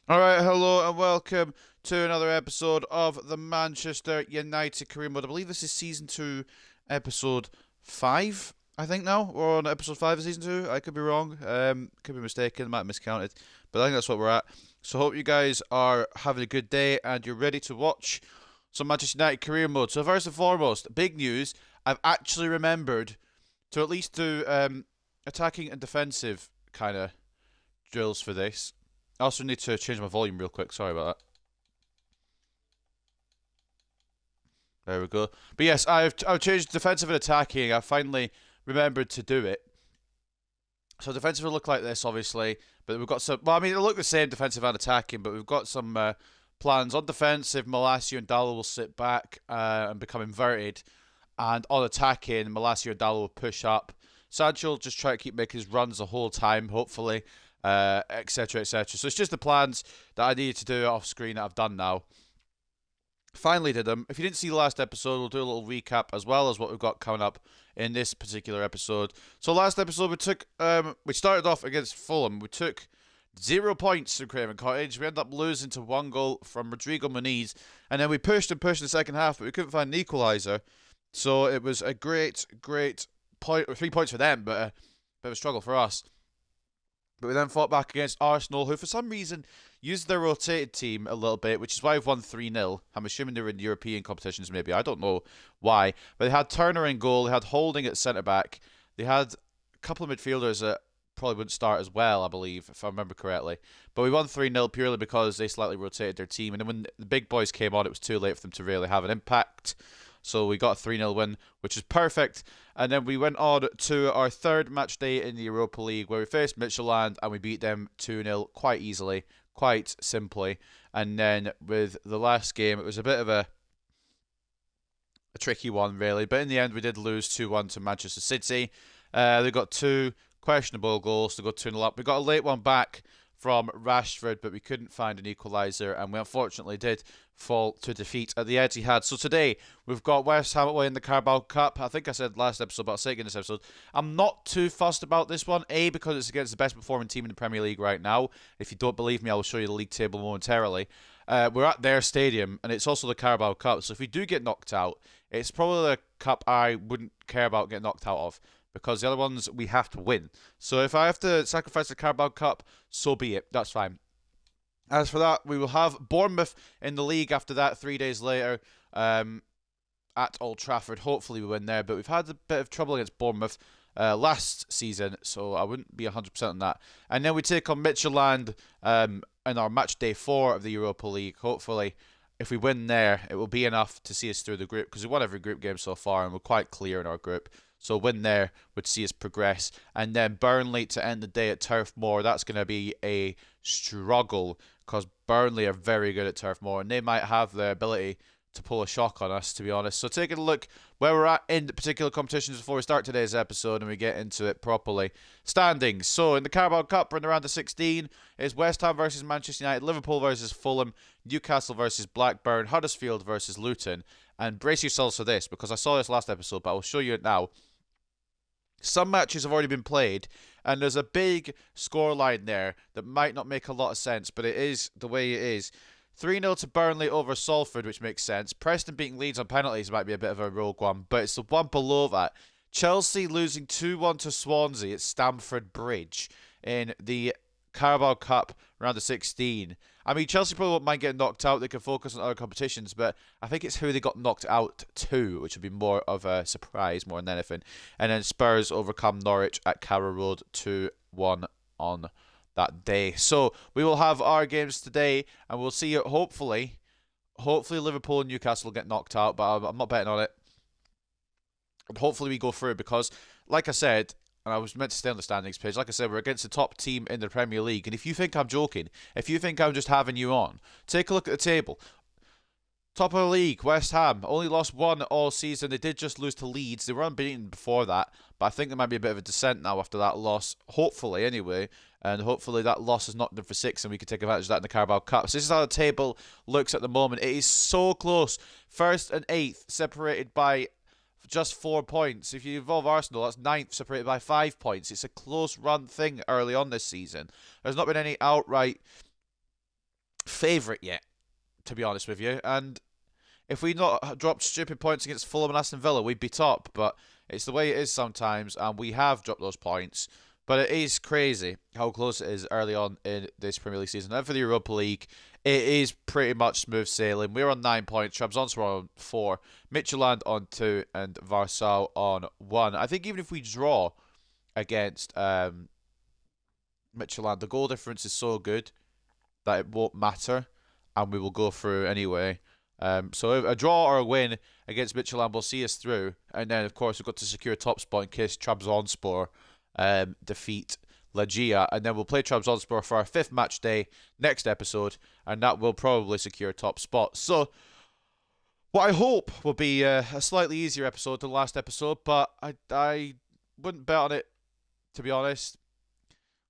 All right, hello and welcome to another episode of the Manchester United Career Mode. I believe this is season 2, episode 5. I think now we're on episode 5 of season 2. I could be wrong, could be mistaken, might have miscounted, but I think that's what we're at. So, hope you guys are having a good day and you're ready to watch some Manchester United Career Mode. So, first and foremost, big news: I've actually remembered to at least do attacking and defensive kind of drills for this. I also need to change my volume real quick. Sorry about that. There we go. But yes, I've changed defensive and attacking. I finally remembered to do it. So defensive will look like this, obviously, but we've got some. Well, I mean, it'll look the same defensive and attacking, but we've got some plans on defensive. Malacia and Dallo will sit back and become inverted, and on attacking, Malacia and Dallo will push up. Sancho will just try to keep making his runs the whole time, hopefully, etc., etc. So it's just the plans that I needed to do off screen that I've done now. Finally did them. If you didn't see the last episode, we'll do a little recap as well as what we've got coming up in this particular episode. So last episode we started off against Fulham. We took 0 points from Craven Cottage. We ended up losing to 1 goal from Rodrigo Muniz, and then we pushed and pushed in the second half, but we couldn't find an equaliser. So it was a great point, 3 points for them, but a bit of a struggle for us. But we then fought back against Arsenal, who for some reason used their rotated team a little bit, which is why we've won 3-0. I'm assuming they were in European competitions, maybe. I don't know why. But they had Turner in goal. They had Holding at centre-back. They had a couple of midfielders that probably wouldn't start as well, I believe, if I remember correctly. But we won 3-0 purely because they slightly rotated their team. And then when the big boys came on, it was too late for them to really have an impact. So we got a 3-0 win, which is perfect. And then we went on to our third match day in the Europa League, where we faced Midtjylland and we beat them 2-0 quite easily, quite simply. And then with the last game, it was a bit of a tricky one, really. But in the end, we did lose 2-1 to Manchester City. They got 2 questionable goals to go 2-0 up. We got a late one back from Rashford, but we couldn't find an equaliser, and we unfortunately did fall to defeat at the Etihad. So today, we've got West Ham away in the Carabao Cup. I think I said last episode, but I'll say it in this episode. I'm not too fussed about this one, A, because it's against the best performing team in the Premier League right now. If you don't believe me, I will show you the league table momentarily. We're at their stadium, and it's also the Carabao Cup, so if we do get knocked out, it's probably the cup I wouldn't care about getting knocked out of, because the other ones we have to win. So if I have to sacrifice the Carabao Cup, so be it. That's fine. As for that, we will have Bournemouth in the league after that 3 days later at Old Trafford. Hopefully we win there, but we've had a bit of trouble against Bournemouth last season, so I wouldn't be 100% on that. And then we take on Midtjylland in our match day 4 of the Europa League. Hopefully, if we win there, it will be enough to see us through the group, because we won every group game so far and we're quite clear in our group. So a win there would see us progress. And then Burnley to end the day at Turf Moor. That's going to be a struggle, because Burnley are very good at Turf Moor, and they might have the ability to pull a shock on us, to be honest. So taking a look where we're at in the particular competitions before we start today's episode and we get into it properly. Standings. So in the Carabao Cup, we're in the round of 16. It's West Ham versus Manchester United, Liverpool versus Fulham, Newcastle versus Blackburn, Huddersfield versus Luton. And brace yourselves for this, because I saw this last episode, but I will show you it now. Some matches have already been played, and there's a big scoreline there that might not make a lot of sense, but it is the way it is. 3-0 to Burnley over Salford, which makes sense. Preston beating Leeds on penalties might be a bit of a rogue one, but it's the one below that. Chelsea losing 2-1 to Swansea at Stamford Bridge in the Carabao Cup round of 16. I mean, Chelsea probably won't mind getting knocked out. They can focus on other competitions, but I think it's who they got knocked out to, which would be more of a surprise more than anything. And then Spurs overcome Norwich at Carrow Road 2-1 on that day. So we will have our games today, and we'll see it. Hopefully Liverpool and Newcastle will get knocked out, but I'm not betting on it. And hopefully we go through, because, like I said, and I was meant to stay on the standings page. Like I said, we're against the top team in the Premier League. And if you think I'm joking, if you think I'm just having you on, take a look at the table. Top of the league, West Ham, only lost 1 all season. They did just lose to Leeds. They were unbeaten before that, but I think there might be a bit of a descent now after that loss. Hopefully, anyway. And hopefully that loss is knocked them for 6 and we can take advantage of that in the Carabao Cup. So this is how the table looks at the moment. It is so close. 1st and 8th separated by just 4 points. If you involve Arsenal, that's 9th, separated by 5 points. It's a close run thing early on this season. There's not been any outright favourite yet, to be honest with you. And if we not dropped stupid points against Fulham and Aston Villa, we'd be top. But it's the way it is sometimes, and we have dropped those points. But it is crazy how close it is early on in this Premier League season. And for the Europa League, it is pretty much smooth sailing. We're on 9 points. Trabzonspor on 4, Midtjylland on 2, and Varsal on 1. I think even if we draw against Midtjylland, the goal difference is so good that it won't matter, and we will go through anyway. So a draw or a win against Midtjylland will see us through, and then of course we've got to secure a top spot in case Trabzonspor defeat Legia, and then we'll play Trabzonspor for our 5th match day next episode, and that will probably secure a top spot. So what I hope will be a slightly easier episode than the last episode, but I wouldn't bet on it, to be honest.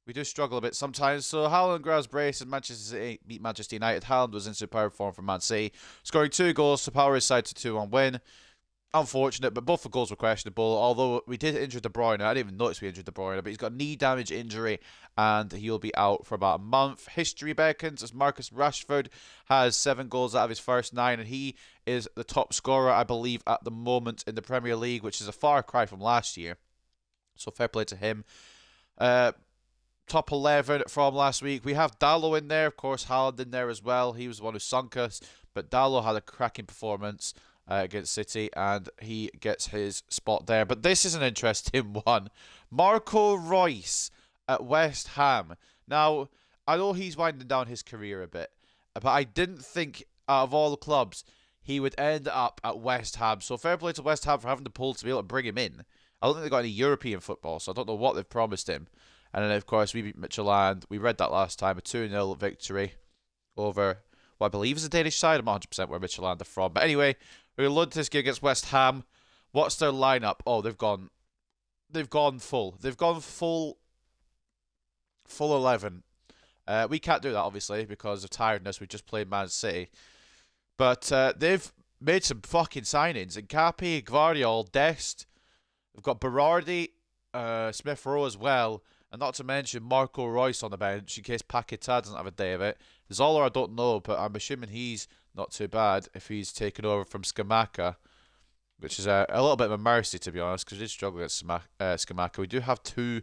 We do struggle a bit sometimes. So Haaland grabs brace and Manchester City beat Manchester United. Haaland was in superb form for Man City, scoring 2 goals to power his side to 2-1 win. Unfortunate, but both the goals were questionable. Although we did injure De Bruyne. I didn't even notice we injured De Bruyne, but he's got a knee damage injury and he'll be out for about a month. History beckons as Marcus Rashford has 7 goals out of his first 9, and he is the top scorer, I believe, at the moment in the Premier League, which is a far cry from last year. So fair play to him. Top 11 from last week. We have Dalot in there, of course, Haaland in there as well. He was the one who sunk us, but Dalot had a cracking performance against City, and he gets his spot there. But this is an interesting one. Marco Reus at West Ham. Now, I know he's winding down his career a bit, but I didn't think out of all the clubs he would end up at West Ham. So fair play to West Ham for having the pull to be able to bring him in. I don't think they've got any European football, so I don't know what they've promised him. And then, of course, we beat Midtjylland. We read that last time, a 2-0 victory over what I believe is a Danish side. I'm not 100% where Midtjylland are from. But anyway, we're loaded this game against West Ham. What's their lineup? Oh, they've gone full. They've gone full 11. We can't do that, obviously, because of tiredness. We just played Man City. But they've made some fucking signings. Nkapi, Gvardiol, Dest. We've got Berardi, Smith Rowe as well. And not to mention Marco Reus on the bench in case Paquetá doesn't have a day of it. Zoller, I don't know, but I'm assuming he's not too bad if he's taken over from Scamacca, which is a little bit of a mercy, to be honest, because we did struggle against Scamacca. We do have 2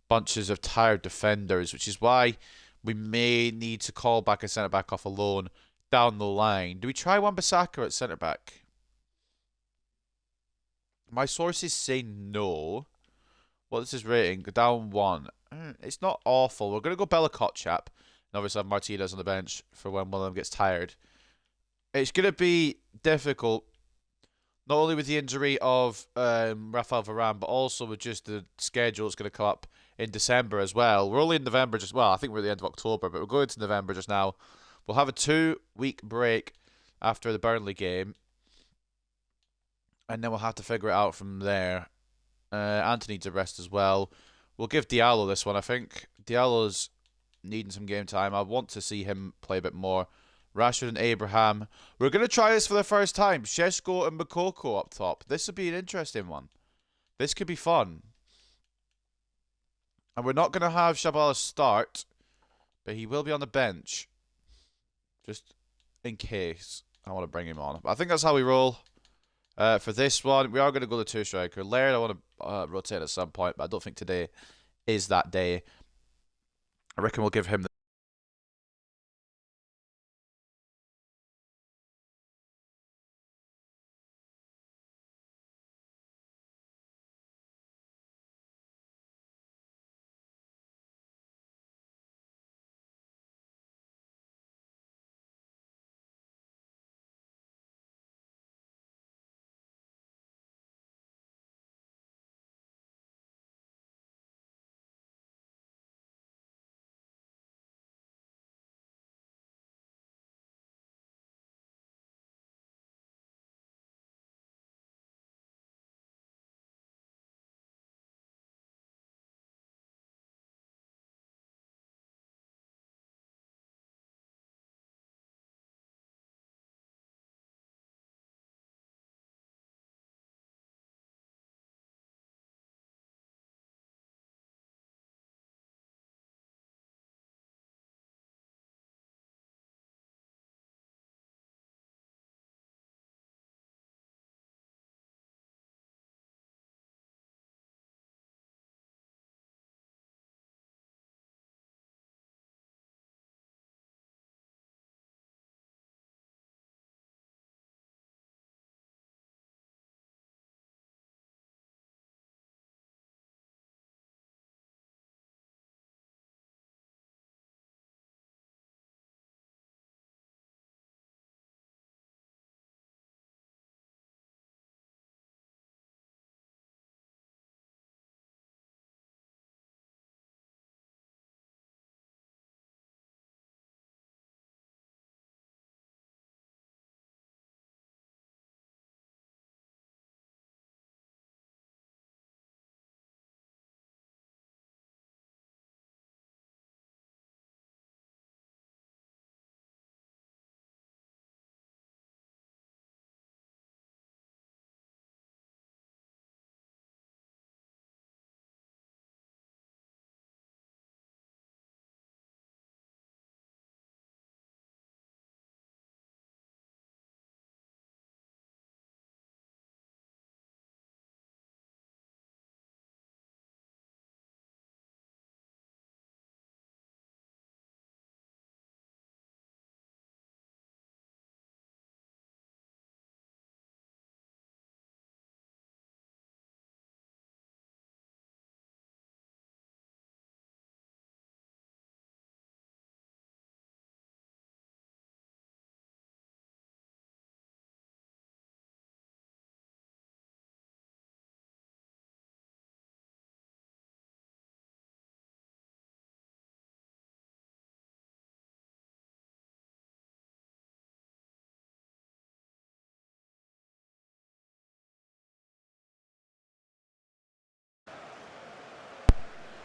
bunches of tired defenders, which is why we may need to call back a centre-back off a loan down the line. Do we try Wan-Bissaka at centre-back? My sources say no. Well, this is rating. Go down 1. It's not awful. We're going to go Bella Kotchap. And obviously have Martinez on the bench for when one of them gets tired. It's going to be difficult, not only with the injury of Rafael Varane, but also with just the schedule that's going to come up in December as well. We're only in November I think we're at the end of October, but we're going to November just now. We'll have a 2-week break after the Burnley game. And then we'll have to figure it out from there. Anthony needs a rest as well. We'll give Diallo this one, I think. Diallo's needing some game time. I want to see him play a bit more. Rashford and Abraham. We're going to try this for the first time. Šeško and Makoko up top. This would be an interesting one. This could be fun. And we're not going to have Shabala start, but he will be on the bench. Just in case I want to bring him on. But I think that's how we roll. For this one, we are going to go to 2-striker. Laird, I want to rotate at some point, but I don't think today is that day. I reckon we'll give him the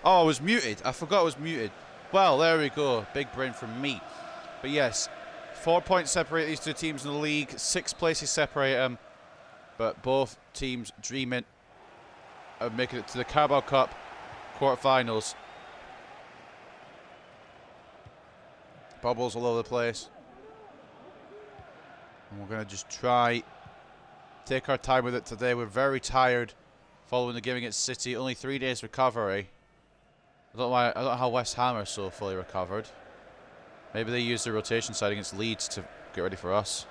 Oh, I was muted. I forgot I was muted. Well, there we go. Big brain from me. But yes, 4 points separate these two teams in the league. 6 places separate them. But both teams dreaming of making it to the Carabao Cup quarterfinals. Bubbles all over the place. And we're going to just try take our time with it today. We're very tired following the game against City. Only 3 days recovery. I don't know how West Ham are so fully recovered. Maybe they use the rotation side against Leeds to get ready for us.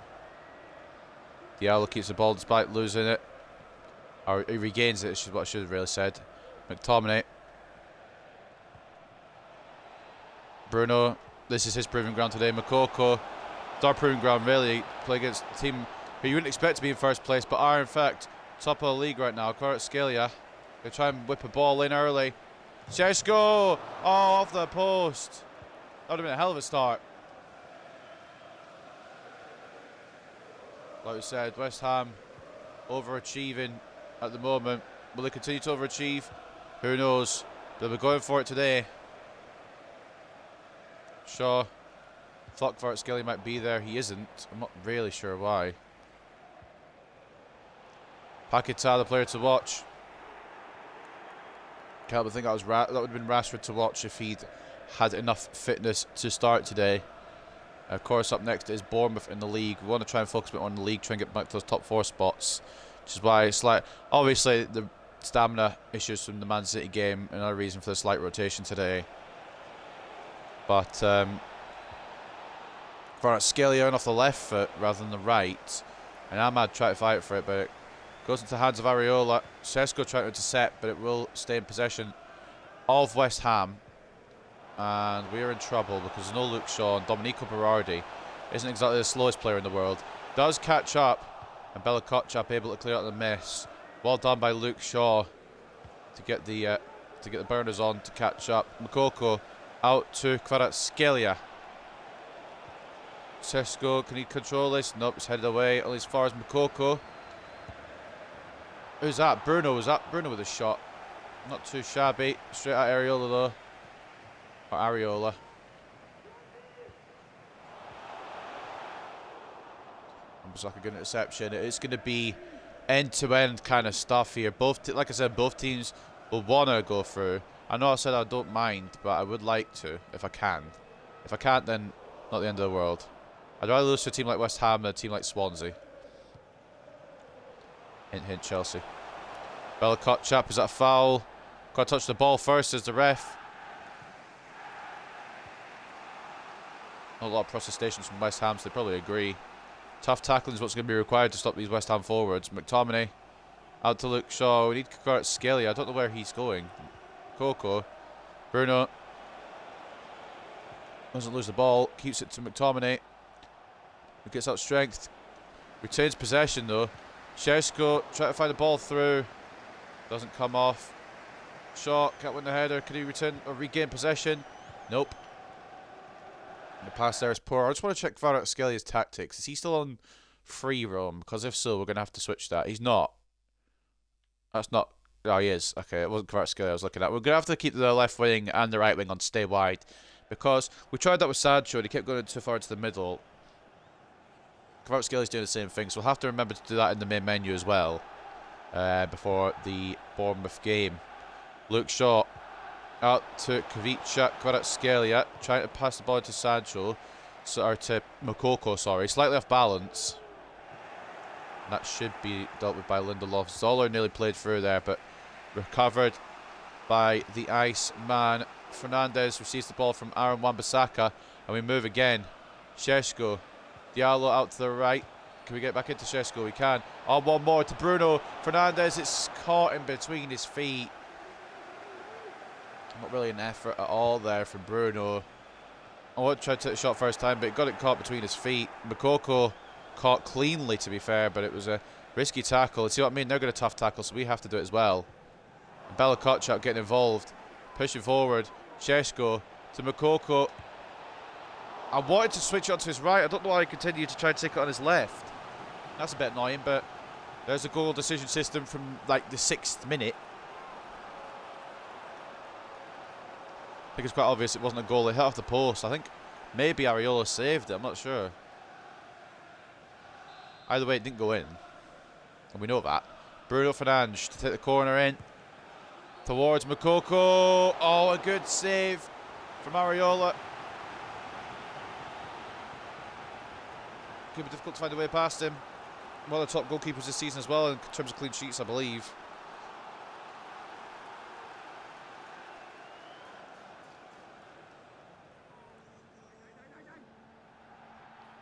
Diallo keeps the ball despite losing it. Or he regains it, is what I should have really said. McTominay. Bruno. This is his proving ground today. Makoko. It's our proving ground, really. Play against a team who you wouldn't expect to be in first place, but are in fact top of the league right now. Kvaratskhelia. They try and whip a ball in early. Šeško! Oh, off the post. That would have been a hell of a start. Like we said, West Ham overachieving at the moment. Will they continue to overachieve? Who knows? They'll be going for it today. Shaw. Thought Kvaratskhelia might be there. He isn't. I'm not really sure why. Paquetá, the player to watch. Can't but think that would have been Rashford to watch if he'd had enough fitness to start today. Of course, up next is Bournemouth in the league. We want to try and focus a bit on the league, try and get back to those top 4 spots. Which is why it's like, obviously, the stamina issues from the Man City game, another reason for the slight rotation today. But Kvaratskhelia off the left foot rather than the right. And Ahmad tried to fight for it, but it goes into the hands of Areola. Šeško tried to intercept, but it will stay in possession of West Ham. And we are in trouble because there's no Luke Shaw, and Domenico Berardi isn't exactly the slowest player in the world. Does catch up, and Bella Kotchap able to clear out the miss. Well done by Luke Shaw to get the burners on to catch up. Makoko out to Kvaratskhelia. Šeško, can he control this? Nope, it's headed away. Only as far as Makoko. Who's that? Bruno. Was that Bruno with a shot? Not too shabby. Straight at Areola though. Or Areola. Almost like a good interception. It's going to be end-to-end kind of stuff here. Like I said, both teams will want to go through. I know I said I don't mind, but I would like to if I can. If I can't, then not the end of the world. I'd rather lose to a team like West Ham than a team like Swansea. Hint, hint, Chelsea. Bella Kotchap, is that a foul? Got to touch the ball first as the ref. Not a lot of protestations from West Ham, so they probably agree. Tough tackling is what's going to be required to stop these West Ham forwards. McTominay out to Luke Shaw. We need Kvaratskhelia. I don't know where he's going. Coco. Bruno. Doesn't lose the ball. Keeps it to McTominay. He gets out strength. Retains possession though. Šeško trying to find the ball through. Doesn't come off. Shaw can't win the header. Can he return or regain possession? Nope. The pass there is poor. I just want to check Kvaratskelia's tactics. Is he still on free roam? Because if so, we're going to have to switch that. He's not. That's not. Oh, he is. Okay, it wasn't Kvaratskhelia I was looking at. We're going to have to keep the left wing and the right wing on stay wide. Because we tried that with Sancho and he kept going too far to the middle. Kvaratskhelia doing the same thing, so we'll have to remember to do that in the main menu as well. Before the Bournemouth game. Luke Shaw out to Kvaratskhelia, trying to pass the ball to Sancho, or to Makoko, sorry, slightly off balance. And that should be dealt with by Lindelof. Zoller nearly played through there, but recovered by the Ice Man. Fernandes receives the ball from Aaron Wan-Bissaka, and we move again. Šeško, Diallo out to the right. Can we get back into Šeško? We can. Oh, one more to Bruno Fernandes. It's caught in between his feet. Not really an effort at all there from Bruno. I want to try to take the shot first time, but it got it caught between his feet. Makoko caught cleanly, to be fair, but it was a risky tackle. See what I mean? They're going to tough tackle, so we have to do it as well. And Bella Kotchap getting involved. Pushing forward. Šeško to Makoko. I wanted to switch it onto his right. I don't know why I continued to try and take it on his left. That's a bit annoying, but there's a goal decision system from like the 6th minute. think it's quite obvious it wasn't a goal. It hit off the post. I think maybe Areola saved it. I'm not sure. Either way, it didn't go in. And we know that. Bruno Fernandes to take the corner in. Towards Moukoko. Oh, a good save from Areola. Could be difficult to find a way past him. One of the top goalkeepers this season as well in terms of clean sheets, I believe.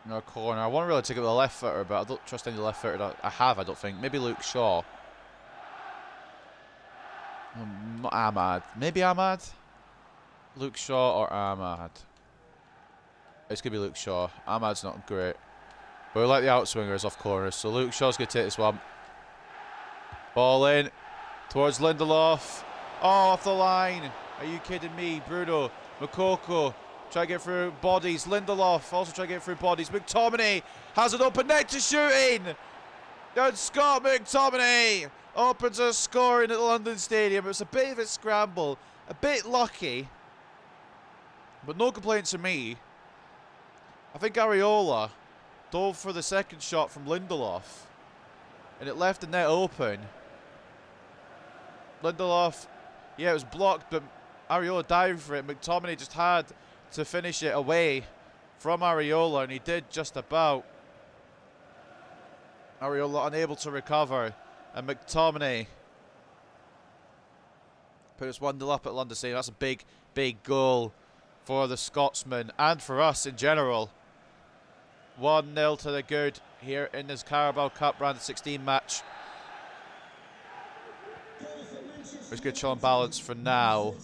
No corner. I want to really take it with a left footer, but I don't trust any left footer I don't think. Maybe Luke Shaw. Not Ahmad. Maybe Ahmad? Luke Shaw or Ahmad? It's going to be Luke Shaw. Ahmad's not great. But we like the outswingers off corners, so Luke Shaw's going to take this one. Ball in. Towards Lindelof. Oh, off the line. Are you kidding me? Bruno. Moukoko. Try to get through bodies. Lindelof also try to get through bodies. McTominay has an open net to shoot in. And Scott McTominay opens a scoring at the London Stadium. It was a bit of a scramble. A bit lucky. But no complaints from me. I think Areola dove for the second shot from Lindelof. And it left the net open. Lindelof, yeah, it was blocked, but Areola dived for it. McTominay just had to finish it away from Areola, and he did just about. Areola unable to recover, and McTominay put us 1-0 up at London Stadium. That's a big, big goal for the Scotsman and for us in general. 1-0 to the good here in this Carabao Cup Round of 16 match. It's good show on balance for now.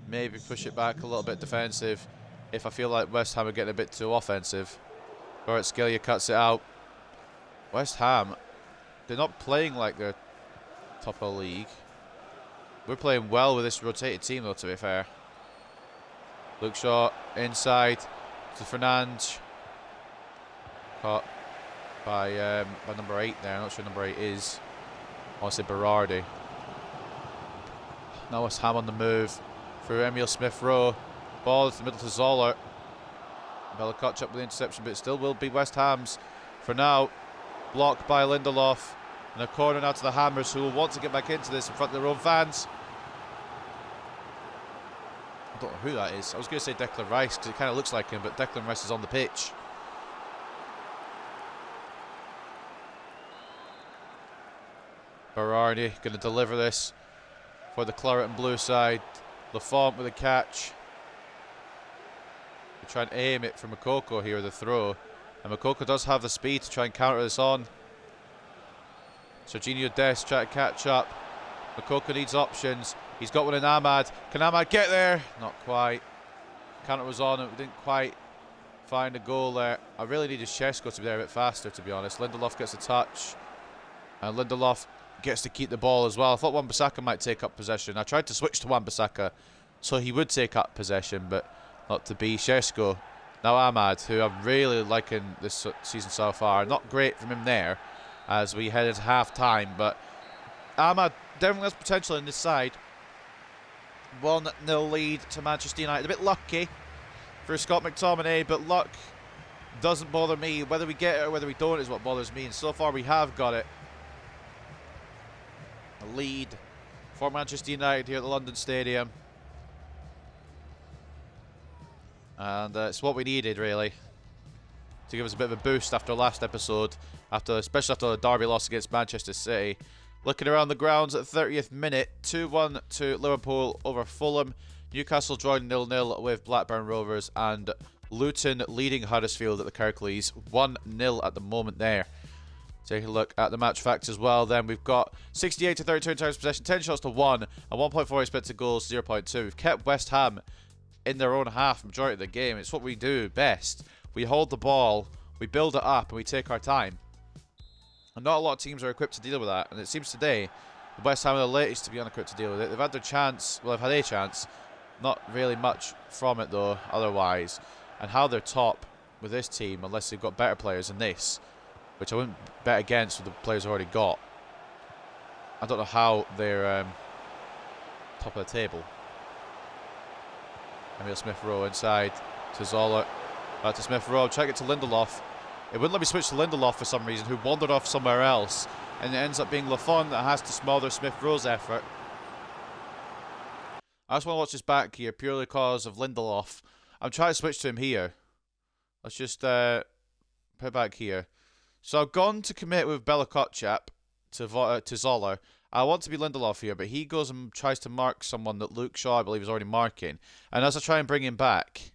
Maybe push it back a little bit defensive if I feel like West Ham are getting a bit too offensive. Kvaratskhelia cuts it out. West Ham, they're not playing like they're top of the league. We're playing well with this rotated team though, to be fair. Luke Shaw inside to Fernandes. Caught by number 8 there. I'm not sure number 8 is. I want to say Berardi. Now West Ham on the move through Emile Smith-Rowe. Ball to the middle to Zoller. Bella catch up with the interception, but it still will be West Ham's for now. Blocked by Lindelof. And a corner now to the Hammers, who will want to get back into this in front of their own fans. I don't know who that is. I was going to say Declan Rice because it kind of looks like him, but Declan Rice is on the pitch. Berardi going to deliver this for the claret and blue side. Lafont with a catch. They try and aim it for Moukoko here, the throw. And Moukoko does have the speed to try and counter this on. Serginho Dest try to catch up. Moukoko needs options. He's got one in Ahmad. Can Ahmad get there? Not quite. Counter was on and we didn't quite find a goal there. I really needed Šeško to be there a bit faster, to be honest. Lindelof gets a touch. And Lindelof gets to keep the ball as well. I thought Wan-Bissaka might take up possession. I tried to switch to Wan-Bissaka so he would take up possession, but not to be. Šeško. Now Ahmad, who I'm really liking this season so far. Not great from him there as we head into half-time, but Ahmad definitely has potential in this side. 1-0 lead to Manchester United. A bit lucky for Scott McTominay, but luck doesn't bother me. Whether we get it or whether we don't is what bothers me, and so far we have got it. A lead for Manchester United here at the London Stadium. And it's what we needed, really, to give us a bit of a boost after last episode, especially after the derby loss against Manchester City. Looking around the grounds at the 30th minute, 2-1 to Liverpool over Fulham. Newcastle drawing 0-0 with Blackburn Rovers, and Luton leading Huddersfield at the Kirklees 1-0 at the moment there. Take a look at the match facts as well. Then we've got 68 to 32 in terms of possession, 10 shots to 1, and 1.4 expected goals, 0.2. We've kept West Ham in their own half majority of the game. It's what we do best. We hold the ball, we build it up, and we take our time. And not a lot of teams are equipped to deal with that. And it seems today, the West Ham are the latest to be unequipped to deal with it. They've had their chance. Well, they've had a chance. Not really much from it, though, otherwise. And how they're top with this team, unless they've got better players than this, which I wouldn't bet against with the players they've already got. I don't know how they're top of the table. Emil Smith-Rowe inside to Zoller. Back to Smith-Rowe. Try to get to Lindelof. It wouldn't let me switch to Lindelof for some reason, who wandered off somewhere else. And it ends up being Lafont that has to smother Smith-Rowe's effort. I just want to watch this back here purely because of Lindelof. I'm trying to switch to him here. Let's just put back here. So I've gone to commit with Bella Kotchap to Zoller. I want to be Lindelof here, but he goes and tries to mark someone that Luke Shaw, I believe, is already marking. And as I try and bring him back,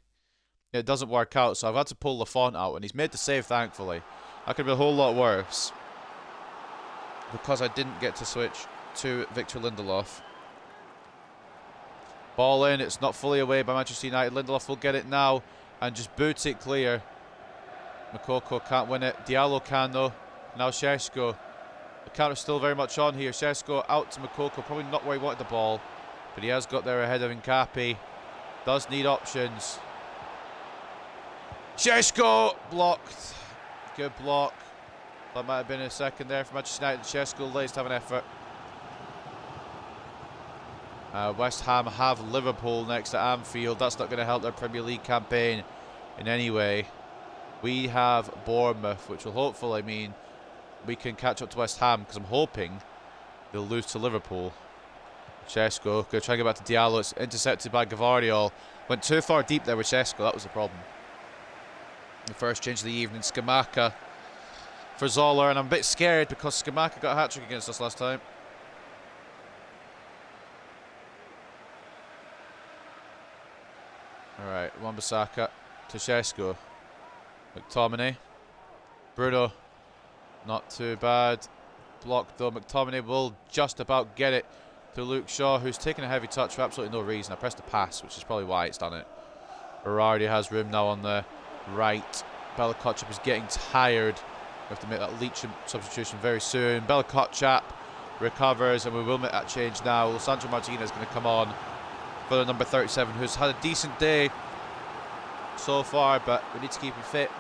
it doesn't work out. So I've had to pull Lafont out, and he's made the save, thankfully. That could be a whole lot worse because I didn't get to switch to Victor Lindelof. Ball in, it's not fully away by Manchester United. Lindelof will get it now and just boot it clear. Makoko can't win it. Diallo can though. Now Šeško. The counter's still very much on here. Šeško out to Makoko, probably not where he wanted the ball, but he has got there ahead of Nkapi. Does need options. Šeško blocked. Good block. That might have been a second there for Manchester United. Šeško lays to have an effort. West Ham have Liverpool next to Anfield. That's not going to help their Premier League campaign in any way. We have Bournemouth, which will hopefully mean we can catch up to West Ham, because I'm hoping they'll lose to Liverpool. Šeško, going to try and get back to Diallo. It's intercepted by Gvardiol. Went too far deep there with Šeško. That was the problem. The first change of the evening, Scamacca for Zoller, and I'm a bit scared because Scamacca got a hat-trick against us last time. Alright, Wan-Bissaka to Šeško. McTominay. Bruno. Not too bad. Blocked though. McTominay will just about get it to Luke Shaw, who's taken a heavy touch for absolutely no reason. I pressed the pass, which is probably why it's done it. Berardi has room now on the right. Bella Kotchap is getting tired. We have to make that Leach substitution very soon. Bella Kotchap recovers, and we will make that change now. Sandro Martinez is going to come on for the number 37, who's had a decent day so far, but we need to keep him fit.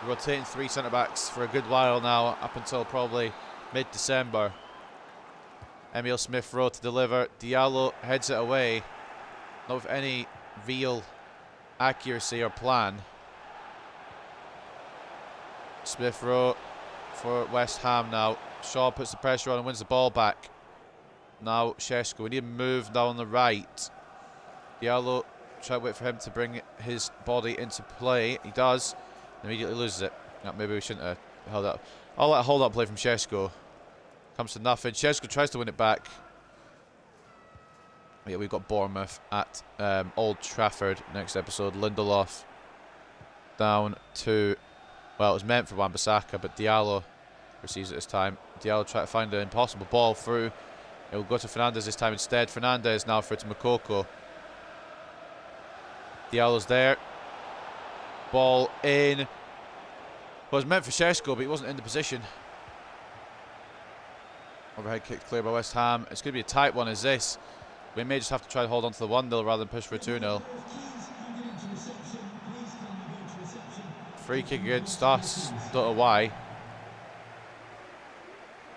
We're rotating 3 centre-backs for a good while now, up until probably mid-December. Emil Smith-Rowe to deliver. Diallo heads it away. Not with any real accuracy or plan. Smith-Rowe for West Ham now. Shaw puts the pressure on and wins the ball back. Now Šeško. We need a move now on the right. Diallo, try to wait for him to bring his body into play. He does. Immediately loses it. Maybe we shouldn't have held up. All that hold up play from Šeško comes to nothing. Šeško tries to win it back. Yeah, we've got Bournemouth at Old Trafford next episode. Lindelof down to, well, it was meant for Wan-Bissaka, but Diallo receives it this time. Diallo try to find an impossible ball through. It will go to Fernandes this time instead. Fernandes now for it to Makoko. Diallo's there. Ball in. Well, it was meant for Šeško, but he wasn't in the position. Overhead kick clear by West Ham. It's going to be a tight one as this. We may just have to try to hold on to the 1-0 rather than push for a 2-0. Free kick against us. Don't know why.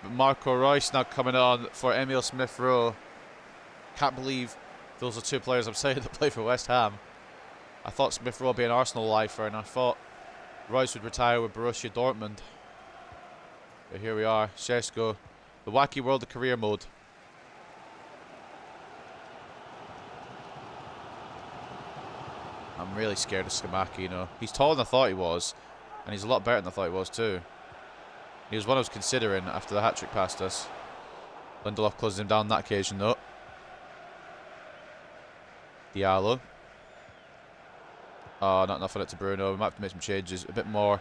But Marco Reus now coming on for Emil Smith-Rowe. Can't believe those are 2 players I'm saying that play for West Ham. I thought Smith-Rowe would be an Arsenal lifer, and I thought Reus would retire with Borussia Dortmund. But here we are. Šeško. The wacky world of career mode. I'm really scared of Scamacca, you know. He's taller than I thought he was, and he's a lot better than I thought he was too. He was one I was considering after the hat-trick passed us. Lindelof closes him down on that occasion though. Diallo. Oh, not enough on it to Bruno. We might have to make some changes. A bit more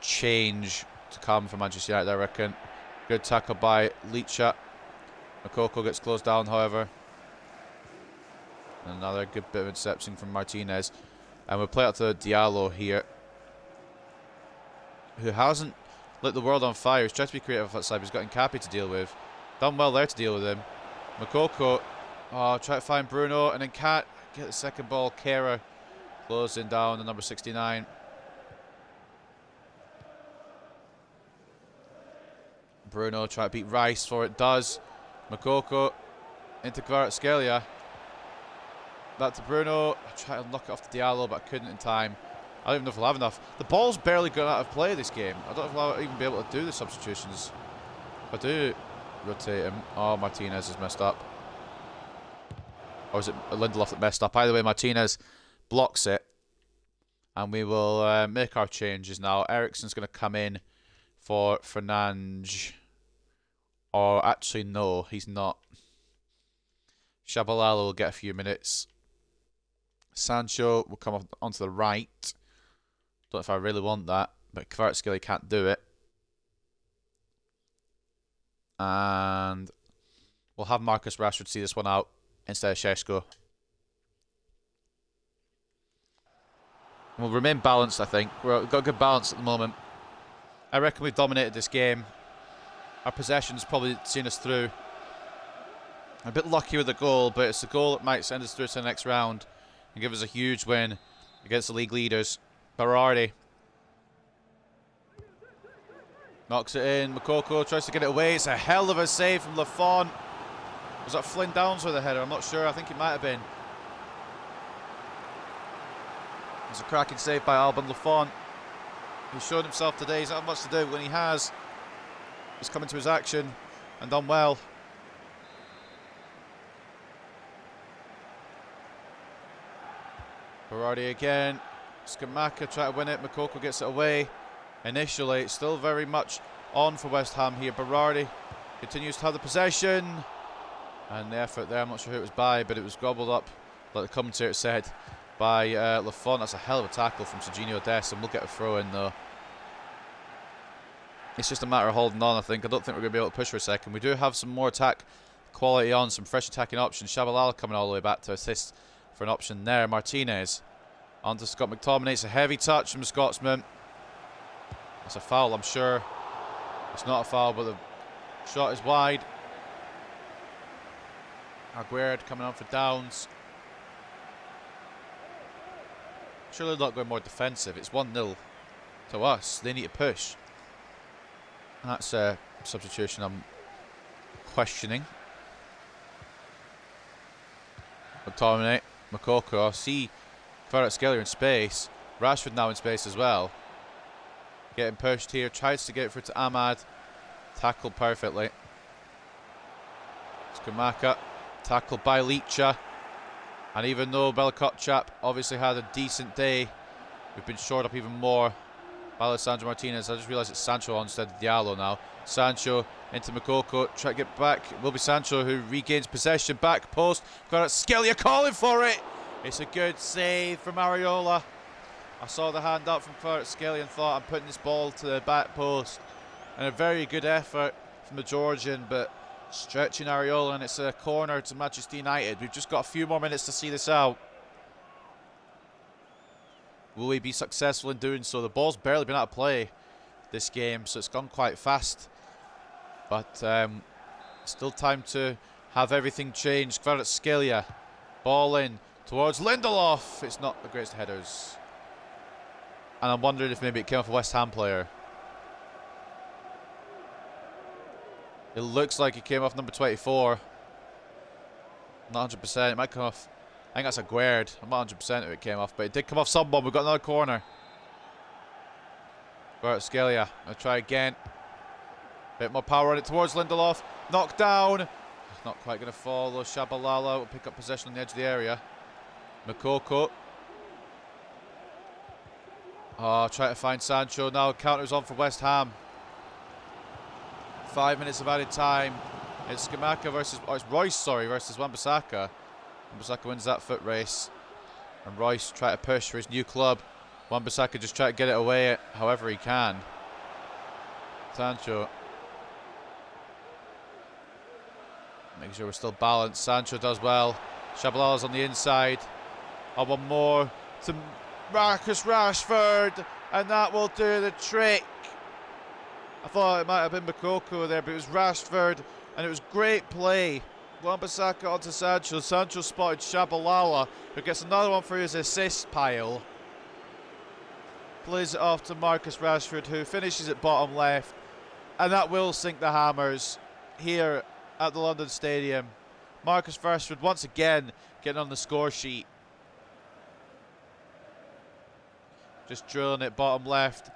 change to come for Manchester United, I reckon. Good tackle by Leach. Makoko gets closed down, however. And another good bit of interception from Martinez. And we'll play out to Diallo here, who hasn't lit the world on fire. He's tried to be creative off that side, but he's got Nkapi to deal with. Done well there to deal with him. Makoko. Oh, try to find Bruno and then can't get the second ball. Kera closing down the number 69. Bruno try to beat Rice for it. Does. Makoko into Kvaratskhelia. Back to Bruno. I tried to knock it off to Diallo, but I couldn't in time. I don't even know if we'll have enough. The ball's barely gone out of play this game. I don't know if I'll even be able to do the substitutions. If I do rotate him. Oh, Martinez has messed up. Or is it Lindelof that messed up? Either way, Martinez blocks it. And we will make our changes now. Eriksen's going to come in for Fernandes. Or actually, no, he's not. Shabalala will get a few minutes. Sancho will come onto the right. Don't know if I really want that, but Kvaratskhelia can't do it. And we'll have Marcus Rashford see this one out instead of Šeško. We'll remain balanced, I think. We've got a good balance at the moment. I reckon we've dominated this game. Our possession's probably seen us through. A bit lucky with the goal, but it's the goal that might send us through to the next round and give us a huge win against the league leaders. Berardi knocks it in. Moukoko tries to get it away. It's a hell of a save from Lafont. Was that Flynn Downs with the header? I'm not sure. I think it might have been. It's a cracking save by Alban Lafont. He's shown himself today. He's not much to do when he has. He's come into his action and done well. Berardi again. Skamaka try to win it. Moukoko gets it away. Initially, it's still very much on for West Ham here. Berardi continues to have the possession. And the effort there, I'm not sure who it was by, but it was gobbled up, like the commentator said, by Lafont. That's a hell of a tackle from Serginho Dest, and we'll get a throw in though. It's just a matter of holding on, I think. I don't think we're going to be able to push for a second. We do have some more attack quality on, some fresh attacking options. Shabalala coming all the way back to assist for an option there. Martinez on to Scott McTominay. It's a heavy touch from the Scotsman. It's a foul, I'm sure. It's not a foul, but the shot is wide. Aguerd coming on for Downs. Surely not going more defensive. It's 1-0 to us. They need to push. That's a substitution I'm questioning. McTominay, Moukoko. I see Kvaratskhelia in space. Rashford now in space as well. Getting pushed here. Tries to get it through to Ahmad. Tackled perfectly. Skamaka. Tackled by Licha. And even though Belakotchap obviously had a decent day, we've been shored up even more by Alessandro Martinez. I just realised it's Sancho on instead of Diallo now. Sancho into Moukoko. Try to get back. It will be Sancho who regains possession. Back post. Kvaratskhelia calling for it. It's a good save from Areola. I saw the hand up from Kvaratskhelia and thought, I'm putting this ball to the back post. And a very good effort from the Georgian, but stretching Areola, and it's a corner to Manchester United. We've just got a few more minutes to see this out. Will we be successful in doing so? The ball's barely been out of play this game, so it's gone quite fast. But still time to have everything changed. Kvaratskhelia, ball in towards Lindelof. It's not the greatest headers. And I'm wondering if maybe it came off a West Ham player. It looks like it came off number 24. Not 100%. It might come off. I think that's Aguerd. I'm not 100% if it came off, but it did come off someone. We've got another corner. Kvaratskhelia. I'll try again. Bit more power on it towards Lindelof. Knocked down. Not quite going to fall though. Shabalala will pick up possession on the edge of the area. Moukoko. Oh, try to find Sancho now. Counter's on for West Ham. 5 minutes of added time. It's Skamaka versus, oh, it's Royce, sorry, versus Wan-Bissaka. Wan-Bissaka wins that foot race. And Royce try to push for his new club. Wan-Bissaka just try to get it away however he can. Sancho. Making sure we're still balanced. Sancho does well. Shabalala's on the inside. Oh, one more to Marcus Rashford. And that will do the trick. I thought it might have been Moukoko there, but it was Rashford. And it was great play. Wan-Bissaka onto Sancho. Sancho spotted Shabalala, who gets another one for his assist pile. Plays it off to Marcus Rashford, who finishes at bottom left. And that will sink the hammers here at the London Stadium. Marcus Rashford once again getting on the score sheet. Just drilling it bottom left.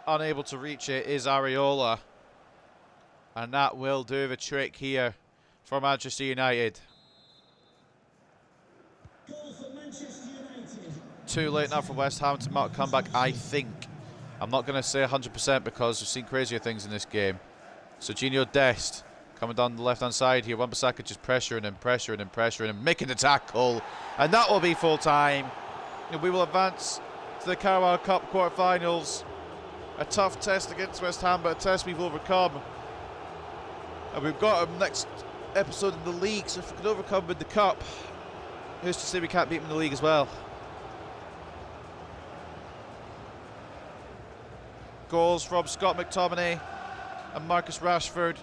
Unable to reach it is Areola. And that will do the trick here for Manchester United. Too late now for West Ham to mount a comeback, I think. I'm not going to say 100% because we've seen crazier things in this game. So Gino Dest coming down the left-hand side here. Wan-Bissaka just pressuring him, making the tackle. And that will be full-time. We will advance to the Carabao Cup quarter-finals. A tough test against West Ham, but a test we've overcome. And we've got a next episode in the league, so if we can overcome with the Cup, who's to say we can't beat them in the league as well? Goals from Scott McTominay and Marcus Rashford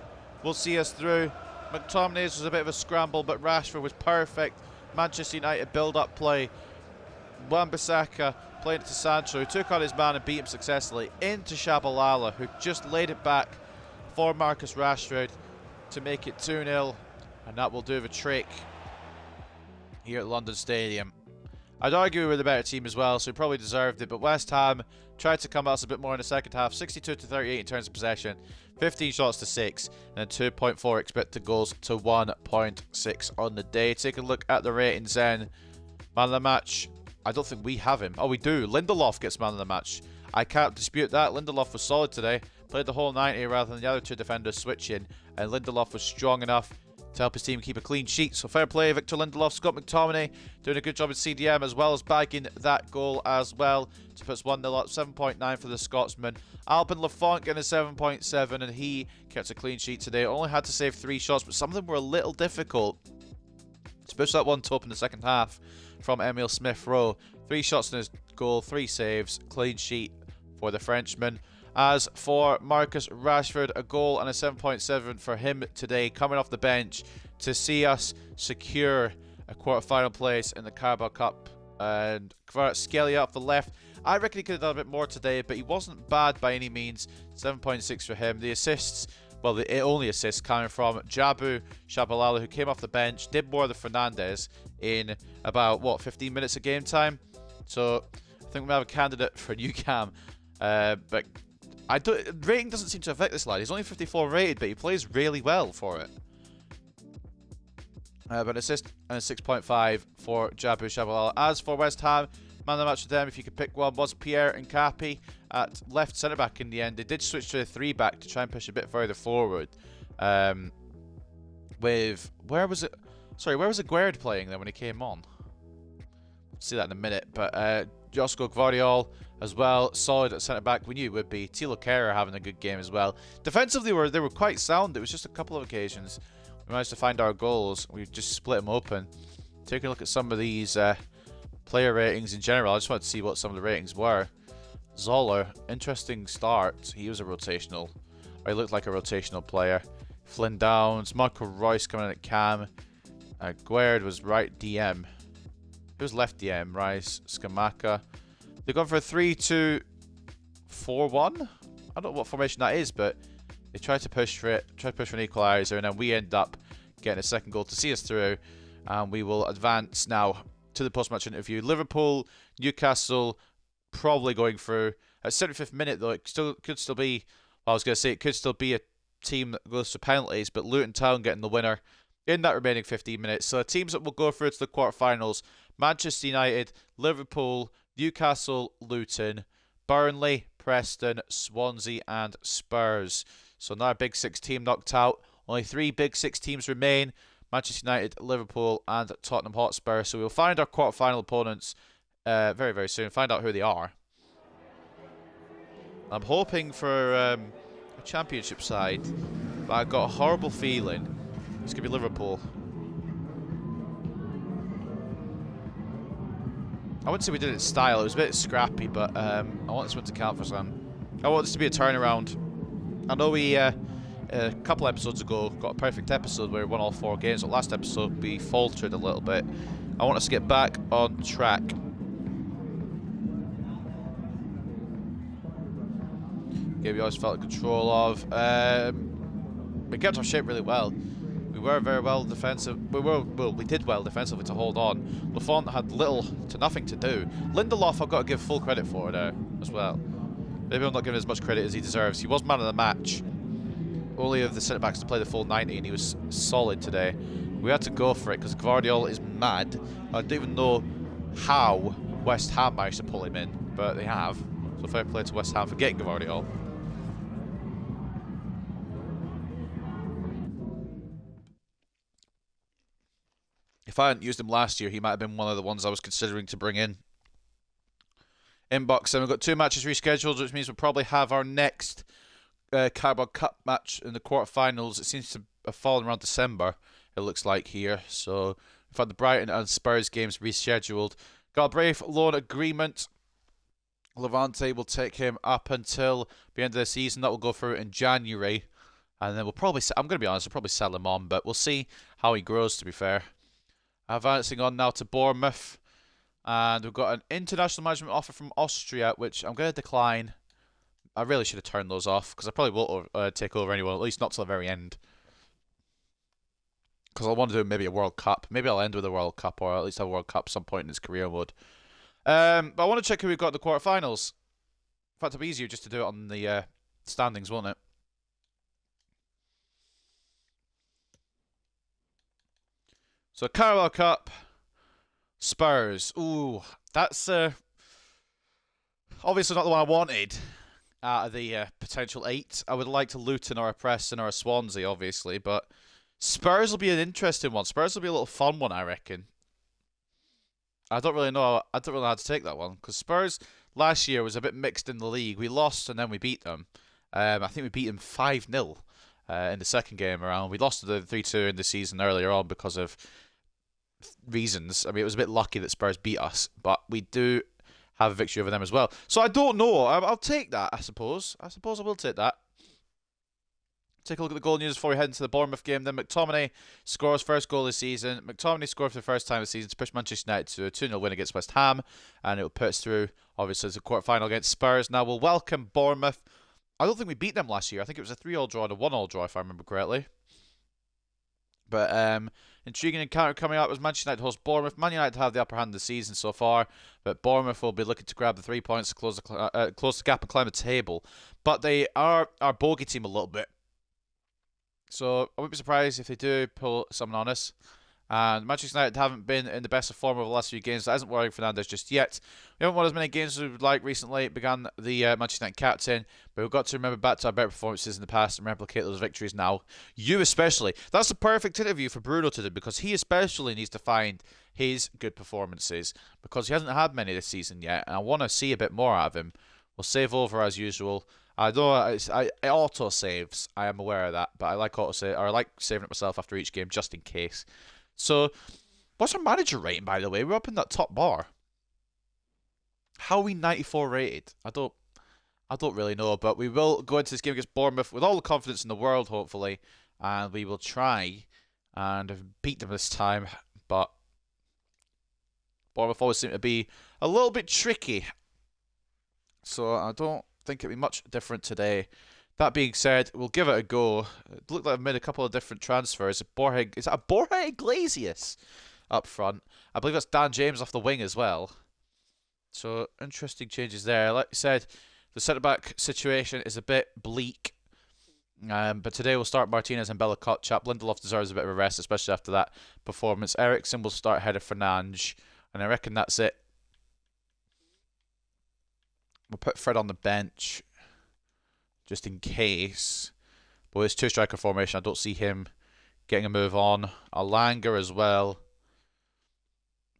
will see us through. McTominay's was a bit of a scramble, but Rashford was perfect. Manchester United build-up play. Wan-Bissaka playing it to Sancho, who took on his man and beat him successfully into Shabalala, who just laid it back for Marcus Rashford to make it 2-0, and that will do the trick here at London Stadium. I'd argue we were the better team as well, so we probably deserved it, but West Ham tried to come at us a bit more in the second half. 62-38 in terms of possession, 15 shots to 6, and 2.4 expected goals to 1.6 on the day. Take a look at the ratings then. Man of the match, I don't think we have him. Oh, we do. Lindelof gets man of the match. I can't dispute that. Lindelof was solid today. Played the whole 90 rather than the other two defenders switching, and Lindelof was strong enough to help his team keep a clean sheet. So fair play, Victor Lindelof. Scott McTominay doing a good job at CDM as well as bagging that goal as well to put us 1-0 up. 7.9 for the Scotsman. Alban Lafont getting a 7.7, and he kept a clean sheet today. Only had to save 3 shots, but some of them were a little difficult. Especially that one top in the second half from Emile Smith-Rowe. 3 shots in his goal, 3 saves, clean sheet for the Frenchman. As for Marcus Rashford, a goal and a 7.7 for him today, coming off the bench to see us secure a quarter-final place in the Carabao Cup. And Kvaratskhelia up the left. I reckon he could have done a bit more today, but he wasn't bad by any means. 7.6 for him. The assists, well, the only assist coming from Jabu Shabalala, who came off the bench, did more than Fernandes in about, what, 15 minutes of game time? So I think we have a candidate for new cam. But rating doesn't seem to affect this lad. He's only 54 rated, but he plays really well for it. But an assist and a 6.5 for Jabu Shabalala. As for West Ham, man of the match for them, if you could pick one, was Pierre Nkapi at left centre-back in the end. They did switch to a 3-back to try and push a bit further forward. Where was Aguerd playing then when he came on? We'll see that in a minute. But Josko Gvardiol as well, solid at centre-back. We knew it would be. Thilo Kehrer having a good game as well. Defensively, they were quite sound. It was just a couple of occasions we managed to find our goals. We just split them open. Taking a look at some of these player ratings in general. I just wanted to see what some of the ratings were. Zoller, interesting start. He was a rotational, or he looked like a rotational player. Flynn Downs, Marco Reus coming in at cam. Aguerd was right DM. He was left DM. Rice, Skamaka. They've gone for a 3-2-4-1. I don't know what formation that is, but they tried to push for it. Tried to push for an equaliser, and then we end up getting a second goal to see us through. And we will advance now to the post-match interview. Liverpool, Newcastle, probably going through. At 75th minute, though, it could still be. Well, I was going to say it could still be a team that goes to penalties, but Luton Town getting the winner in that remaining 15 minutes. So the teams that will go through to the quarterfinals: Manchester United, Liverpool, Newcastle, Luton, Burnley, Preston, Swansea, and Spurs. So now a Big Six team knocked out. Only 3 Big Six teams remain: Manchester United, Liverpool, and Tottenham Hotspur. So we'll find our quarterfinal opponents very, very soon. Find out who they are. I'm hoping for a championship side, but I've got a horrible feeling it's going to be Liverpool. I wouldn't say we did it in style. It was a bit scrappy, but I want this one to count for some. I want this to be a turnaround. I know we, a couple episodes ago, got a perfect episode where we won all 4 games. But last episode, we faltered a little bit. I want us to get back on track. Game we always felt in control of. We kept our shape really well. We were very well defensive. We did well defensively to hold on. Lafont had little to nothing to do. Lindelof, I've got to give full credit for there as well. Maybe I'm not giving as much credit as he deserves. He was man of the match. Only of the centre-backs to play the full 90, and he was solid today. We had to go for it because Guardiola is mad. I don't even know how West Ham managed to pull him in, but they have. So fair play to West Ham for getting Guardiola. If I hadn't used him last year, he might have been one of the ones I was considering to bring in. Inbox, and we've got 2 matches rescheduled, which means we'll probably have our next Carabao Cup match in the quarterfinals. It seems to have fallen around December, it looks like here. So we've had the Brighton and Spurs games rescheduled. Got a Brave loan agreement. Levante will take him up until the end of the season. That will go through in January. And then we'll probably, I'm going to be honest, we'll probably sell him on, but we'll see how he grows, to be fair. Advancing on now to Bournemouth. And we've got an international management offer from Austria, which I'm going to decline. I really should have turned those off, because I probably won't take over anyone, at least not till the very end. Because I want to do maybe a World Cup. Maybe I'll end with a World Cup, or at least have a World Cup at some point in his career mode. But I want to check who we've got in the quarterfinals. In fact, it'll be easier just to do it on the standings, won't it? So, Carabao Cup, Spurs. Ooh, that's obviously not the one I wanted out of the potential 8. I would like to Luton or a Preston or a Swansea, obviously, but Spurs will be an interesting one. Spurs will be a little fun one, I reckon. I don't really know. I don't really know how to take that one, because Spurs last year was a bit mixed in the league. We lost and then we beat them. I think we beat them 5-0 in the second game around. We lost to the 3-2 in the season earlier on because of reasons. I mean, it was a bit lucky that Spurs beat us, but we do have a victory over them as well. So I don't know. I'll take that, I suppose. I will take that. Take a look at the goal news before we head into the Bournemouth game. Then McTominay scores first goal this season. McTominay scored for the first time this season to push Manchester United to a 2-0 win against West Ham, and it will put us through, obviously, as a quarter-final against Spurs. Now we'll welcome Bournemouth. I don't think we beat them last year. I think it was a 3-3 draw and a 1-1 draw, if I remember correctly. But intriguing encounter coming up as Manchester United host Bournemouth. Man United have the upper hand of the season so far, but Bournemouth will be looking to grab the 3 points to close the gap and climb the table. But they are our bogey team a little bit. So I wouldn't be surprised if they do pull something on us. And Manchester United haven't been in the best of form over the last few games. That isn't worrying Fernandes just yet. We haven't won as many games as we would like recently. It began the Manchester United captain. But we've got to remember back to our better performances in the past and replicate those victories now. You especially. That's the perfect interview for Bruno to do, because he especially needs to find his good performances, because he hasn't had many this season yet. And I want to see a bit more out of him. We'll save over as usual. I know it auto saves. I am aware of that, but I like I like saving it myself after each game just in case. So, what's our manager rating, by the way? We're up in that top bar. How are we 94 rated? I don't really know, but we will go into this game against Bournemouth with all the confidence in the world, hopefully, and we will try and beat them this time. But Bournemouth always seem to be a little bit tricky, so I don't think it'll be much different today. That being said, we'll give it a go. It looked like I've made a couple of different transfers. Is that a Borja Iglesias up front? I believe that's Dan James off the wing as well. So, interesting changes there. Like I said, the centre-back situation is a bit bleak. But today we'll start Martinez and Bella Kotchap. Lindelof deserves a bit of a rest, especially after that performance. Eriksen will start ahead of Fernandes. And I reckon that's it. We'll put Fred on the bench, just in case. But with his 2-striker formation, I don't see him getting a move on. Alanga as well.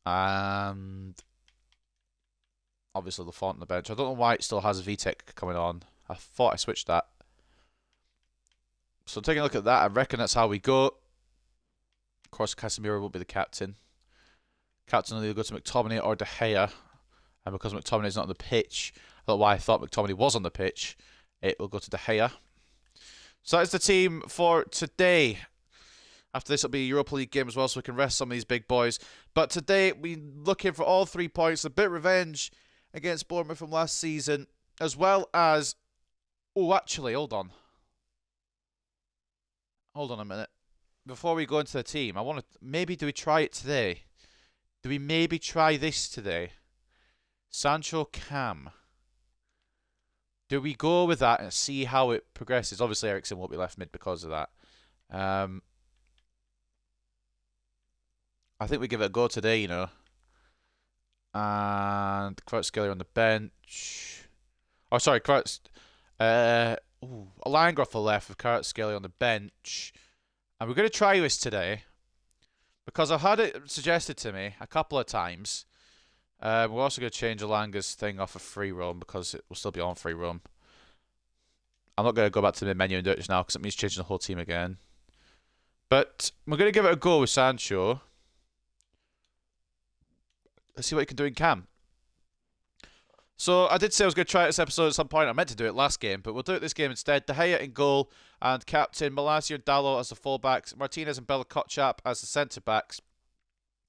And obviously Lafont on the bench. I don't know why it still has Vitek coming on. I thought I switched that. So taking a look at that, I reckon that's how we go. Of course, Casemiro will be the captain. Captain will either go to McTominay or De Gea. And because McTominay's not on the pitch, I don't know why I thought McTominay was on the pitch. It will go to De Gea. So that's the team for today. After this, it'll be a Europa League game as well, so we can rest some of these big boys. But today, we're looking for all 3 points. A bit of revenge against Bournemouth from last season, as well as... Oh, actually, hold on. Hold on a minute. before we go into the team, I want to maybe do we try it today? Do we maybe try this today? Sancho Cam. Do we go with that and see how it progresses? Obviously, Eriksen won't be left mid because of that. I think we give it a go today, you know. And Kvaratskhelia on the bench. Oh, sorry, Alanga off the left with Kvaratskhelia on the bench. And we're going to try this today because I've had it suggested to me a couple of times. We're also going to change Alanga's thing off of free roam because it will still be on free roam. I'm not going to go back to the menu and do it just now because it means changing the whole team again. But we're going to give it a go with Sancho. Let's see what he can do in Cam. So I did say I was going to try this episode at some point. I meant to do it last game, but we'll do it this game instead. De Gea in goal and captain. Malacia and Dalot as the fullbacks. Martinez and Bella Kotchap as the centre-backs.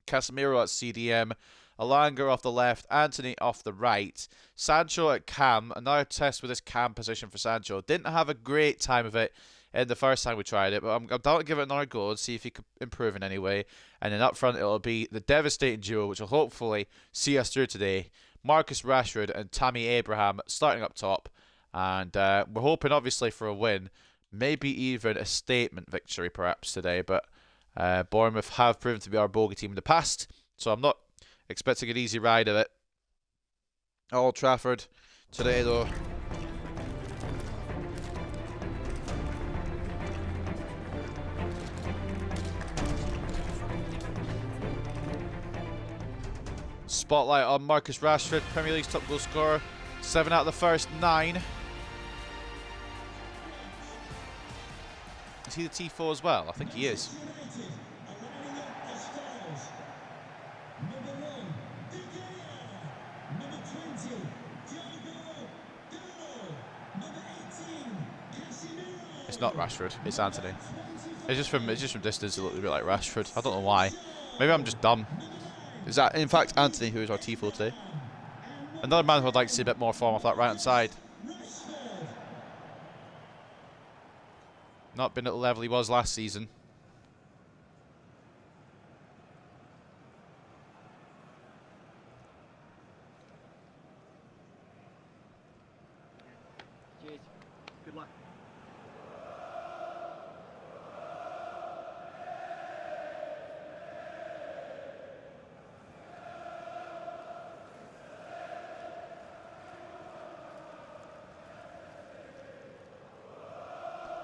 Casemiro at CDM. Alanga off the left. Anthony off the right. Sancho at Cam. Another test with this Cam position for Sancho. Didn't have a great time of it in the first time we tried it, but I'm down to give it another go and see if he could improve in any way. And then up front, it'll be the devastating duo, which will hopefully see us through today. Marcus Rashford and Tammy Abraham starting up top. And we're hoping, obviously, for a win. Maybe even a statement victory, perhaps, today. But Bournemouth have proven to be our bogey team in the past. So I'm not expecting an easy ride of it. Old Trafford today, though. Spotlight on Marcus Rashford, Premier League's top goal scorer. 7 out of the first 9. Is he the T4 as well? I think he is. It's not Rashford, it's Anthony. It's just from distance it looks a bit like Rashford. I don't know why. Maybe I'm just dumb. Is that, in fact, Anthony, who is our T4 today? Another man who I'd like to see a bit more form off that right-hand side. Not been at the level he was last season. Cheers. Good luck.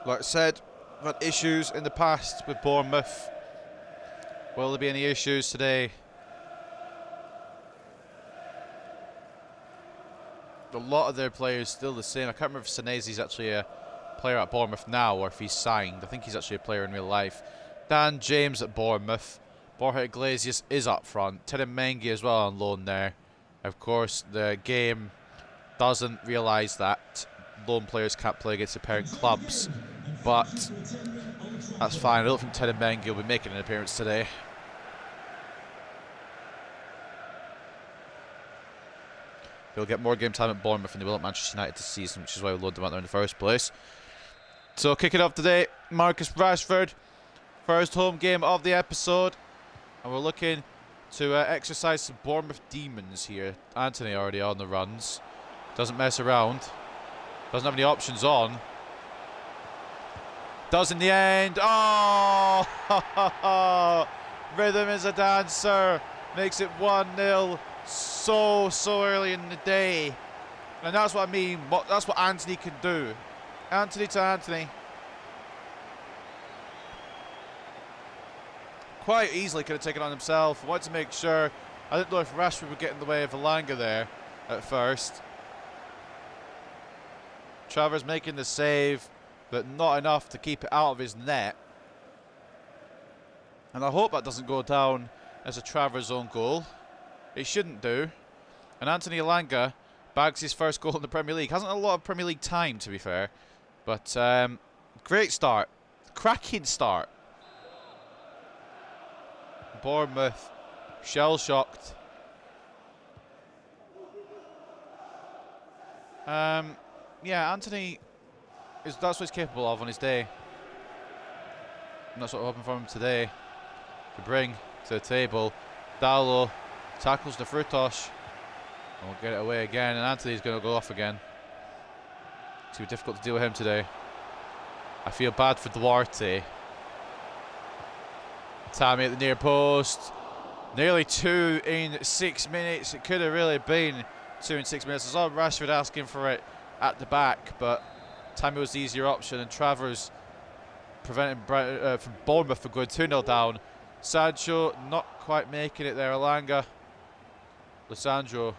Like I said, we've had issues in the past with Bournemouth. Will there be any issues today? A lot of their players still the same. I can't remember if Senezi's actually a player at Bournemouth now or if he's signed. I think he's actually a player in real life. Dan James at Bournemouth. Borja Iglesias is up front. Mengi as well on loan there. Of course, the game doesn't realise that loan players can't play against their parent clubs. But that's fine. I don't think Mengi will be making an appearance today. He'll get more game time at Bournemouth than they will at Manchester United this season, which is why we loaned him out there in the first place. So kicking off today, Marcus Rashford. First home game of the episode. And we're looking to exercise some Bournemouth demons here. Anthony already on the runs. Doesn't mess around. Doesn't have any options on. Does in the end. Oh! Rhythm is a dancer. Makes it 1-0 so early in the day. And that's what I mean. That's what Anthony can do. Anthony to Anthony. Quite easily could have taken on himself. Wanted to make sure. I didn't know if Rashford would get in the way of Alanga there at first. Travers making the save, but not enough to keep it out of his net. And I hope that doesn't go down as a Travers own goal. It shouldn't do. And Anthony Alanga bags his first goal in the Premier League. Hasn't had a lot of Premier League time, to be fair. But great start. Cracking start. Bournemouth shell-shocked. Yeah, Anthony, that's what he's capable of on his day. and that's what we're hoping for him today to bring to the table. Dallo tackles the Frutos. And we'll get it away again, and Anthony's going to go off again. Too difficult to deal with him today. I feel bad for Duarte. Tammy at the near post. Nearly 2 in 6 minutes. It could have really been 2 in 6 minutes. I saw Rashford asking for it at the back, but Tammy was the easier option, and Travers preventing from Bournemouth from going 2-0 down. Sancho not quite making it there. Alanga. Lissandro.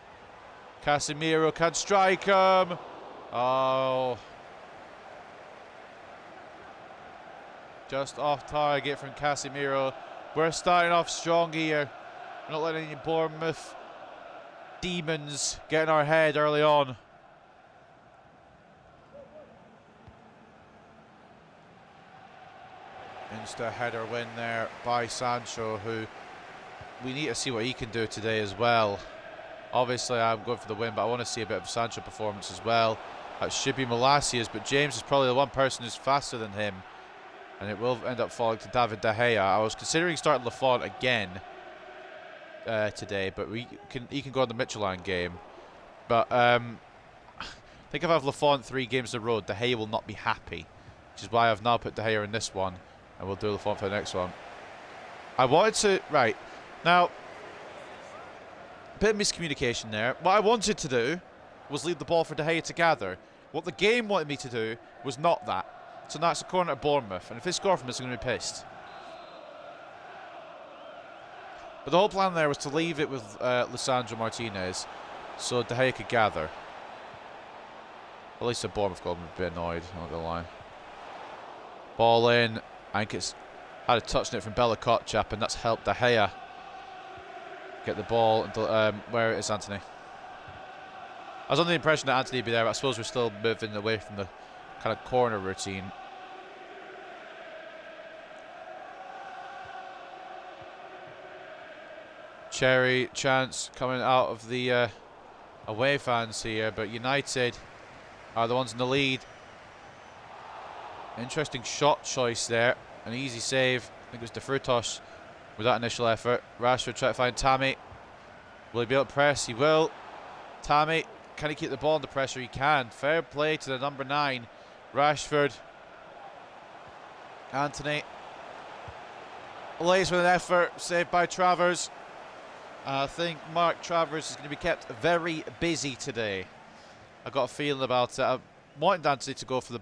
Casemiro can strike him. Oh. Just off target from Casemiro. We're starting off strong here. We're not letting any Bournemouth demons get in our head early on. Insta header win there by Sancho, who we need to see what he can do today as well. Obviously, I'm going for the win, but I want to see a bit of Sancho performance as well. That should be Malacia's, but James is probably the one person who's faster than him, and it will end up falling to David De Gea. I was considering starting Lafont again today, but he can go on the Midtjylland game. But I think if I have Lafont 3 games in a row, De Gea will not be happy, which is why I've now put De Gea in this one, and we'll do Lafont for the next one. I wanted to... Right, now... Bit of miscommunication there. What I wanted to do was leave the ball for De Gea to gather. What the game wanted me to do was not that. So now it's a corner at Bournemouth, and if they score from this, I'm going to be pissed. But the whole plan there was to leave it with Lisandro Martinez so De Gea could gather. At least the Bournemouth goal would be annoyed, I'm not going to lie. Ball in. I think it's had a touch on it from Bella Kotchap, and that's helped De Gea get the ball. Where is Anthony? I was under the impression that Anthony would be there, but I suppose we're still moving away from the kind of corner routine. Cherry chance coming out of the away fans here, but United are the ones in the lead. Interesting shot choice there. An easy save. I think it was De Frutos with that initial effort. Rashford trying to find Tammy. Will he be able to press? He will. Tammy, can he keep the ball under pressure? He can. Fair play to the number 9. Rashford. Anthony. Lays with an effort. Saved by Travers. I think Mark Travers is going to be kept very busy today. I got a feeling about it. I wanted Anthony to go for the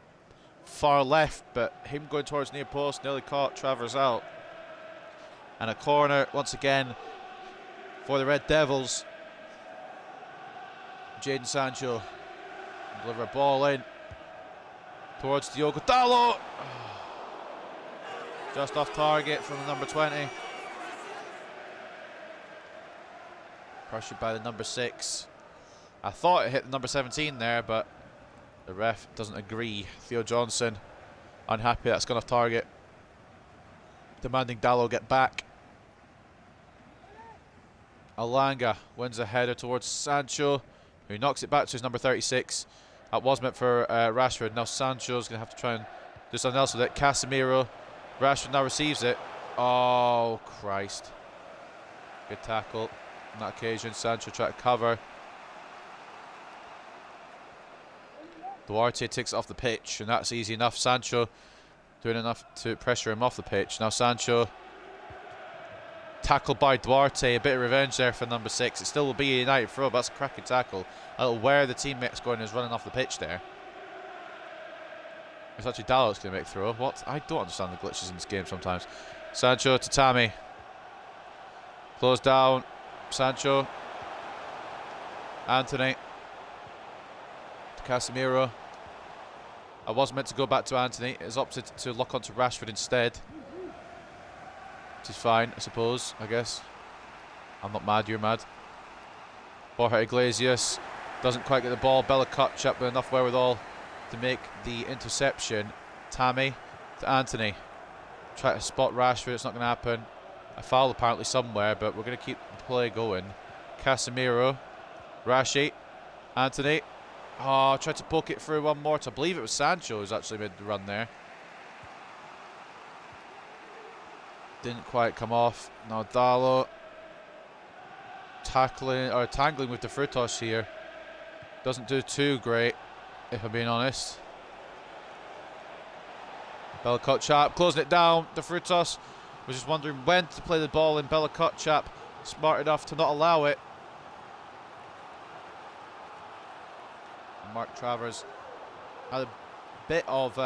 far left, but him going towards near post nearly caught Travers out. And a corner once again for the Red Devils. Jadon Sancho deliver a ball in towards Diogo Dallo. Just off target from the number 20. Pressured by the number 6. I thought it hit the number 17 there, but the ref doesn't agree. Theo Johnson unhappy that's gone off target, demanding Dallo get back. Alanga wins a header towards Sancho, who knocks it back to his number 36. That was meant for Rashford. Now Sancho's going to have to try and do something else with it. Casemiro. Rashford now receives it. Oh, Christ. Good tackle on that occasion. Sancho trying to cover. Duarte takes it off the pitch, and that's easy enough. Sancho doing enough to pressure him off the pitch. Now Sancho tackled by Duarte. A bit of revenge there for number 6. It still will be a United throw, but that's a cracking tackle. That'll wear the teammates going is running off the pitch there. It's actually Dallo that's going to make throw. What? I don't understand the glitches in this game sometimes. Sancho to Tammy. Close down. Sancho. Anthony. To Casemiro. I was meant to go back to Anthony. It's opted to lock onto Rashford instead. Which is fine, I suppose, I guess. I'm not mad, you're mad. Borja Iglesias doesn't quite get the ball. Bella Kotchap with enough wherewithal to make the interception. Tammy to Anthony. Try to spot Rashford, it's not going to happen. A foul apparently somewhere, but we're going to keep the play going. Casemiro. Rashi. Anthony. Oh, tried to poke it through one more. I believe it was Sancho who's actually made the run there. Didn't quite come off. Now Dallo tangling with the Frutos here. Doesn't do too great, if I'm being honest. Belakotchap closing it down. The Frutos was just wondering when to play the ball in. Belakotchap smart enough to not allow it. Mark Travers had a bit of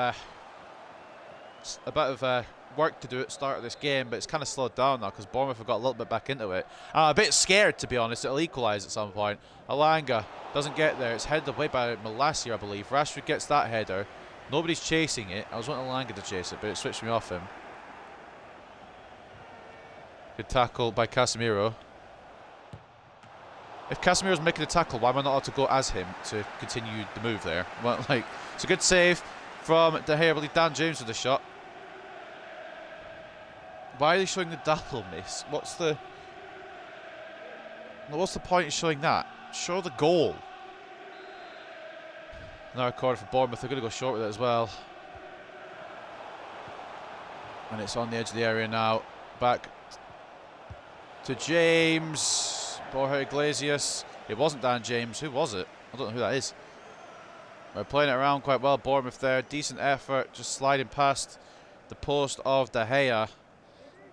work to do at the start of this game, but it's kind of slowed down now because Bournemouth have got a little bit back into it. I'm a bit scared, to be honest. It'll equalise at some point. Alanga doesn't get there. It's headed away by Malacia, I believe. Rashford gets that header. Nobody's chasing it. I was wanting Alanga to chase it, but it switched me off him. Good tackle by Casemiro. If Casemiro's making a tackle, why am I not allowed to go as him to continue the move there? Well, like, it's a good save from De Gea. I believe Dan James with the shot. Why are they showing the Dallo miss? What's the point in showing that? Show the goal. Another corner for Bournemouth. They're going to go short with it as well. And it's on the edge of the area now. Back to James. Borja Iglesias. It wasn't Dan James. Who was it? I don't know who that is. We're playing it around quite well. Bournemouth there. Decent effort. Just sliding past the post of De Gea.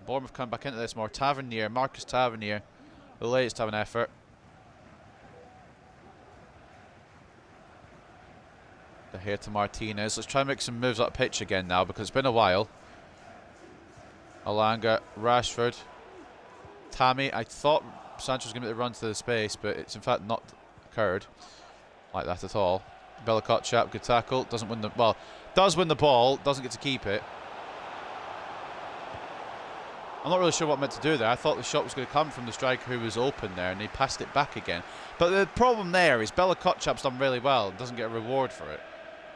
Bournemouth come back into this more. Tavernier. Marcus Tavernier. The latest to have an effort. De Gea to Martinez. Let's try and make some moves up pitch again now because it's been a while. Alanga. Rashford. Tammy. I thought Sancho was going to make the run to the space, but it's in fact not occurred like that at all. Belakotchap, good tackle. Doesn't win the does win the ball. Doesn't get to keep it. I'm not really sure what I meant to do there. I thought the shot was going to come from the striker who was open there, and he passed it back again. But the problem there is Belakotchap's done really well and doesn't get a reward for it.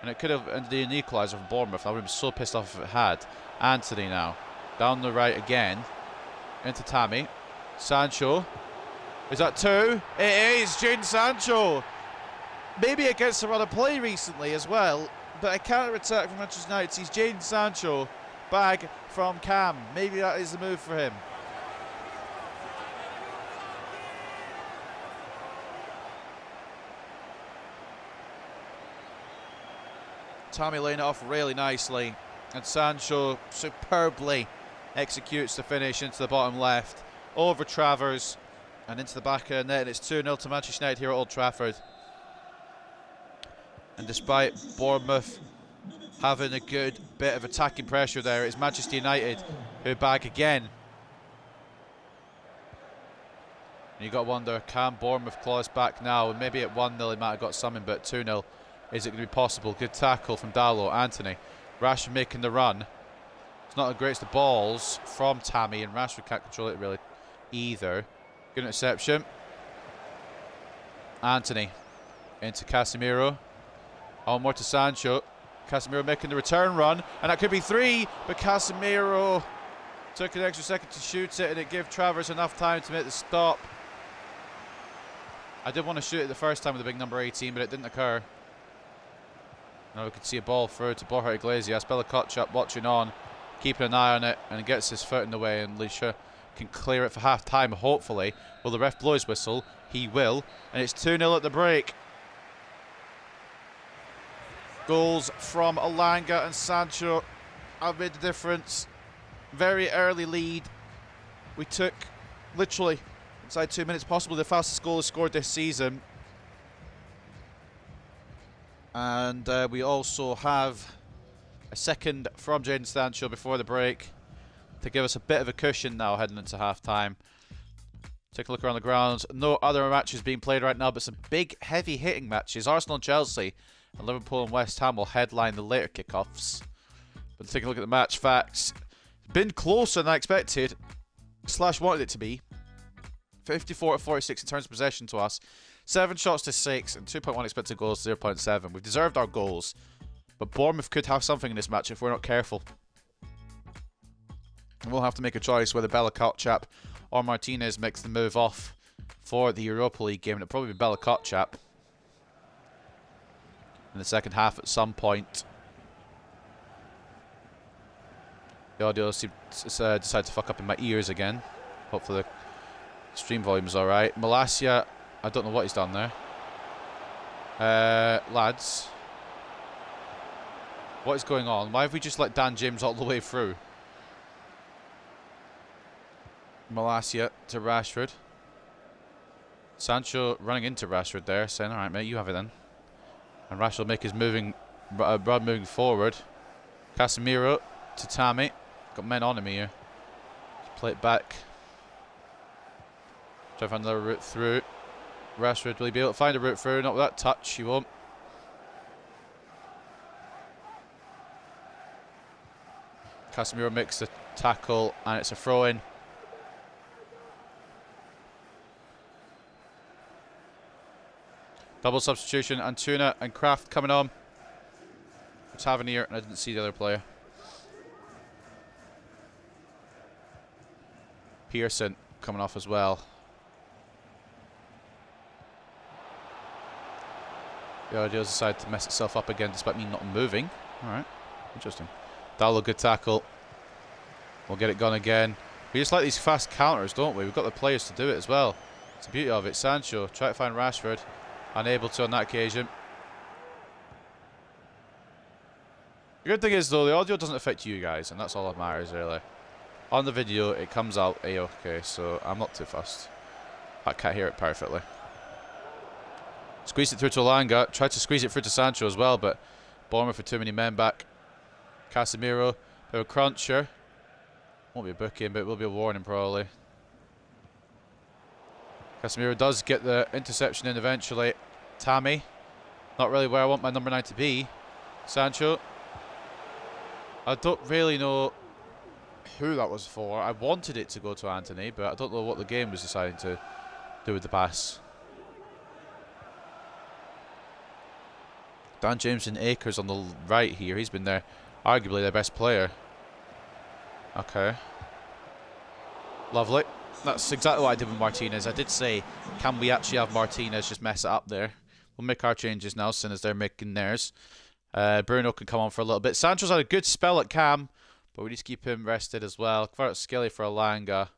And it could have ended an equaliser for Bournemouth. I would have been so pissed off if it had. Anthony now. Down the right again. Into Tammy. Sancho. Is that two? It is Jadon Sancho. Maybe against a run of play recently as well. But a counter-attack from Manchester United sees Jadon Sancho bag from Cam. Maybe that is the move for him. Tammy laying it off really nicely. And Sancho superbly executes the finish into the bottom left. Over Travers. And into the back of the net, and it's 2-0 to Manchester United here at Old Trafford. And despite Bournemouth having a good bit of attacking pressure there, it's Manchester United who bag again. And you got to wonder, can Bournemouth claw us back now? And maybe at 1-0 he might have got something, but 2-0, is it going to be possible? Good tackle from Dallo. Anthony. Rashford making the run. It's not the greatest of balls from Tammy, and Rashford can't control it really either. Good interception. Anthony into Casemiro. On more to Sancho. Casemiro making the return run, and that could be 3, but Casemiro took an extra second to shoot it, and it gave Travers enough time to make the stop. I did want to shoot it the first time with the big number 18, but it didn't occur. Now we could see a ball through to Borja Iglesias. Belakotchap watching on, keeping an eye on it, and gets his foot in the way, and Lisha can clear it for half time, hopefully. Will the ref blow his whistle? He will. And it's 2-0 at the break. Goals from Alanga and Sancho have made the difference. Very early lead. We took literally inside 2 minutes, possibly the fastest goal scored this season. And we also have a second from Jadon Sancho before the break to give us a bit of a cushion now heading into half-time. Take a look around the grounds. No other matches being played right now, but some big, heavy-hitting matches. Arsenal and Chelsea and Liverpool and West Ham will headline the later kickoffs. But take a look at the match facts. Been closer than I expected, / wanted it to be. 54-46 in terms of possession to us. 7 shots to 6 and 2.1 expected goals to 0.7. We've deserved our goals, but Bournemouth could have something in this match if we're not careful. We'll have to make a choice whether Belakotchap or Martinez makes the move off for the Europa League game. It'll probably be Belakotchap in the second half at some point. The audio decided to fuck up in my ears again. Hopefully the stream volume is alright. Malacia, I don't know what he's done there. Lads. What is going on? Why have we just let Dan James all the way through? Malacia to Rashford. Sancho running into Rashford there, saying, alright mate, you have it then. And Rashford will make his moving run moving forward. Casemiro to Tammy. Got men on him here. Just play it back. Try to find another route through. Rashford, will he be able to find a route through? Not with that touch, he won't. Casemiro makes the tackle and it's a throw-in. Double substitution, Antuna and Kraft coming on. It's Tavernier and I didn't see the other player. Pearson coming off as well. The Audios decided to mess itself up again despite me not moving. Alright, interesting. Dallo, good tackle. We'll get it gone again. We just like these fast counters, don't we? We've got the players to do it as well. It's the beauty of it. Sancho, try to find Rashford. Unable to on that occasion. The good thing is, though, the audio doesn't affect you guys, and that's all that matters, really. On the video, it comes out A-okay, so I'm not too fussed. I can't hear it perfectly. Squeezed it through to Olanga. Tried to squeeze it through to Sancho as well, but Bournemouth with too many men back. Casemiro, bit of a cruncher. Won't be a booking, but it will be a warning probably. Casemiro does get the interception in eventually. Tammy, not really where I want my number 9 to be. Sancho. I don't really know who that was for. I wanted it to go to Anthony, but I don't know what the game was deciding to do with the pass. Dan James and Akers on the right here. He's been there, arguably their best player. Okay. Lovely. That's exactly what I did with Martinez. I did say, can we actually have Martinez just mess it up there? We'll make our changes now, since they're making theirs. Bruno can come on for a little bit. Sancho's had a good spell at Cam, but we need to keep him rested as well. Kvaratskhelia for Olanga.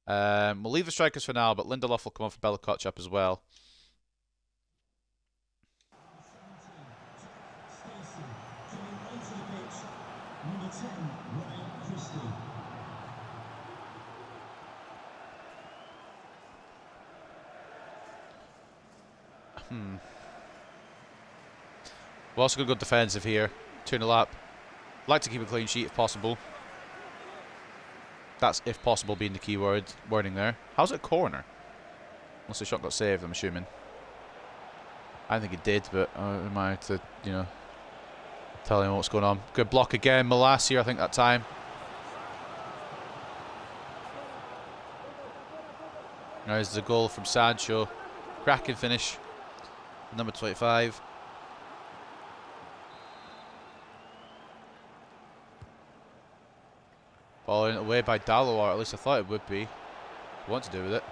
We'll leave the strikers for now, but Lindelof will come on for Bella Kotchap as well. We're also going to go defensive here. 2-0 up. Like to keep a clean sheet if possible. That's if possible being the key wording there. How's it a corner? Unless the shot got saved, I'm assuming. I think it did, but am I to, you know, tell him what's going on. Good block again. Malacia, I think, that time. There's the goal from Sancho. Cracking finish. Number 25. Following it away by Dallo, or at least I thought it would be. What to do with it.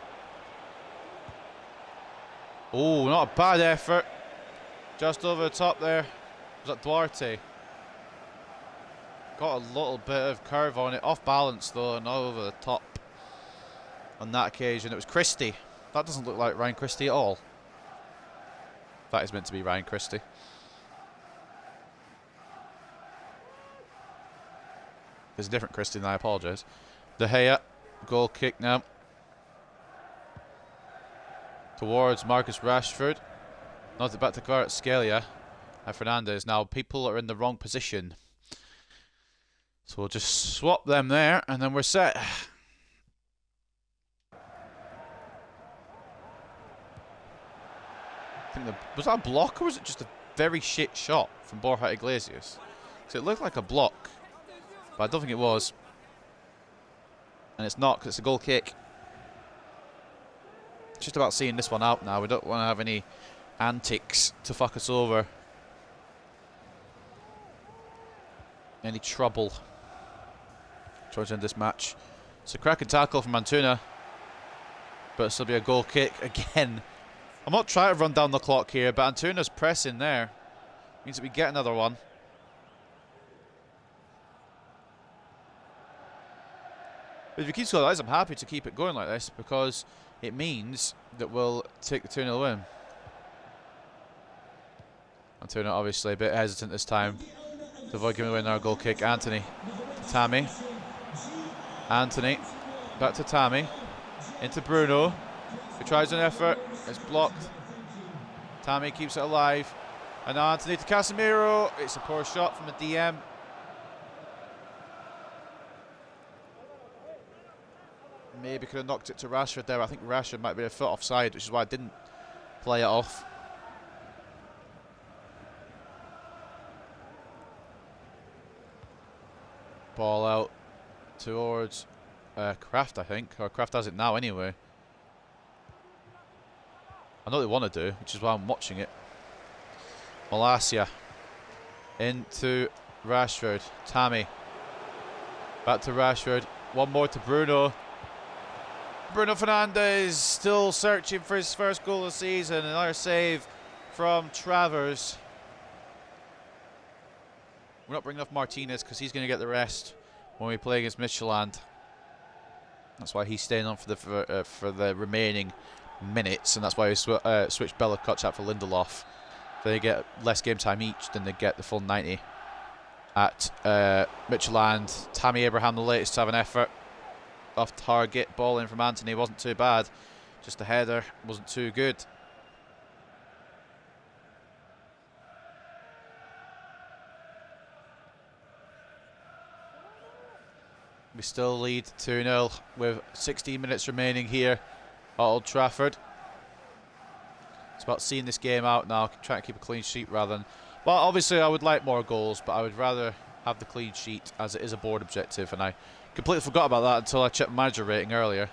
Oh, not a bad effort. Just over the top there. Was that Duarte? Got a little bit of curve on it. Off balance though, and not over the top. On that occasion, it was Christie. That doesn't look like Ryan Christie at all. That is meant to be Ryan Christie. There's a different Christie, and I apologise. De Gea, goal kick now. Towards Marcus Rashford. Not it back to Kvaratskhelia. And Fernandes. Now, people are in the wrong position. So we'll just swap them there, and then we're set. Was that a block, or was it just a very shit shot from Borja Iglesias? So it looked like a block, but I don't think it was. And it's not, because it's a goal kick. It's just about seeing this one out now. We don't want to have any antics to fuck us over. Any trouble towards the end of this match. It's a cracking tackle from Antuna, but it'll still be a goal kick again. I'm not trying to run down the clock here, but Antuna's pressing there. Means that we get another one. But if it keeps going like this, I'm happy to keep it going like this because it means that we'll take the 2-0 win. Antonio obviously a bit hesitant this time to avoid giving away another goal kick. Anthony to Tammy. Anthony back to Tammy. Into Bruno. He tries an effort. It's blocked. Tammy keeps it alive. And now Anthony to Casemiro. It's a poor shot from the DM. Maybe could have knocked it to Rashford there. I think Rashford might be a foot offside, which is why I didn't play it off. Ball out towards Kraft, I think. Or Kraft has it now anyway. I know they want to do, which is why I'm watching it. Malacia into Rashford. Tammy. Back to Rashford. One more to Bruno. Bruno Fernandes still searching for his first goal of the season. Another save from Travers. We're not bringing off Martinez because he's going to get the rest when we play against Midtjylland. That's why he's staying on for the remaining minutes, and that's why we switched Bella Kotchap for Lindelof. They get less game time each than they get the full 90 at Midtjylland. Tammy Abraham, the latest to have an effort. Off target, ball in from Anthony, wasn't too bad. Just a header, wasn't too good. We still lead 2-0 with 16 minutes remaining here at Old Trafford. It's about seeing this game out now, trying to keep a clean sheet rather than... Well, obviously I would like more goals, but I would rather have the clean sheet as it is a board objective, and I completely forgot about that until I checked manager rating earlier.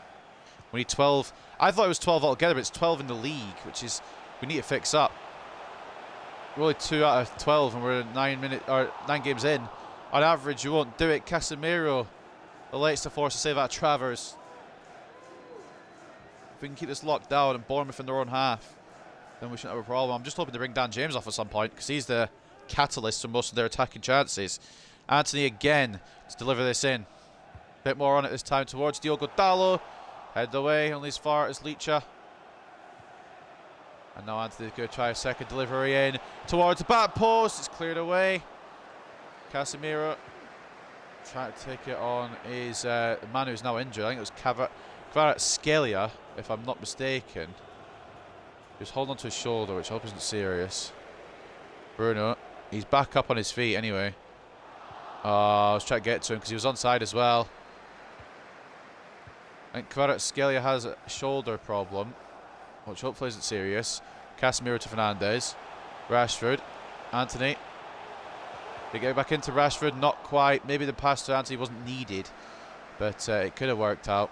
We need 12. I thought it was 12 altogether, but it's 12 in the league, which is we need to fix up. We're only 2 out of 12, and we're 9 games in. On average, you won't do it. Casemiro, the latest to force a save out of Travers. If we can keep this locked down and Bournemouth in their own half, then we shouldn't have a problem. I'm just hoping to bring Dan James off at some point because he's the catalyst for most of their attacking chances. Anthony again to deliver this in. Bit more on it this time towards Diogo Dalot. Head away, only as far as Licha. And now Anthony's going to try a second delivery in towards the back post. It's cleared away. Casemiro trying to take it on is the man who's now injured. I think it was Kvaratskhelia, if I'm not mistaken. He was holding on to his shoulder, which I hope isn't serious. Bruno, he's back up on his feet anyway. I was trying to get to him because he was onside as well. I think Kvaratskhelia has a shoulder problem, which hopefully isn't serious. Casemiro to Fernandes. Rashford. Anthony. They go back into Rashford, not quite. Maybe the pass to Anthony wasn't needed, but it could have worked out.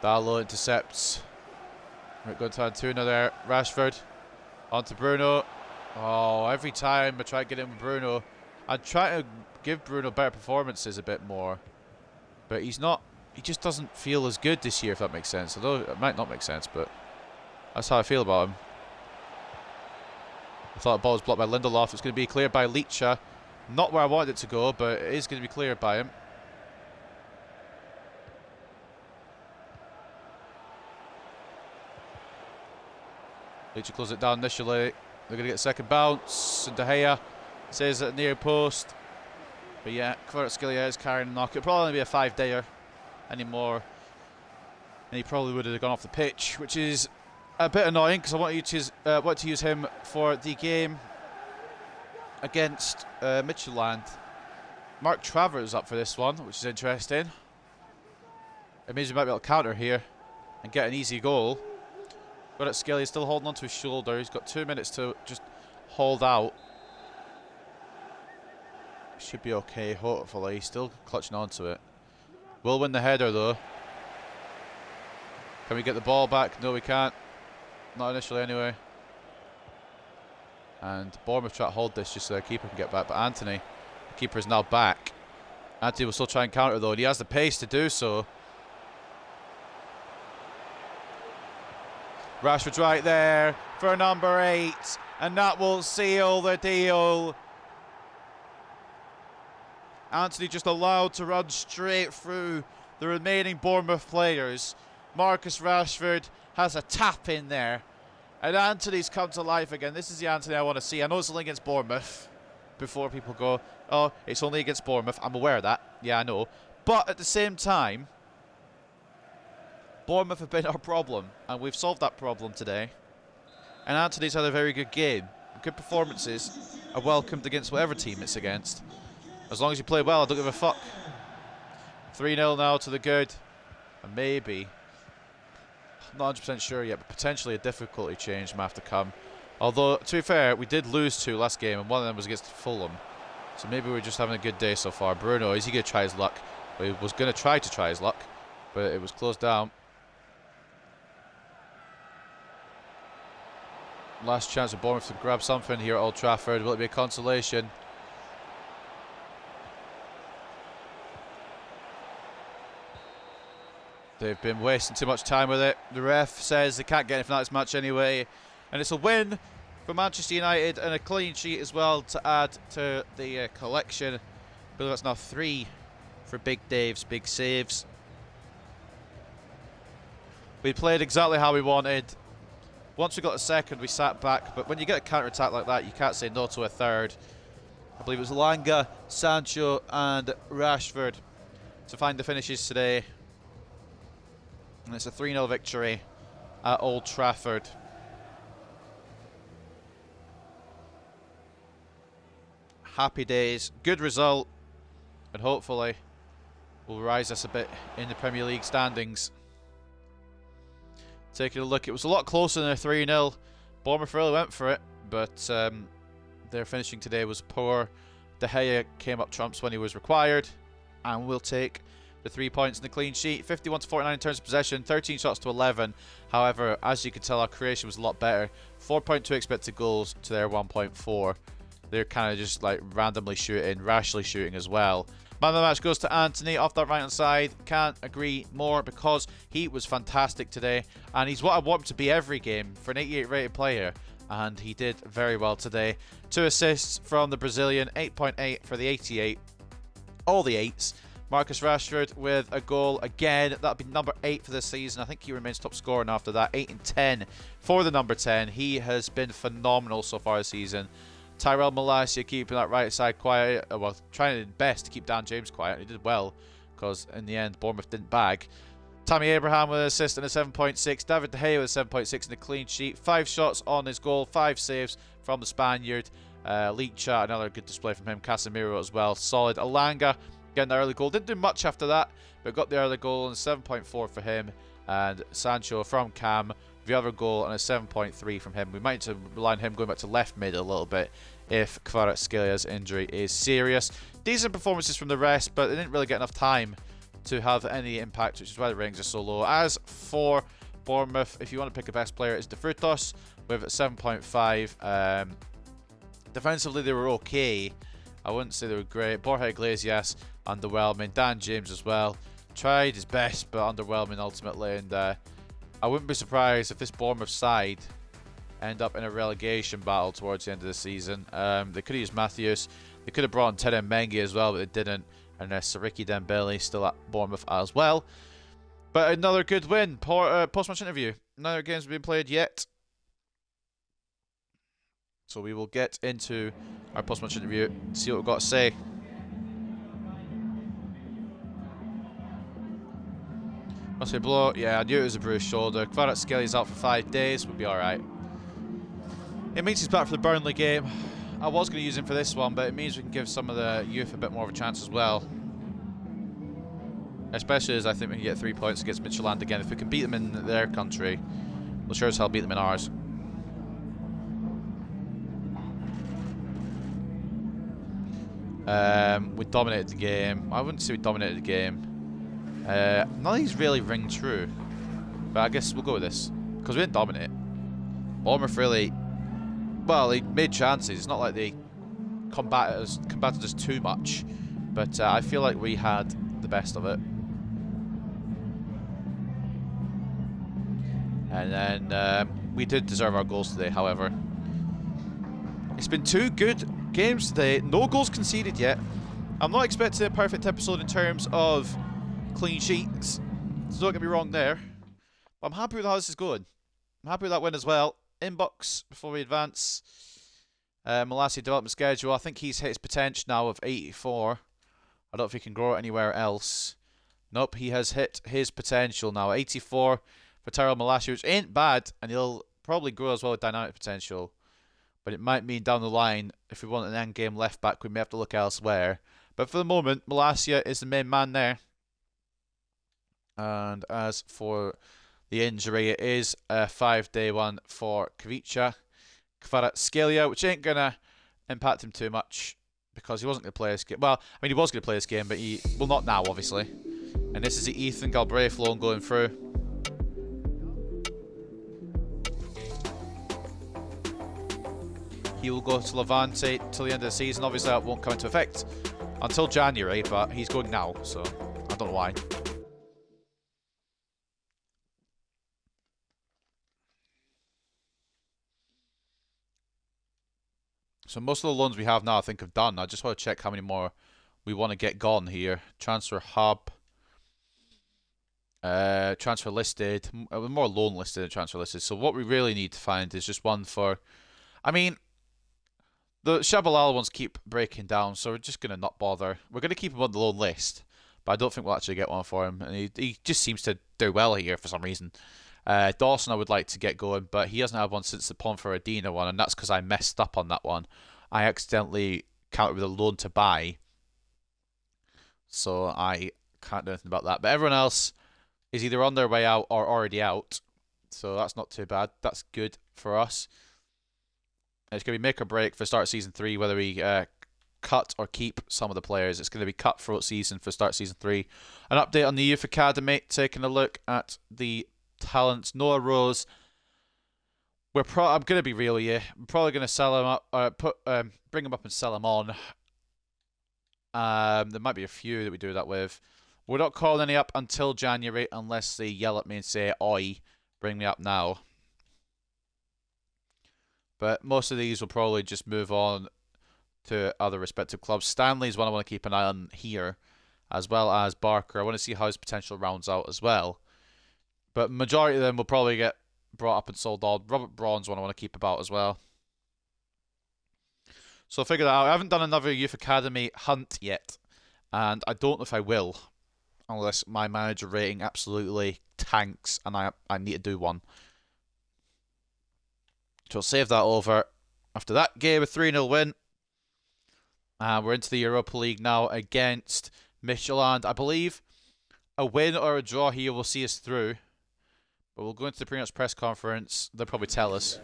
Dalot intercepts. We're going to Antuno there. Rashford. On to Bruno. Oh, every time I try to get in with Bruno, I try to give Bruno better performances a bit more. But he's not, he just doesn't feel as good this year, if that makes sense. Although it might not make sense, but that's how I feel about him. I thought the ball was blocked by Lindelof. It's going to be cleared by Licha. Not where I wanted it to go, but it is going to be cleared by him. Licha closes it down initially. They're going to get a second bounce. And De Gea says at the near post. But yeah, Kvaratskhelia is carrying a knock. It'll probably only be a 5-dayer anymore. And he probably would have gone off the pitch, which is a bit annoying because I want to use him for the game against Midtjylland. Mark Travers up for this one, which is interesting. It means we might be able to counter here and get an easy goal. Kvaratskhelia is still holding on to his shoulder. He's got 2 minutes to just hold out. Should be okay, hopefully. He's still clutching onto it. We'll win the header though. Can we get the ball back? No, we can't. Not initially anyway. And Bournemouth try to hold this just so their keeper can get back. But Anthony, the keeper, is now back. Anthony will still try and counter though, and he has the pace to do so. Rashford's right there for number 8. And that will seal the deal. Anthony just allowed to run straight through the remaining Bournemouth players. Marcus Rashford has a tap in there. And Anthony's come to life again. This is the Anthony I want to see. I know it's only against Bournemouth. Before people go, oh, it's only against Bournemouth. I'm aware of that. Yeah, I know. But at the same time, Bournemouth have been our problem. And we've solved that problem today. And Anthony's had a very good game. Good performances are welcomed against whatever team it's against. As long as you play well, I don't give a fuck. 3-0 now to the good. And maybe, not 100% sure yet, but potentially a difficulty change might have to come. Although, to be fair, we did lose 2 last game, and one of them was against Fulham. So maybe we're just having a good day so far. Bruno, is he going to try his luck? Well, he was going to try his luck, but it was closed down. Last chance for Bournemouth to grab something here at Old Trafford. Will it be a consolation? They've been wasting too much time with it. The ref says they can't get anything out of this match anyway. And it's a win for Manchester United and a clean sheet as well to add to the collection. I believe that's now 3 for Big Dave's big saves. We played exactly how we wanted. Once we got a second, we sat back. But when you get a counter-attack like that, you can't say no to a third. I believe it was Langa, Sancho and Rashford to find the finishes today. And it's a 3-0 victory at Old Trafford. Happy days, good result, and hopefully will rise us a bit in the Premier League standings. Taking a look, it was a lot closer than a 3-0. Bournemouth really went for it, but their finishing today was poor. De Gea came up trumps when he was required, and we'll take the 3 points in the clean sheet. 51 to 49 in terms of possession, 13 shots to 11. However, as you can tell, our creation was a lot better. 4.2 expected goals to their 1.4. They're kind of just like randomly shooting, rashly shooting as well. Man of the match goes to Anthony off that right hand side. Can't agree more because he was fantastic today. And he's what I want him to be every game for an 88 rated player. And he did very well today. 2 assists from the Brazilian, 8.8 for the 88. All the 8s. Marcus Rashford with a goal again. That'll be number 8 for this season. I think he remains top scorer after that. 8 and 10 for the number 10. He has been phenomenal so far this season. Tyrell Malacia keeping that right side quiet. Well, trying his best to keep Dan James quiet. He did well because in the end, Bournemouth didn't bag. Tammy Abraham with an assist and a 7.6. David De Gea with a 7.6 in a clean sheet. 5 shots on his goal. 5 saves from the Spaniard. League chat, another good display from him. Casemiro as well. Solid. Alanga getting the early goal. Didn't do much after that, but got the early goal and 7.4 for him. And Sancho from Cam, the other goal and a 7.3 from him. We might need to rely on him going back to left mid a little bit if Kvaratskhelia injury is serious. Decent performances from the rest, but they didn't really get enough time to have any impact, which is why the ratings are so low. As for Bournemouth, if you want to pick a best player, it's De Frutos with 7.5. Defensively, they were okay. I wouldn't say they were great. Borja Iglesias, underwhelming. Dan James as well. Tried his best, but underwhelming ultimately. And I wouldn't be surprised if this Bournemouth side end up in a relegation battle towards the end of the season. They could have used Matthews. They could have brought in Tere Mengi as well, but they didn't. And Sariki Dembele still at Bournemouth as well. But another good win. Post-match interview. None other games have been played yet. So we will get into our post-match interview, see what we've got to say. Must be a blow. Yeah, I knew it was a bruised shoulder. Kvaratskhelia out for 5 days. We'll be alright. It means he's back for the Burnley game. I was going to use him for this one, but it means we can give some of the youth a bit more of a chance as well. Especially as I think we can get 3 points against Midtjylland again. If we can beat them in their country, we'll sure as hell beat them in ours. We dominated the game. I wouldn't say we dominated the game. None of these really ring true. But I guess we'll go with this. Because we didn't dominate. Bournemouth really... Well, they made chances. It's not like they combated us too much. But I feel like we had the best of it. And then we did deserve our goals today, however. It's been 2 good games today. No goals conceded yet. I'm not expecting a perfect episode in terms of clean sheets, so don't get me wrong there. But I'm happy with how this is going. I'm happy with that win as well. Inbox before we advance. Malacia development schedule. I think he's hit his potential now of 84. I don't know if he can grow it anywhere else. Nope, he has hit his potential now. 84 for Tyrell Malacia, which ain't bad, and he'll probably grow as well with dynamic potential. But it might mean down the line, if we want an end game left back, we may have to look elsewhere. But for the moment, Malacia is the main man there. And as for the injury, it is a 5-day one for Kavica Kvaratskhelia, which ain't going to impact him too much because he wasn't going to play this game. Well, I mean, he was going to play this game, but he will not now, obviously. And this is the Ethan Galbraith loan going through. He will go to Levante till the end of the season. Obviously, that won't come into effect until January, but he's going now, so I don't know why. So most of the loans we have now, I think, have done. I just want to check how many more we want to get gone here. Transfer hub. Transfer listed. More loan listed than transfer listed. So what we really need to find is just one for... I mean, the Shabalala ones keep breaking down, so we're just going to not bother. We're going to keep him on the loan list, but I don't think we'll actually get one for him. And he just seems to do well here for some reason. Dawson I would like to get going, but he hasn't had one since the Ponferradina one, and that's because I messed up on that one. I accidentally counted with a loan to buy, so I can't do anything about that. But everyone else is either on their way out or already out, so that's not too bad. That's good for us. It's going to be make or break for start of season 3, whether we cut or keep some of the players. It's going to be cut throughout season for start season 3. An update on the Youth Academy, taking a look at the talents. Noah Rose. I'm going to be real with you. I'm probably going to sell him up, bring him up and sell him on. There might be a few that we do that with. We're not calling any up until January unless they yell at me and say, "Oi, bring me up now." But most of these will probably just move on to other respective clubs. Stanley's one I want to keep an eye on here, as well as Barker. I want to see how his potential rounds out as well. But majority of them will probably get brought up and sold on. Robert Braun's one I want to keep about as well. So figure that out. I haven't done another Youth Academy hunt yet. And I don't know if I will. Unless my manager rating absolutely tanks and I need to do one. So I'll save that over. After that game, a 3-0 win. We're into the Europa League now against Midtjylland. I believe a win or a draw here will see us through. But we'll go into the pre-match press conference. They'll probably tell us.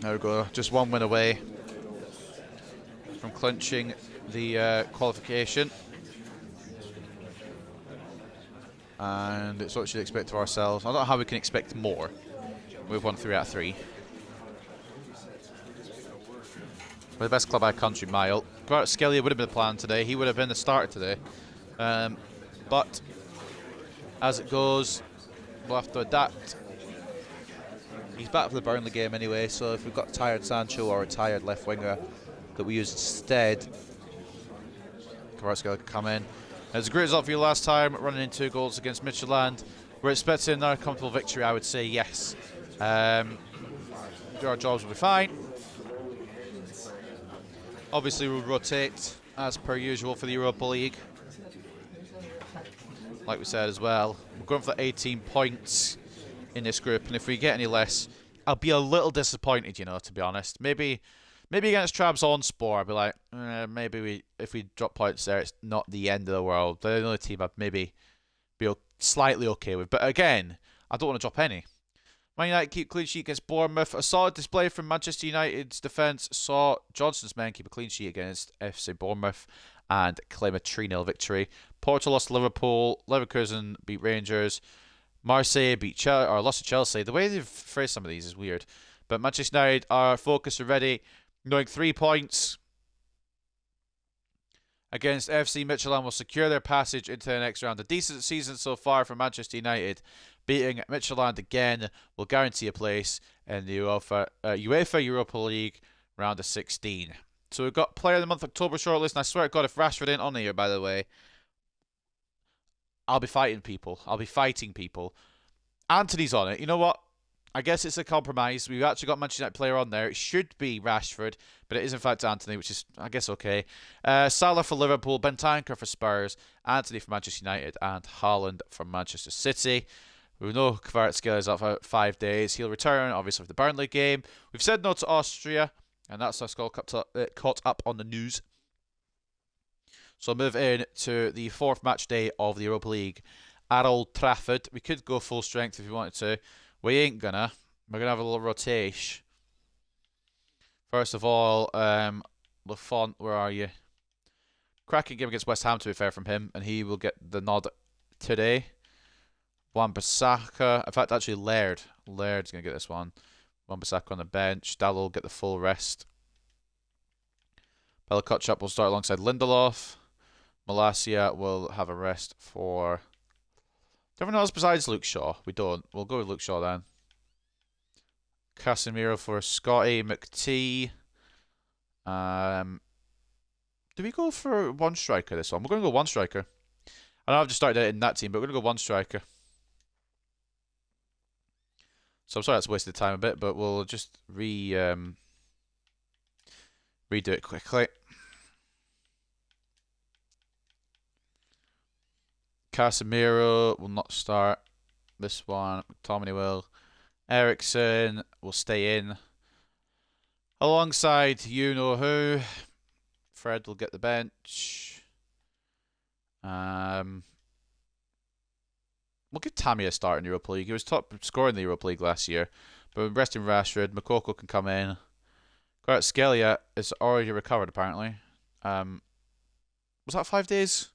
There we go. Just one win away from clinching the qualification. And it's what we should expect of ourselves. I don't know how we can expect more. We've won 3 out of 3. We're the best club by country mile. Kvaratskhelia would have been the plan today. He would have been the starter today. But as it goes, we'll have to adapt. He's back for the Burnley game anyway, so if we've got a tired Sancho or a tired left winger that we use instead, Kvaratskhelia can come in. It was a great result for you last time, running in 2 goals against Midtjylland. We're expecting another comfortable victory, I would say, yes. Do our jobs will be fine. Obviously, we'll rotate, as per usual, for the Europa League. Like we said as well, we're going for 18 points in this group, and if we get any less, I'll be a little disappointed, you know, to be honest. Maybe against Trabzonspor, I'll be like, maybe if we drop points there, it's not the end of the world. The only team I'd maybe be slightly okay with. But again, I don't want to drop any. Man United keep clean sheet against Bournemouth. A solid display from Manchester United's defence saw Johnson's men keep a clean sheet against FC Bournemouth and claim a 3-0 victory. Porto lost to Liverpool. Leverkusen beat Rangers. Marseille beat lost to Chelsea. The way they've phrased some of these is weird. But Manchester United are focused and ready, knowing 3 points against FC Midtjylland will secure their passage into the next round. A decent season so far for Manchester United, beating Midtjylland again will guarantee a place in the UEFA Europa League round of 16. So we've got Player of the Month October shortlist, and I swear to God, if Rashford ain't on here, by the way, I'll be fighting people. Anthony's on it. You know what? I guess it's a compromise. We've actually got Manchester United player on there. It should be Rashford, but it is in fact Anthony, which is, I guess, okay. Salah for Liverpool, Bentancur for Spurs, Anthony for Manchester United, and Haaland for Manchester City. We know Kvaratskhelia is up for 5 days. He'll return, obviously, for the Burnley game. We've said no to Austria, and that's us all caught up on the news. So I'll move in to the fourth match day of the Europa League at Old Trafford. We could go full strength if we wanted to. We ain't gonna. We're gonna have a little rotation. First of all, Lafont, where are you? Cracking game against West Ham, to be fair, from him, and he will get the nod today. Wan-Bissaka. In fact, actually, Laird's gonna get this one. Wan-Bissaka on the bench. Dalot will get the full rest. Bella will start alongside Lindelof. Malacia will have a rest for... Do everyone else besides Luke Shaw? We don't. We'll go with Luke Shaw then. Casemiro for Scotty. McT. Do we go for one striker this one? We're going to go one striker. I know I've just started it in that team, but we're going to go one striker. So I'm sorry that's wasted time a bit, but we'll just redo it quickly. Casemiro will not start this one. McTominay will. Eriksen will stay in. Alongside you-know-who. Fred will get the bench. We'll give Tammy a start in the Europa League. He was top scorer in the Europa League last year. But we're resting Rashford. Makoko can come in. Kvaratskhelia is already recovered, apparently. Was that 5 days?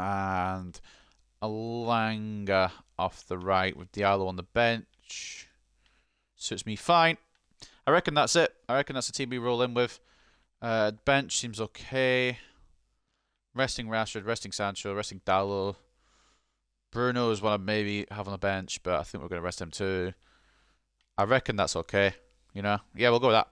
And Alanga off the right with Diallo on the bench. Suits me fine. I reckon that's it. I reckon that's the team we roll in with. Bench seems okay. Resting Rashford, resting Sancho, resting Diallo. Bruno is one I'd maybe have on the bench, but I think we're going to rest him too. I reckon that's okay. You know? Yeah, we'll go with that.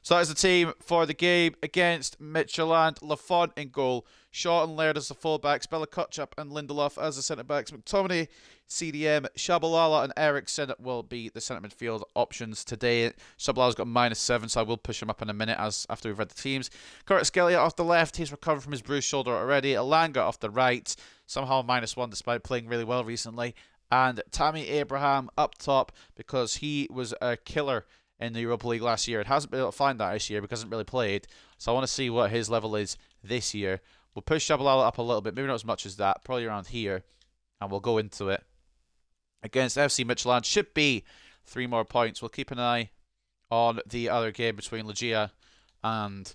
So that is the team for the game against Midtjylland. Lafont in goal. Shaw and Laird as the fullbacks. Bella Kotchap and Lindelof as the centre-backs. McTominay, CDM, Shabalala and Eriksen will be the centre midfield options today. Shabalala's got -7, so I will push him up in a minute after we've read the teams. Kvaratskhelia off the left. He's recovered from his bruised shoulder already. Alanga off the right. Somehow -1 despite playing really well recently. And Tammy Abraham up top because he was a killer in the Europa League last year. It hasn't been able to find that this year because he hasn't really played. So I want to see what his level is this year. We'll push Shabalala up a little bit, maybe not as much as that, probably around here. And we'll go into it. Against FC Midtjylland, should be 3 more points. We'll keep an eye on the other game between Legia and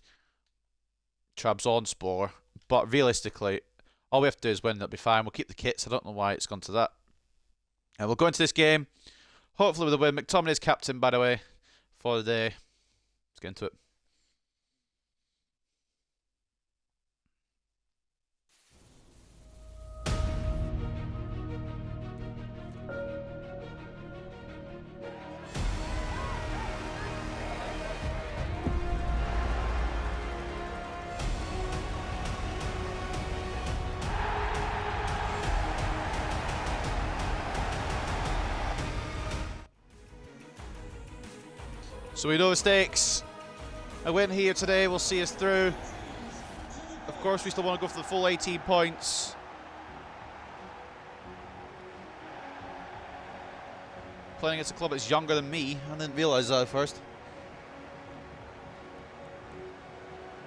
Trabzonspor. But realistically, all we have to do is win, that'll be fine. We'll keep the kits. I don't know why it's gone to that. And we'll go into this game, hopefully with a win. McTominay is captain, by the way, for the day. Let's get into it. So we know the stakes. A win here today will see us through. Of course, we still want to go for the full 18 points. Playing against a club that's younger than me. I didn't realise that at first.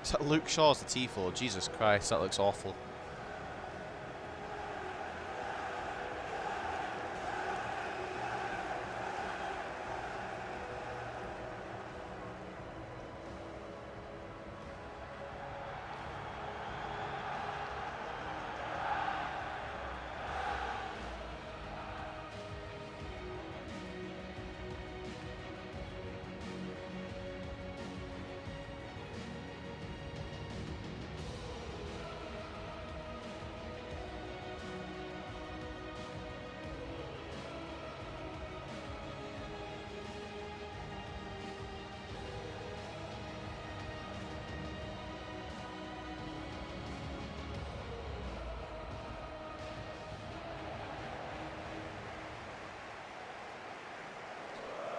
Is that Luke Shaw's the T4? Jesus Christ, that looks awful.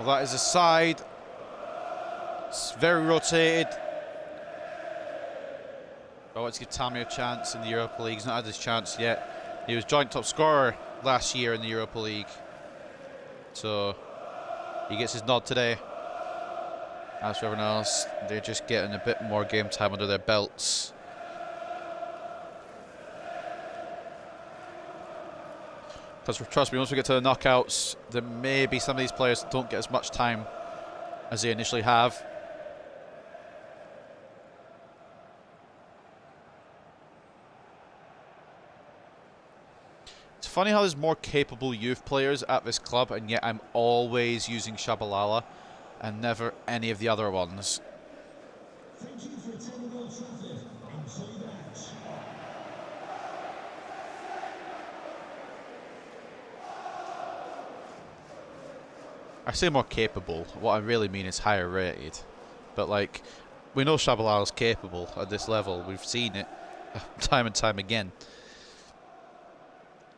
Well, that is a side. It's very rotated. I want to give Tammy a chance in the Europa League. He's not had his chance yet. He was joint top scorer last year in the Europa League. So he gets his nod today. As for everyone else, they're just getting a bit more game time under their belts. Because trust me, once we get to the knockouts, there may be some of these players don't get as much time as they initially have. It's funny how there's more capable youth players at this club, and yet I'm always using Shabalala and never any of the other ones. Thank you for attending Old Trafford. Enjoy the match. I say more capable. What I really mean is higher rated. But like, we know Shabalala's capable at this level. We've seen it time and time again.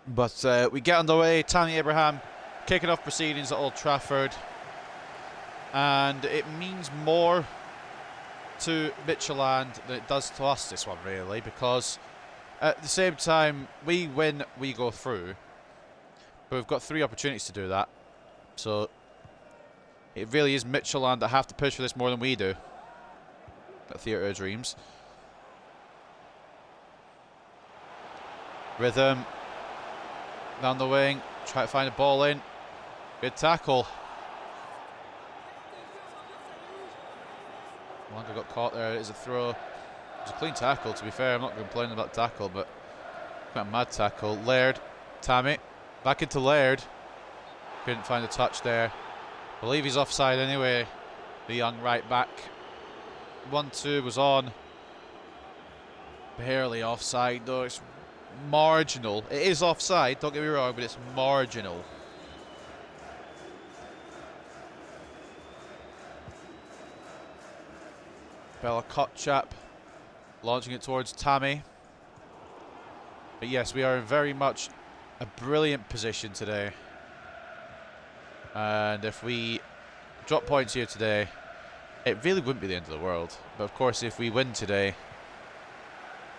But we get underway. Tammy Abraham kicking off proceedings at Old Trafford. And it means more to Midtjylland than it does to us, this one, really. Because at the same time, we win, we go through. But we've got 3 opportunities to do that. So it really is Midtjylland that have to push for this more than we do. At Theatre of Dreams. Rhythm. Down the wing. Try to find a ball in. Good tackle. Langa got caught there. It is a throw. It was a clean tackle, to be fair. I'm not complaining about the tackle, but quite a mad tackle. Laird. Tammy. Back into Laird. Couldn't find a touch there. Believe he's offside anyway. The young right back. 1-2 was on. Barely offside though. It's marginal. It is offside, don't get me wrong, but it's marginal. Bella Kotchap launching it towards Tammy. But yes, we are in very much a brilliant position today. And if we drop points here today, it really wouldn't be the end of the world. But of course, if we win today,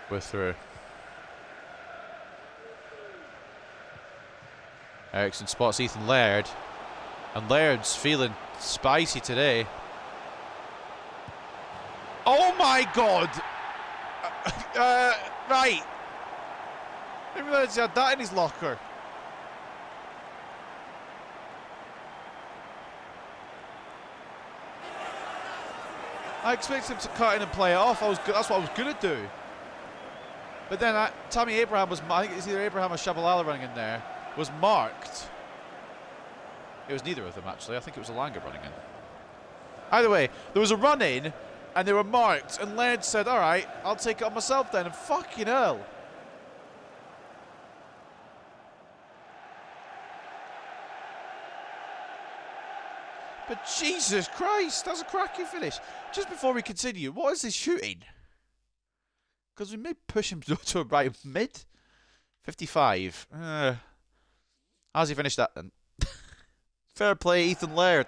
we're through. Ericsson spots Ethan Laird. And Laird's feeling spicy today. Oh my god! Right. I didn't realise he had that in his locker. I expected him to cut in and play it off. That's what I was going to do. But then Tammy Abraham was, I think it's either Abraham or Shabalala running in there, was marked. It was neither of them, actually. I think it was Alanga running in. Either way, there was a run in, and they were marked, and Laird said, all right, I'll take it on myself then, and fucking hell. But Jesus Christ, that's a cracking finish. Just before we continue, what is this shooting? Because we may push him to a right mid. 55. How's he finished that then? Fair play, Ethan Laird.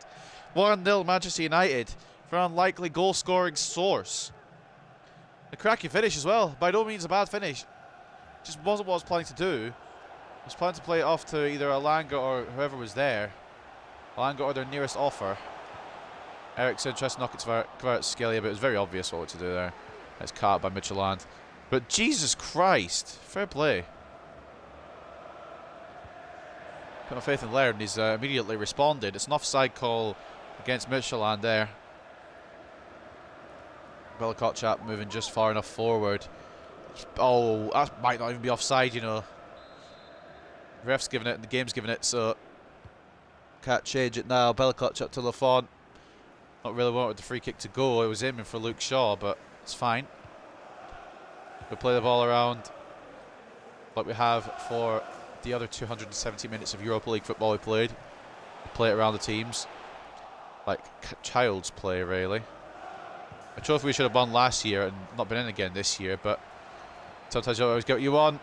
1-0 Manchester United for an unlikely goal-scoring source. A cracking finish as well. By no means a bad finish. Just wasn't what I was planning to do. I was planning to play it off to either Alanga or whoever was there. Alanga or their nearest offer. Ericsson tries to knock it to Scalia, but it was very obvious what to do there. It's caught by Midtjylland. But Jesus Christ, fair play. Put my faith in Laird, and he's immediately responded. It's an offside call against Midtjylland there. Bella Kotchap moving just far enough forward. Oh, that might not even be offside, you know. The ref's giving it, and the game's giving it, so can't change it now. Bella Kotchap to Lafont. Not really wanted the free kick to go. It was aiming for Luke Shaw, but it's fine. We play the ball around like we have for the other 270 minutes of Europa League football we played. Play it around the teams. Like child's play, really. A trophy we should have won last year and not been in again this year, but sometimes you always get what you want.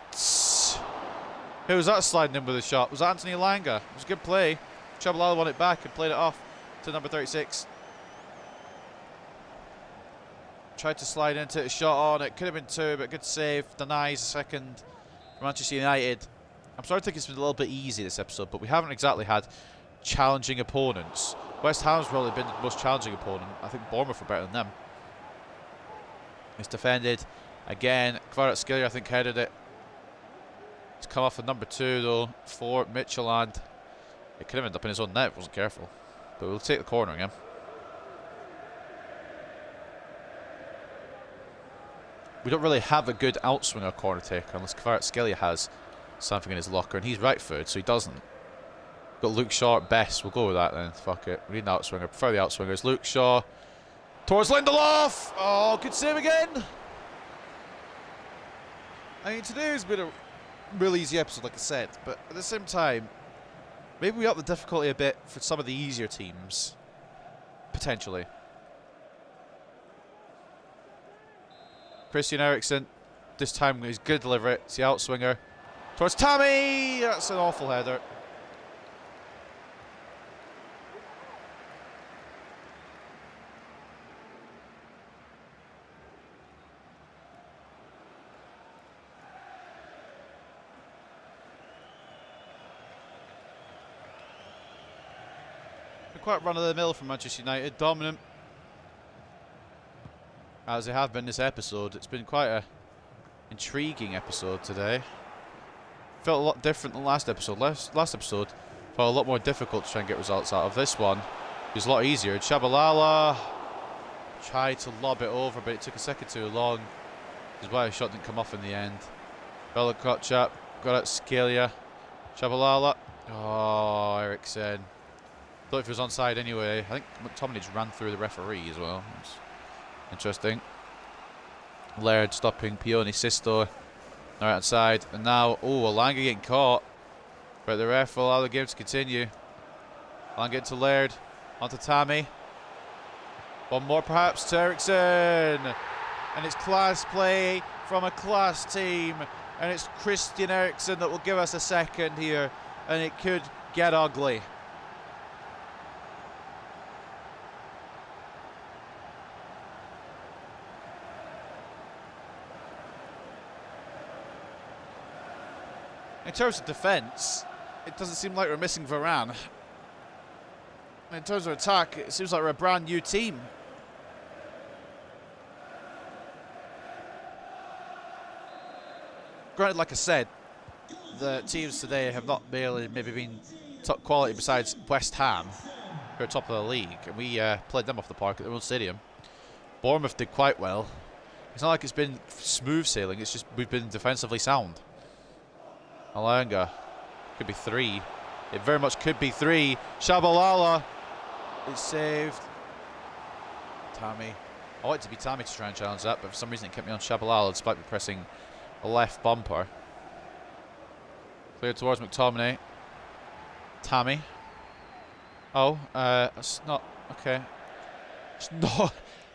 Who was that sliding in with a shot? Was that Anthony Alanga? It was a good play. Chabalala won it back and played it off to number 36. Tried to slide into it, shot on it, could have been 2, but good save. Denies a second for Manchester United. I'm starting to think it's been a little bit easy this episode, but we haven't exactly had challenging opponents. West Ham's probably been the most challenging opponent. I think Bournemouth were better than them. It's defended again. Kvaratskhelia, I think, headed it. It's come off of number 2 though for Midtjylland. It could have ended up in his own net if he wasn't careful. But we'll take the corner again. We don't really have a good outswinger corner taker unless Kvaratskhelia has something in his locker, and he's right-footed, so he doesn't. Got Luke Shaw at best. We'll go with that then. Fuck it. We need an outswinger. I prefer the outswingers. Luke Shaw towards Lindelof. Oh, good save again. I mean, today has been a really easy episode, like I said, but at the same time, maybe we up the difficulty a bit for some of the easier teams. Potentially. Christian Eriksen, this time he's good to deliver it. It's the outswinger. Towards Tammy! That's an awful header. Quite run-of-the-mill from Manchester United, dominant as they have been this episode. It's been quite a intriguing episode today. Felt a lot different than last episode. Last episode felt a lot more difficult to try and get results out of. This one is a lot easier. Chabalala tried to lob it over, but it took a second too long. That's why the shot didn't come off in the end. Bella Kotchap got at Scalia. Chabalala. Oh, Eriksen. Thought if he was onside anyway. I think McTominay just ran through the referee as well. That's interesting. Laird stopping Pione Sisto. Right hand side. And now, oh, Alanga getting caught. But the ref will allow the game to continue. Alanga into Laird. Onto Tammy. One more perhaps to Eriksen. And it's class play from a class team. And it's Christian Eriksen that will give us a second here. And it could get ugly. In terms of defence, it doesn't seem like we're missing Varane. In terms of attack, it seems like we're a brand new team. Granted, like I said, the teams today have not maybe been top quality besides West Ham, who are top of the league, and we played them off the park at their own stadium. Bournemouth did quite well. It's not like it's been smooth sailing, it's just we've been defensively sound. Alanga. Could be 3. It very much could be 3. Shabalala is saved. Tammy. I want it to be Tammy to try and challenge that, but for some reason it kept me on Shabalala despite me pressing a left bumper. Clear towards McTominay. Tammy. Oh, it's not okay. It's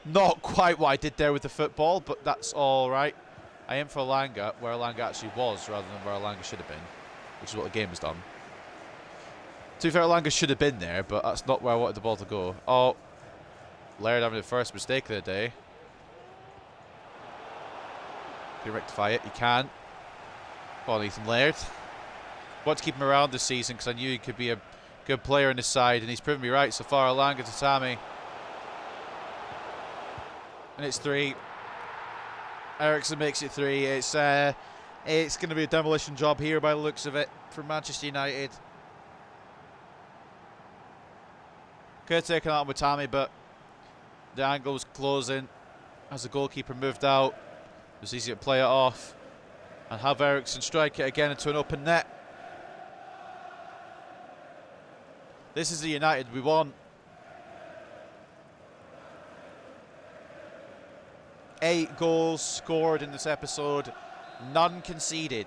not quite what I did there with the football, but that's all right. I aim for Alanga, where Alanga actually was, rather than where Alanga should have been, which is what the game has done. To be fair, Alanga should have been there, but that's not where I wanted the ball to go. Oh, Laird having the first mistake of the day. Can you rectify it? You can. Come on, Ethan Laird. Want to keep him around this season because I knew he could be a good player in this side, and he's proven me right so far. Alanga to Tammy. And it's 3. Eriksen makes it 3. It's going to be a demolition job here by the looks of it for Manchester United. Could have taken that on with Tammy, but the angle was closing as the goalkeeper moved out. It was easy to play it off and have Eriksen strike it again into an open net. This is the United we want. 8 goals scored in this episode, none conceded.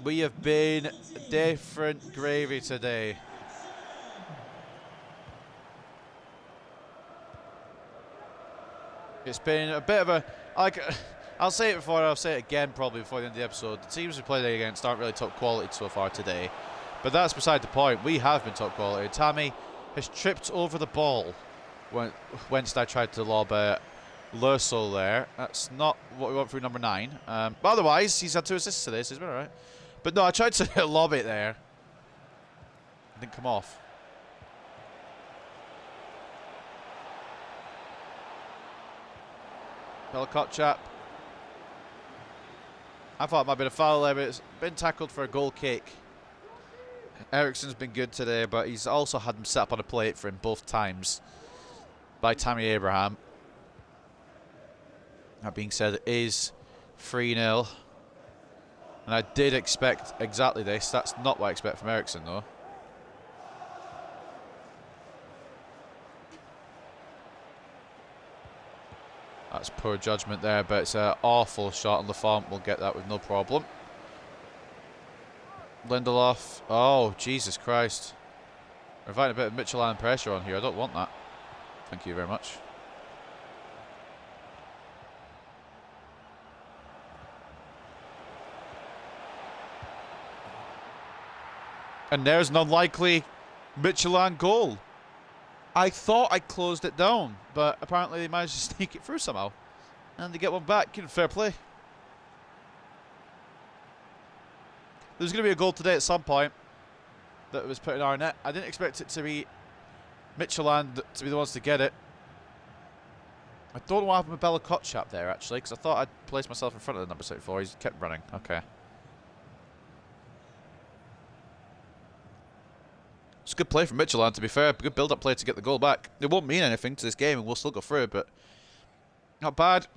We have been different gravy today. It's been a bit of a, I'll say it before, I'll say it again probably before the end of the episode. The teams we played against aren't really top quality so far today, But that's beside the point. We have been top quality. Tammy has tripped over the ball when I tried to lob Lursol there. That's not what we want through number 9. But otherwise, he's had 2 assists today, so he's been alright. But no, I tried to lob it there. It didn't come off. Chap. I thought it might have been a foul there, but it's been tackled for a goal kick. Eriksen's been good today, but he's also had him set up on a plate for him both times by Tammy Abraham. That being said, it is 3-0. And I did expect exactly this. That's not what I expect from Eriksen, though. That's poor judgment there, but it's an awful shot on Lafont. We'll get that with no problem. Lindelof. Oh, Jesus Christ. We're inviting a bit of Midtjylland pressure on here. I don't want that. Thank you very much. And there's an unlikely Midtjylland goal. I thought I closed it down, but apparently they managed to sneak it through somehow. And they get one back. Fair play. There's going to be a goal today at some point that was put in our net. I didn't expect it to be Midtjylland to be the ones to get it. I don't know what happened with Bella Kotchap there, actually, because I thought I'd placed myself in front of the number 74. He's kept running. Okay. It's a good play from Midtjylland, to be fair. Good build-up play to get the goal back. It won't mean anything to this game, and we'll still go through, but not bad.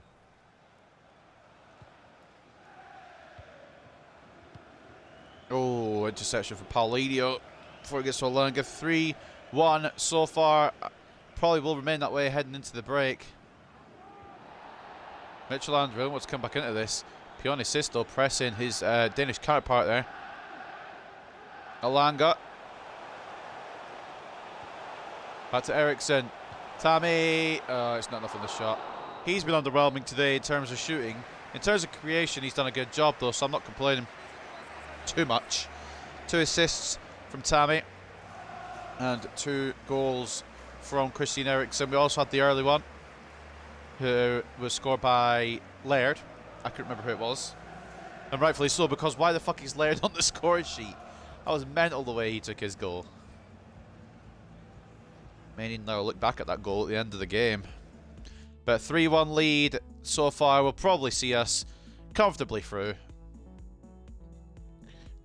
Oh, interception for Paulinho before it gets to Olanga. 3-1 so far. Probably will remain that way heading into the break. Midtjylland really wants to come back into this. Pione Sisto pressing his Danish counterpart there. Olanga. Back to Eriksen. Tammy. It's not enough in the shot. He's been underwhelming today in terms of shooting. In terms of creation, he's done a good job, though, so I'm not complaining too much. 2 assists from Tammy. And 2 goals from Christian Eriksen. We also had the early one, who was scored by Laird. I couldn't remember who it was. And rightfully so, because why the fuck is Laird on the score sheet? That was mental the way he took his goal. May need now look back at that goal at the end of the game. But 3-1 lead so far will probably see us comfortably through.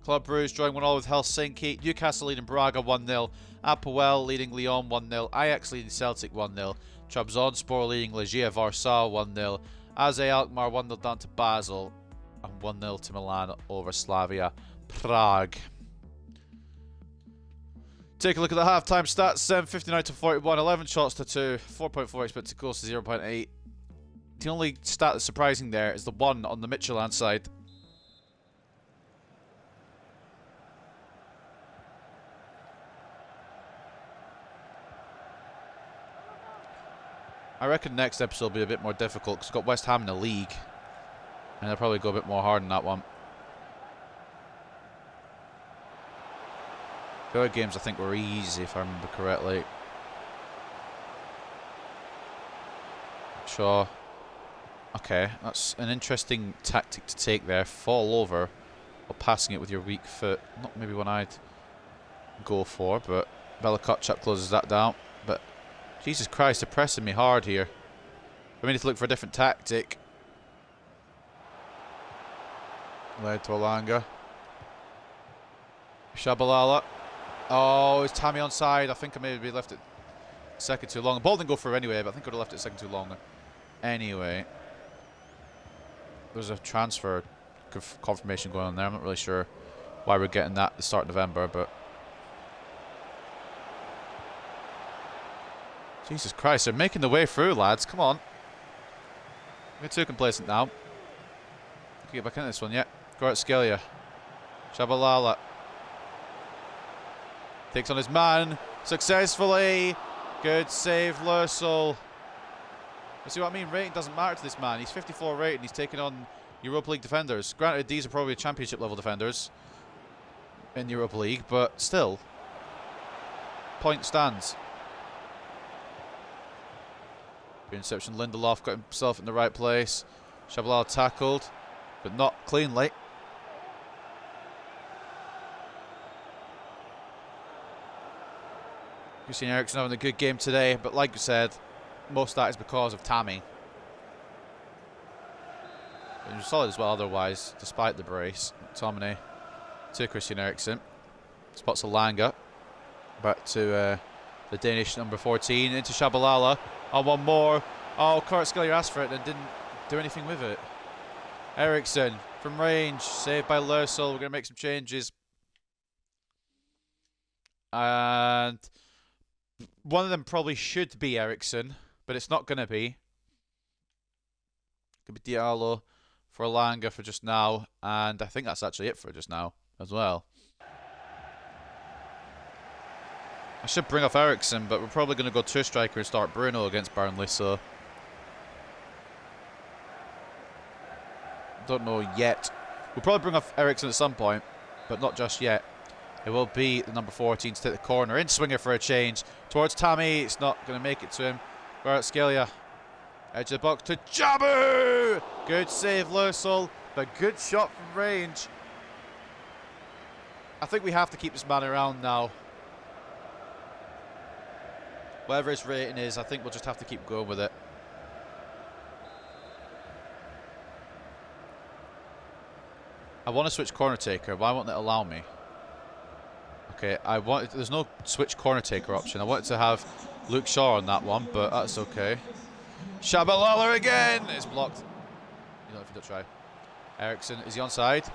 Club Brugge drawing 1-1 with Helsinki. Newcastle leading Braga 1-0. Apoel leading Lyon 1-0. Ajax leading Celtic 1-0. Trabzonspor leading Legia Warsaw 1-0. AZ Alkmaar 1-0 down to Basel. And 1-0 to Milan over Slavia Prague. Take a look at the half-time stats. 7:59 to 41. 11 shots to 2. 4.4 expected goals to 0.8. The only stat that's surprising there is the 1 on the Midtjylland side. I reckon next episode will be a bit more difficult because we've got West Ham in the league. And they'll probably go a bit more hard in that one. The other games I think were easy, if I remember correctly. Shaw. Okay, that's an interesting tactic to take there. Fall over while passing it with your weak foot. Not maybe one I'd go for, but Bella Kotchap closes that down. But Jesus Christ, they're pressing me hard here. We need to look for a different tactic. Led to Olanga. Shabalala. Oh, is Tammy onside? I think I maybe left it a second too long. The ball didn't go through anyway, but I think I would have left it a second too long. Anyway. There's a transfer confirmation going on there. I'm not really sure why we're getting that at the start of November, but Jesus Christ, they're making the way through, lads. Come on. We're too complacent now. Can get back into this one yet. Kvaratskhelia. Shabalala. Takes on his man. Successfully. Good save, Lursol. You see what I mean? Rating doesn't matter to this man. He's 54 rated and he's taking on Europa League defenders. Granted, these are probably championship level defenders. in the Europa League, but still, point stands. Good interception. Lindelof got himself in the right place. Shabalala tackled, but not cleanly. Christian Eriksen having a good game today, but like you said, most of that is because of Tammy. He was solid as well otherwise, despite the brace. McTominay to Christian Eriksen. Spots Alanga. Back to the Danish number 14. Into Shabalala. Oh, one more. Oh, Kvaratskhelia asked for it and didn't do anything with it. Eriksen from range. Saved by Lörsel. We're going to make some changes. And one of them probably should be Eriksen, but it's not going to be. Could be Diallo for Alanga for just now, and I think that's actually it for just now as well. I should bring off Eriksen, but we're probably going to go two-striker and start Bruno against Burnley, so don't know yet. We'll probably bring off Eriksen at some point, but not just yet. It will be the number 14 to take the corner. In swinger for a change towards Tammy. It's not going to make it to him. Kvaratskhelia. Edge of the box to Jabu! Good save, Lörsel, but good shot from range. I think we have to keep this man around now. Whatever his rating is, I think we'll just have to keep going with it. I want to switch corner taker. Why won't it allow me? Okay, there's no switch corner taker option. I wanted to have Luke Shaw on that one, but that's okay. Shabalala again! It's blocked. You know, if you don't try. Eriksen, is he onside?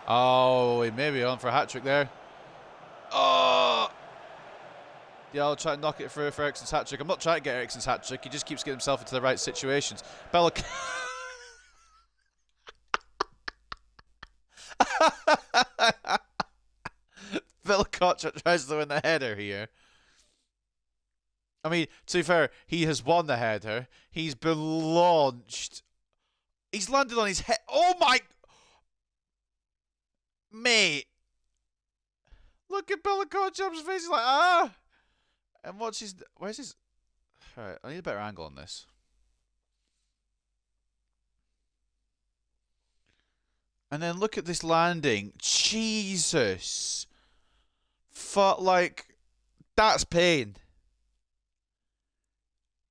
Oh, he may be on for a hat-trick there. Oh! Yeah, I'll try and knock it through for Eriksen's hat-trick. I'm not trying to get Eriksen's hat-trick. He just keeps getting himself into the right situations. Belkocha tries to win the header here. I mean, to be fair, he has won the header. He's been launched. He's landed on his head. Oh my... Mate. Look at Belkocha's face. He's like, ah. And watch his... Where's his... Alright, I need a better angle on this. And then look at this landing. Jesus. Like, that's pain.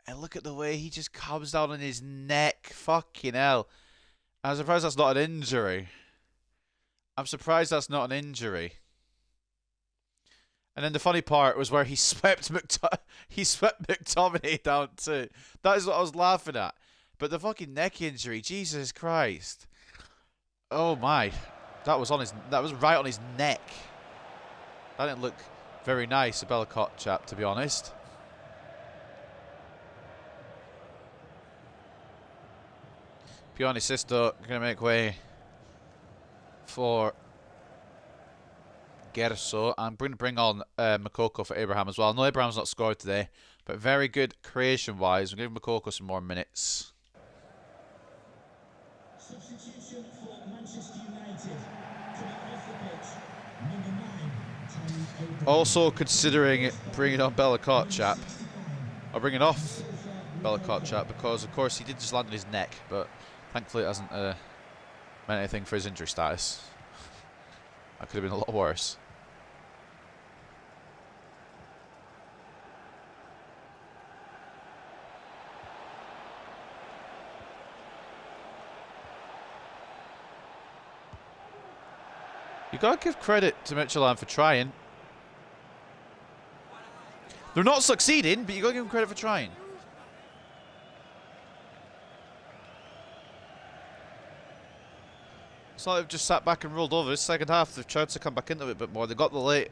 And look at the way he just comes down on his neck. Fucking hell. I'm surprised that's not an injury. I'm surprised that's not an injury. And then the funny part was where he swept McTominay down too. That is what I was laughing at. But the fucking neck injury, Jesus Christ. Oh my. That was right on his neck. That didn't look very nice, a Bellecote chap, to be honest. Pione Sisto going to make way for Gerso. I'm going to bring on Makoko for Abraham as well. I know Abraham's not scored today, but very good creation-wise. We'll give Makoko some more minutes. Substitution for Manchester United. Coming off the pitch, number 9, Tammy Abraham. Also considering bringing on Bellecote chap. Or bringing off Bellecote chap because, of course, he did just land on his neck, but thankfully it hasn't meant anything for his injury status. That could have been a lot worse. You gotta give credit to Midtjylland for trying. They're not succeeding, but you gotta give them credit for trying. It's not like they've just sat back and rolled over. This second half, they've tried to come back into it a bit more. They got the late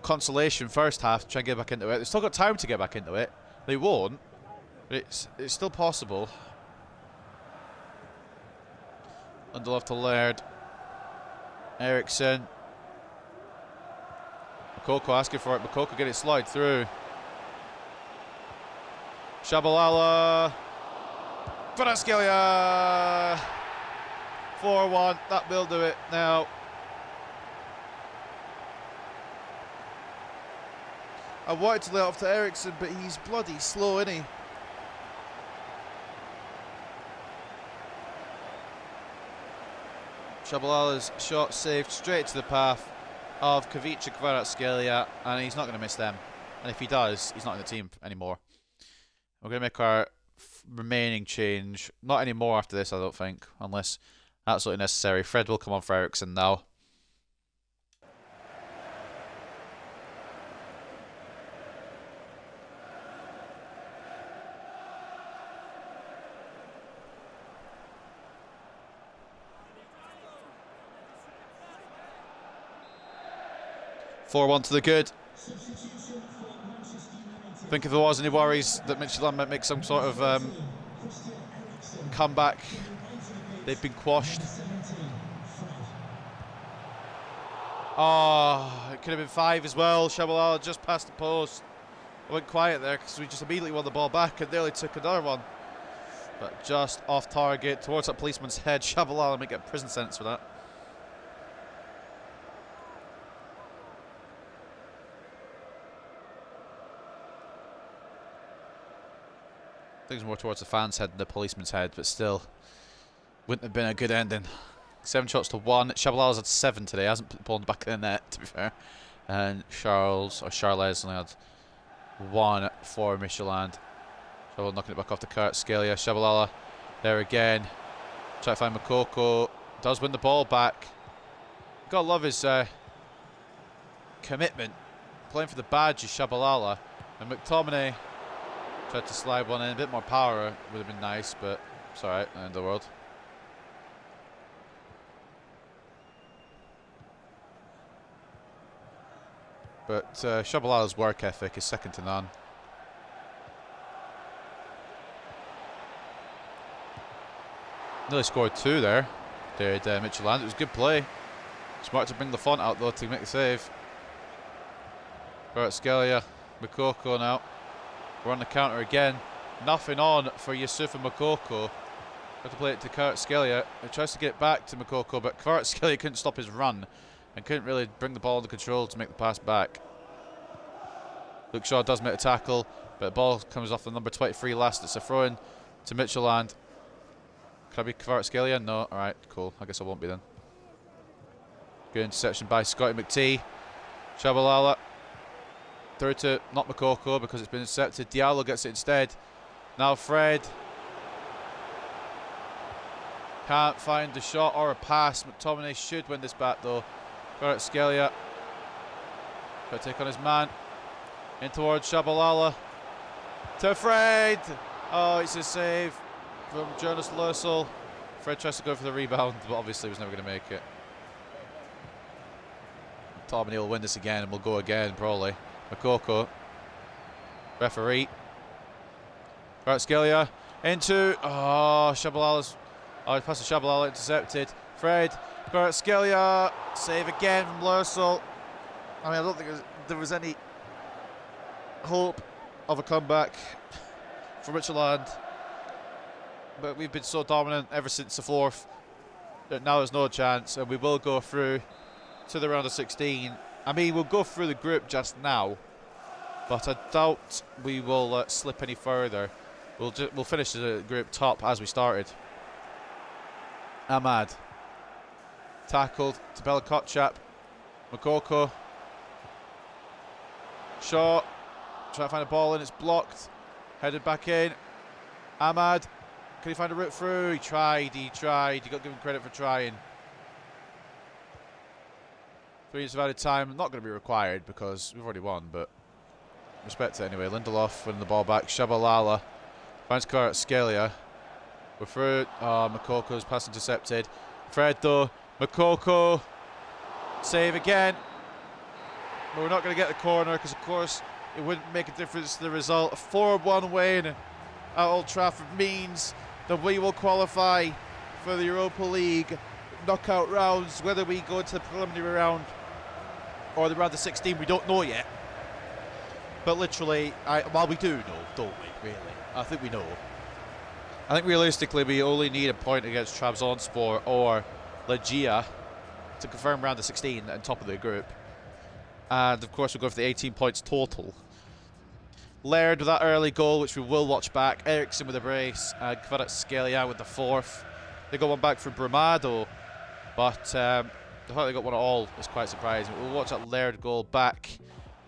consolation first half to try and get back into it. They've still got time to get back into it. They won't, but it's still possible. Lindelof to Laird. Eriksen. Makoko asking for it. Makoko get it slide through. Shabalala. Kvaratskhelia. 4-1. That will do it now. I wanted to lay it off to Ericsson, but he's bloody slow, isn't he? Shabalala's shot saved straight to the path of Kavic and Kvaratskhelia, and he's not going to miss them. And if he does, he's not in the team anymore. We're going to make our remaining change. Not anymore after this, I don't think, unless absolutely necessary. Fred will come on for Ericsson now. (4-1) to the good. I think if there was any worries that Midtjylland might make some sort of comeback, they've been quashed. Oh, it could have been 5 as well. Shabalala just past the post. I went quiet there because we just immediately won the ball back and nearly took another one. But just off target towards that policeman's head. Shabalala might get a prison sentence for that. I think it's more towards the fan's head than the policeman's head, but still, wouldn't have been a good ending. 7 shots to 1. Shabalala's had 7 today, hasn't put the ball in the back of the net, to be fair. And Charles only had 1 for Midtjylland. Shabalala knocking it back off to Kvaratskhelia. Shabalala there again. Try to find Makoko. Does win the ball back. Gotta love his commitment. Playing for the badge is Shabalala. And McTominay tried to slide one in. A bit more power would have been nice, but it's alright, end of the world. But Shabalala's work ethic is second to none. Nearly scored 2 there. Did Midtjylland. It was good play. Smart to bring the font out though to make the save. Kvaratskhelia, Makoko now. We're on the counter again. Nothing on for Yusufa Makoko. Have to play it to Kvaratskhelia. He tries to get back to Makoko, but Kvaratskhelia couldn't stop his run and couldn't really bring the ball under control to make the pass back. Luke Shaw does make a tackle, but the ball comes off the number 23 last. It's a throw-in to Midtjylland. Can I be Kvaratskhelia? No. Alright, cool. I guess I won't be then. Good interception by Scotty McTee. Shabalala. Through to not Makoko because it's been intercepted. Diallo gets it instead. Now Fred. Can't find a shot or a pass. McTominay should win this back though. Kvaratskhelia. Got to take on his man. In towards Shabalala. To Fred. Oh, it's a save from Jonas Lössl. Fred tries to go for the rebound, but obviously was never going to make it. McTominay will win this again and we'll go again probably. Makoko, referee. Kvaratskhelia into Shabalala's. Oh, pass to Shabalala intercepted. Fred, Kvaratskhelia, save again from Lössl. I mean, I don't think there was any hope of a comeback for Midtjylland, but we've been so dominant ever since the 4th that now there's no chance, and we will go through to the round of 16. I mean, we'll go through the group just now, but I doubt we will slip any further. We'll finish the group top as we started. Ahmad. Tackled to Bella Kotchap. Makoko. Shot. Trying to find a ball in, it's blocked. Headed back in. Ahmad. Can he find a route through? He tried. You got to give him credit for trying. 3 minutes of added time, not going to be required because we've already won, but respect it anyway. Lindelof winning the ball back. Shabalala finds Kvaratskhelia. We're through. Makoko's pass intercepted. Fred though. Makoko. Save again. But we're not going to get the corner because, of course, it wouldn't make a difference to the result. A 4-1 win at Old Trafford means that we will qualify for the Europa League knockout rounds. Whether we go to the preliminary round or the round of 16, we don't know yet. But literally, we do know, don't we, really? I think we know. I think realistically, we only need a point against Trabzonspor or Legia to confirm round of 16 and top of the group. And of course, we'll go for the 18 points total. Laird with that early goal, which we will watch back. Eriksson with a brace. And Kvaratskhelia with the fourth. They got one back for Brumado, but the fact they got one at all was quite surprising. We'll watch that Laird goal back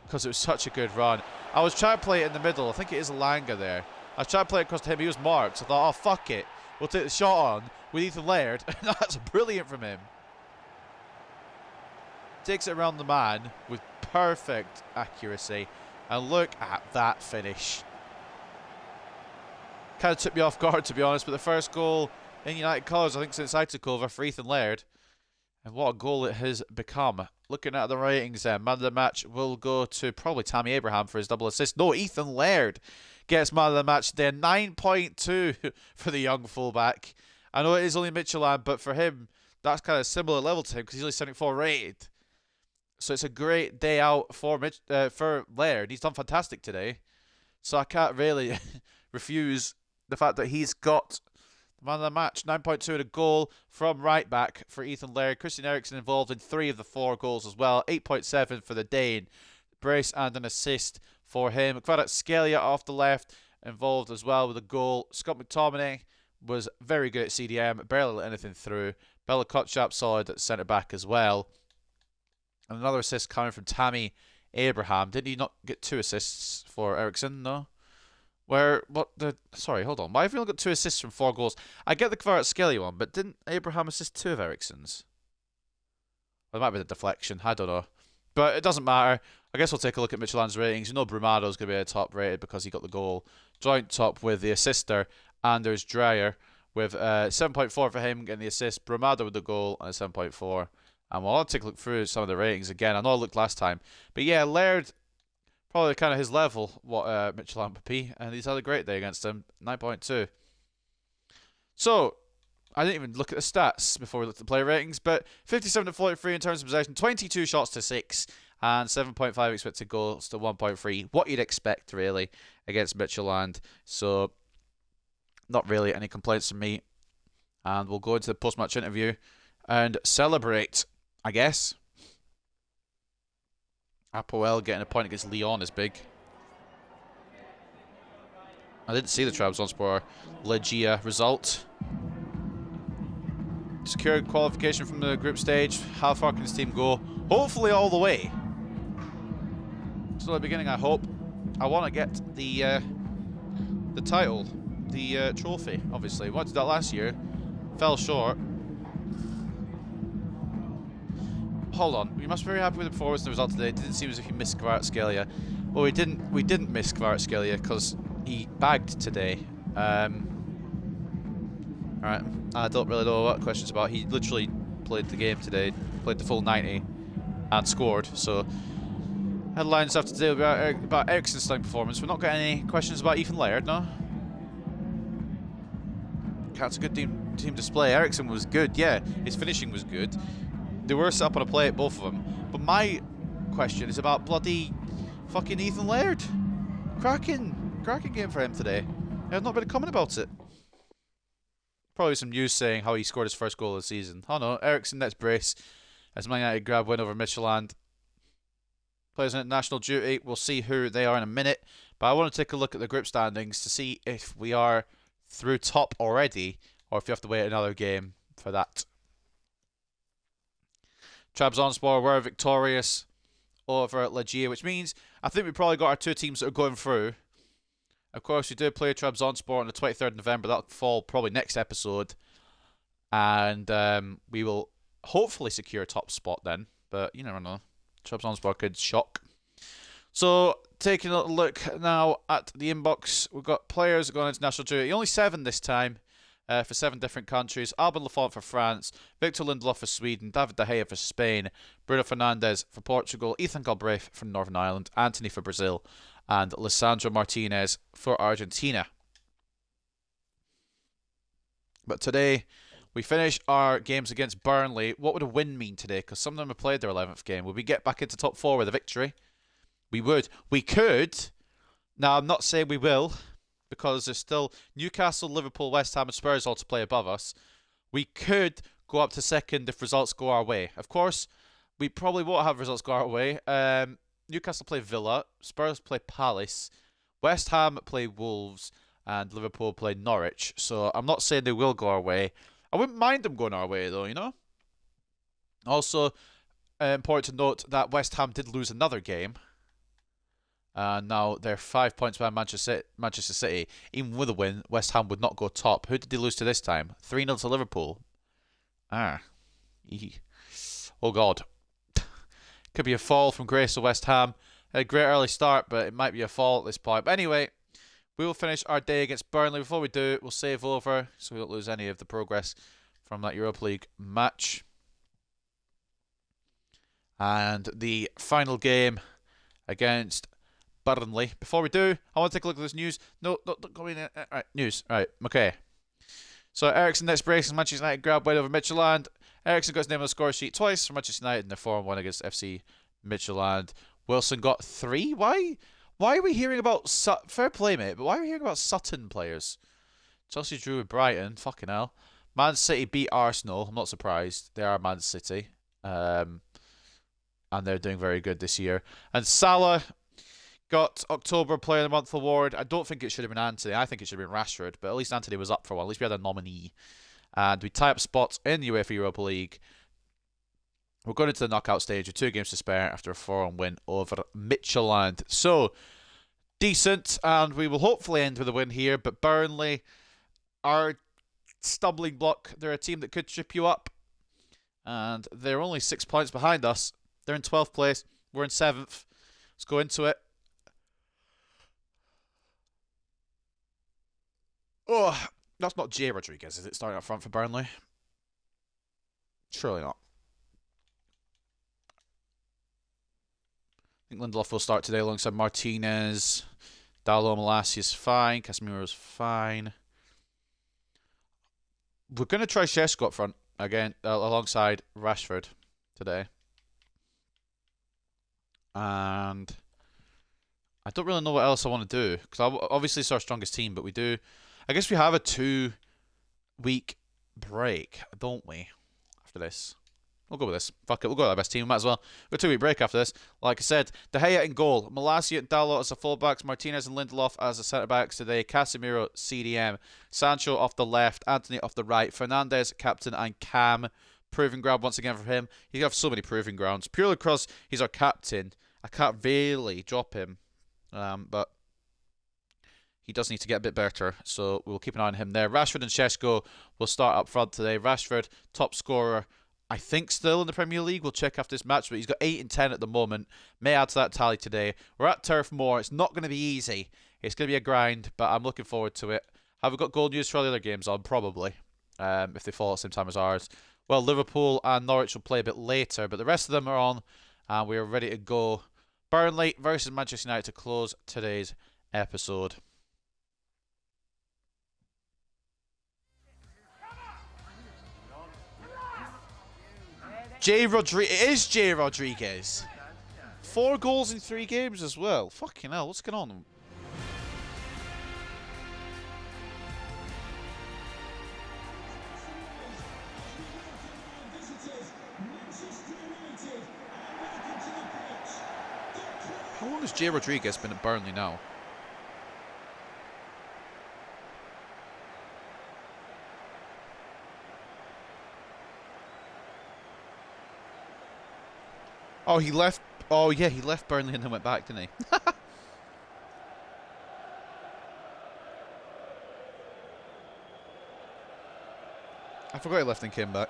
because it was such a good run. I was trying to play it in the middle. I think it is Langa there. I was trying to play it across to him. He was marked. So I thought, oh, fuck it. We'll take the shot on with Ethan Laird. That's brilliant from him. Takes it around the man with perfect accuracy. And look at that finish. Kind of took me off guard, to be honest, but the first goal in United colours, I think, since I took over for Ethan Laird. And what a goal it has become. Looking at the ratings then, man of the match will go to probably Tammy Abraham for his double assist. No, Ethan Laird gets man of the match there. 9.2 for the young fullback. I know it is only Midtjylland, but for him, that's kind of similar level to him because he's only 74 rated. So it's a great day out for Laird. He's done fantastic today. So I can't really refuse the fact that he's got the man of the match. 9.2 and a goal from right back for Ethan Laird. Christian Eriksen involved in 3 of the 4 goals as well. 8.7 for the Dane. Brace and an assist for him. Kvaratskhelia off the left involved as well with a goal. Scott McTominay was very good at CDM. Barely let anything through. Bella Kotchap solid at centre back as well. And another assist coming from Tammy Abraham. Didn't he not get 2 assists for Eriksson? No. Sorry, hold on. Why have we only got 2 assists from 4 goals? I get the Kvaratskhelia one, but didn't Abraham assist 2 of Eriksson's? Well, it might be the deflection. I don't know. But it doesn't matter. I guess we'll take a look at Midtjylland's ratings. You know Brumado's going to be a top rated because he got the goal. Joint top with the assister, Anders Dreyer, with 7.4 for him getting the assist. Brumado with the goal and a 7.4. And we'll take a look through some of the ratings again. I know I looked last time. But yeah, Laird, probably kind of his level, what Midtjylland would be. And he's had a great day against him. 9.2. So, I didn't even look at the stats before we looked at the player ratings. But 57 to 43 in terms of possession. 22 shots to 6. And 7.5 expected goals to 1.3. What you'd expect, really, against Midtjylland. So, not really any complaints from me. And we'll go into the post-match interview and celebrate, I guess. Apoel getting a point against Lyon is big. I didn't see the Trabzonspor Legia result. Secured qualification from the group stage. How far can this team go? Hopefully all the way. So at the beginning, I hope. I want to get the title, the trophy, obviously. We wanted that last year. Fell short. Hold on, we must be very happy with the performance and the result today. It didn't seem as if he missed Kvaratskhelia. Well, we didn't miss Kvaratskhelia because he bagged today. Alright, I don't really know what the question's about. He literally played the game today, played the full 90 and scored. So headlines after today about Eriksson's stunning performance. We're not getting any questions about Ethan Laird, no? That's a good team display. Eriksson was good, yeah. His finishing was good. They were set up on a plate, both of them. But my question is about bloody fucking Ethan Laird. Cracking game for him today. I've not been a comment about it. Probably some news saying how he scored his first goal of the season. Oh no, Eriksson nets brace as Man United grab win over Midtjylland. Players on international duty. We'll see who they are in a minute. But I want to take a look at the group standings to see if we are through top already or if you have to wait another game for that. Trabzonspor were victorious over Legia, which means I think we probably got our 2 teams that are going through. Of course, we do play Trabzonspor on the 23rd of November. That'll fall probably next episode. And we will hopefully secure a top spot then. But you never know. Trabzonspor could shock. So, taking a look now at the inbox. We've got players going into national duty. Only 7 this time. For 7 different countries. Alban Lafont for France, Victor Lindelof for Sweden, David De Gea for Spain, Bruno Fernandes for Portugal, Ethan Galbraith from Northern Ireland, Anthony for Brazil, and Lisandro Martinez for Argentina. But today, we finish our games against Burnley. What would a win mean today? Because some of them have played their 11th game. Would we get back into top 4 with a victory? We would. We could. Now, I'm not saying we will, because there's still Newcastle, Liverpool, West Ham and Spurs all to play above us. We could go up to second if results go our way. Of course, we probably won't have results go our way. Newcastle play Villa, Spurs play Palace, West Ham play Wolves and Liverpool play Norwich. So I'm not saying they will go our way. I wouldn't mind them going our way though, you know? Also, important to note that West Ham did lose another game. And now they're 5 points behind Manchester City. Even with a win, West Ham would not go top. Who did they lose to this time? 3-0 to Liverpool. Ah. Oh, God. Could be a fall from grace to West Ham. A great early start, but it might be a fall at this point. But anyway, we will finish our day against Burnley. Before we do, we'll save over so we don't lose any of the progress from that Europa League match. And the final game against Burnley. Before we do, I want to take a look at this news. No, don't go in. Alright, news. Alright, okay. So, Ericsson next brace. Manchester United grab win over Midtjylland. Ericsson got his name on the score sheet twice for Manchester United in their 4-1 against FC Midtjylland. Wilson got 3. Why are we hearing about fair play, mate? But why are we hearing about Sutton players? Chelsea drew with Brighton. Fucking hell. Man City beat Arsenal. I'm not surprised. They are Man City. And they're doing very good this year. And Salah got October Player of the Month award. I don't think it should have been Anthony. I think it should have been Rashford. But at least Anthony was up for one. At least we had a nominee. And we tie up spots in the UEFA Europa League. We're going into the knockout stage with 2 games to spare after a 4-1 win over Midtjylland. So, decent. And we will hopefully end with a win here. But Burnley are stumbling block. They're a team that could trip you up. And they're only 6 points behind us. They're in 12th place. We're in 7th. Let's go into it. Oh, that's not Jay Rodriguez, is it, starting up front for Burnley? Surely not. I think Lindelof will start today alongside Martinez. Dallo Malassi is fine. Casemiro's fine. We're going to try Šeško up front again alongside Rashford today. And I don't really know what else I want to do. Because obviously it's our strongest team, but we do... I guess we have a 2-week break, don't we? After this. We'll go with this. Fuck it, we'll go with our best team. Might as well. We've got a 2-week break after this. Like I said, De Gea in goal. Malassi and Dalot as the fullbacks. Martinez and Lindelof as the centre-backs today. Casemiro, CDM. Sancho off the left. Anthony off the right. Fernandes, captain, and Cam. Proving ground once again for him. You have so many proving grounds. Purely because he's our captain. I can't really drop him. But he does need to get a bit better, so we'll keep an eye on him there. Rashford and Šeško will start up front today. Rashford, top scorer, I think still in the Premier League. We'll check after this match, but he's got 8 and 10 at the moment. May add to that tally today. We're at Turf Moor. It's not going to be easy. It's going to be a grind, but I'm looking forward to it. Have we got goal news for all the other games on? Probably, if they fall at the same time as ours. Well, Liverpool and Norwich will play a bit later, but the rest of them are on, and we are ready to go. Burnley versus Manchester United to close today's episode. It is Jay Rodriguez. 4 goals in 3 games as well. Fucking hell, what's going on? How long has Jay Rodriguez been at Burnley now? Oh, he left. Oh, yeah, he left Burnley and then went back, didn't he? I forgot he left and came back.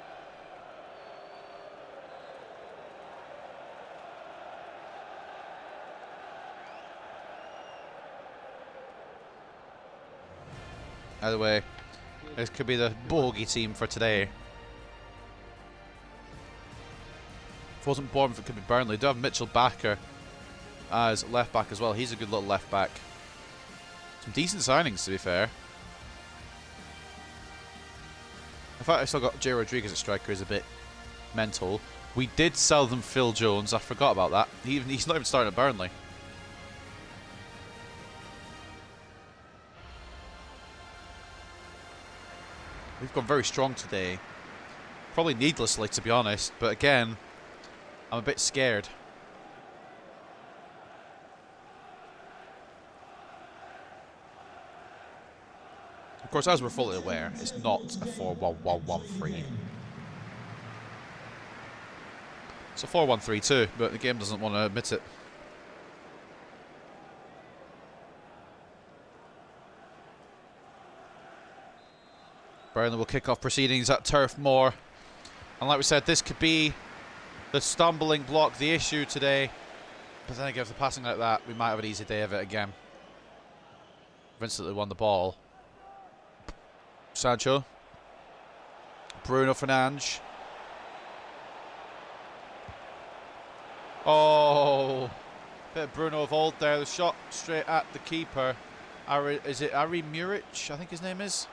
Either way, this could be the bogey team for today. If it wasn't Bournemouth, it could be Burnley. They do have Mitchell Bakker as left back as well. He's a good little left back. Some decent signings, to be fair. In fact, I still got Jay Rodriguez at striker is a bit mental. We did sell them Phil Jones. I forgot about that. He's not even starting at Burnley. We've gone very strong today. Probably needlessly, to be honest. But again, I'm a bit scared. Of course, as we're fully aware, it's not a 4-1-1-1-3. It's a 4-1-3-2, but the game doesn't want to admit it. Burnley will kick off proceedings at Turf Moor. And like we said, this could be the stumbling block, the issue today. But then again, if they're passing like that, we might have an easy day of it again. We've instantly won the ball. Sancho. Bruno Fernandes. Oh, bit of Bruno of old there. The shot straight at the keeper. Is it Ari Muric, I think his name is?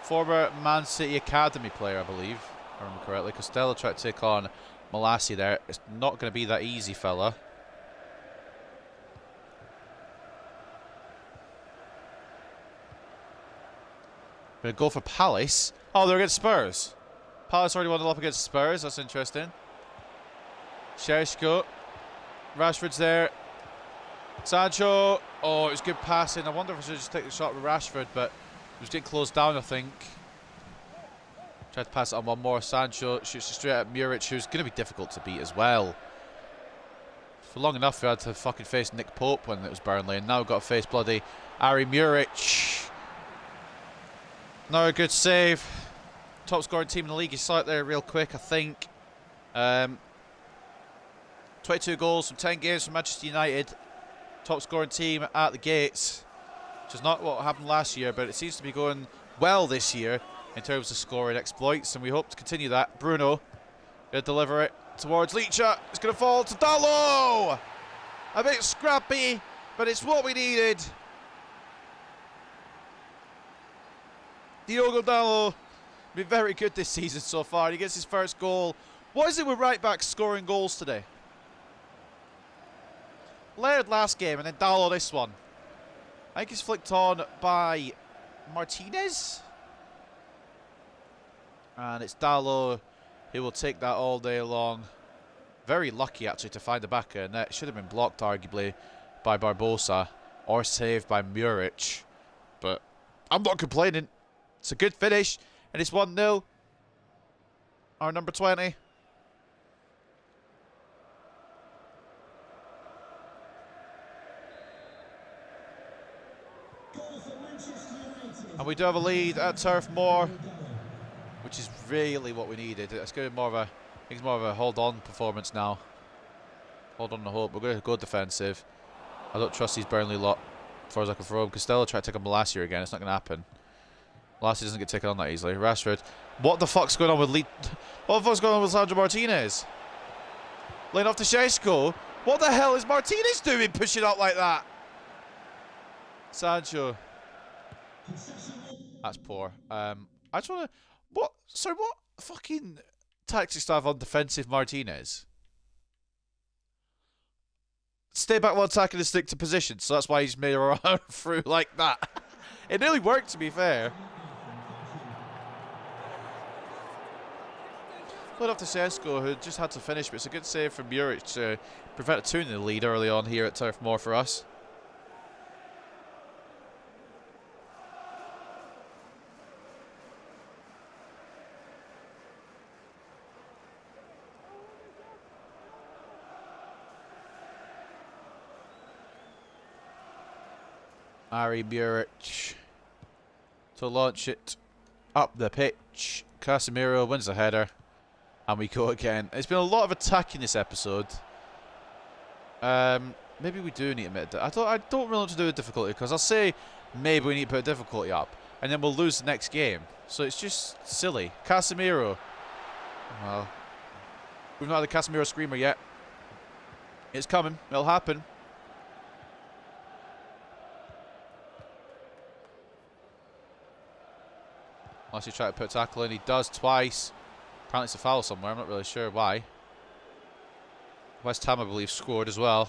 Former Man City Academy player, I believe, if I remember correctly. Costello tried to take on Malassi there. It's not going to be that easy, fella. Going to go for Palace. Oh, they're against Spurs. Palace already 1-0 up against Spurs. That's interesting. Šeško. Rashford's there. Sancho. Oh, it was good passing. I wonder if I should just take the shot with Rashford, but he was getting closed down, I think. Tried to pass it on one more. Sancho shoots it straight at Muric, who's going to be difficult to beat as well. For long enough, we had to fucking face Nick Pope when it was Burnley, and now we've got to face bloody Ari Muric. Another good save. Top scoring team in the league. You saw it there real quick, I think. 22 goals from 10 games from Manchester United. Top scoring team at the gates. Which is not what happened last year, but it seems to be going well this year in terms of scoring exploits, and we hope to continue that. Bruno going to deliver it towards Licha. It's going to fall to Dalot. A bit scrappy, but it's what we needed. Diogo Dalot been very good this season so far. He gets his first goal. What is it with right backs scoring goals today? Laird last game, and then Dalot this one. I think he's flicked on by Martinez. And it's Dalot who will take that all day long. Very lucky, actually, to find the back of the net. Should have been blocked, arguably, by Barbosa. Or saved by Muric. But I'm not complaining. It's a good finish. And it's 1-0. Our number 20. And we do have a lead at Turf Moor, which is really what we needed. It's going to be more of a, I think it's more of a hold-on performance now. Hold on to hope. We're going to go defensive. I don't trust these Burnley lot as far as I can throw him. Costello tried to take on Malassi again. It's not going to happen. Malassi doesn't get taken on that easily. Rashford. What the fuck's going on with What the fuck's going on with Sandro Martinez? Laying off to Šeško. What the hell is Martinez doing pushing up like that? Sancho. That's poor. I just want to... What fucking tactics do I have on defensive Martinez? Stay back while attacking and stick to position, so that's why he's made a run through like that. It nearly worked, to be fair. Put off to Šeško, who just had to finish, but it's a good save from Muric to prevent a 2-0 lead early on here at Turf Moor for us. Ari Muric to launch it up the pitch. Casemiro wins the header. And we go again. It's been a lot of attacking this episode. Maybe we do need to admit that. I don't really want to do a difficulty, because I'll say maybe we need to put a difficulty up. And then we'll lose the next game. So it's just silly. Casemiro. Well, we've not had the Casemiro screamer yet. It's coming. It'll happen. Unless he tried to put a tackle in, he does twice. Apparently it's a foul somewhere, I'm not really sure why. West Ham, I believe, scored as well.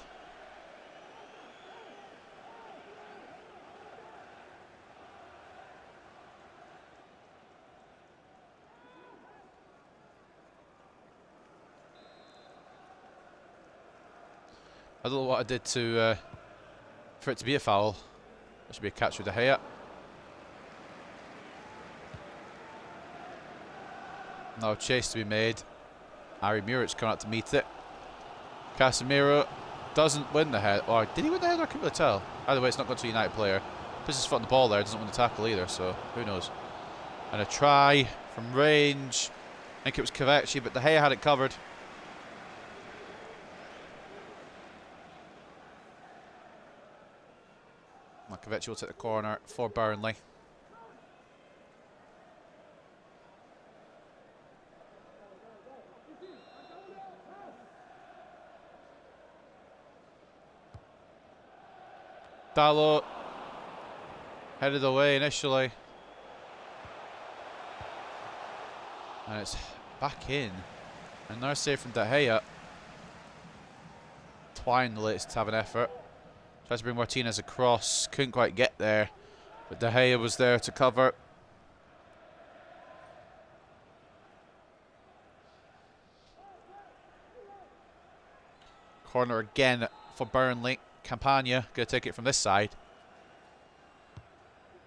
I don't know what I did to for it to be a foul. That should be a catch with De Gea. No chase to be made. Harry Muric coming out to meet it. Casemiro doesn't win the head. Or did he win the head? I can't really tell. Either way, it's not going to a United player. Puts his foot on the ball there. Doesn't win the tackle either, so who knows. And a try from range. I think it was Kvaratskhelia, but De Gea had it covered. Kvaratskhelia will take the corner for Burnley. Dalot headed away initially, and it's back in. And now save from De Gea. Twine the latest to have an effort. Tries to bring Martinez across, couldn't quite get there, but De Gea was there to cover. Corner again for Burnley. Campagna going to take it from this side.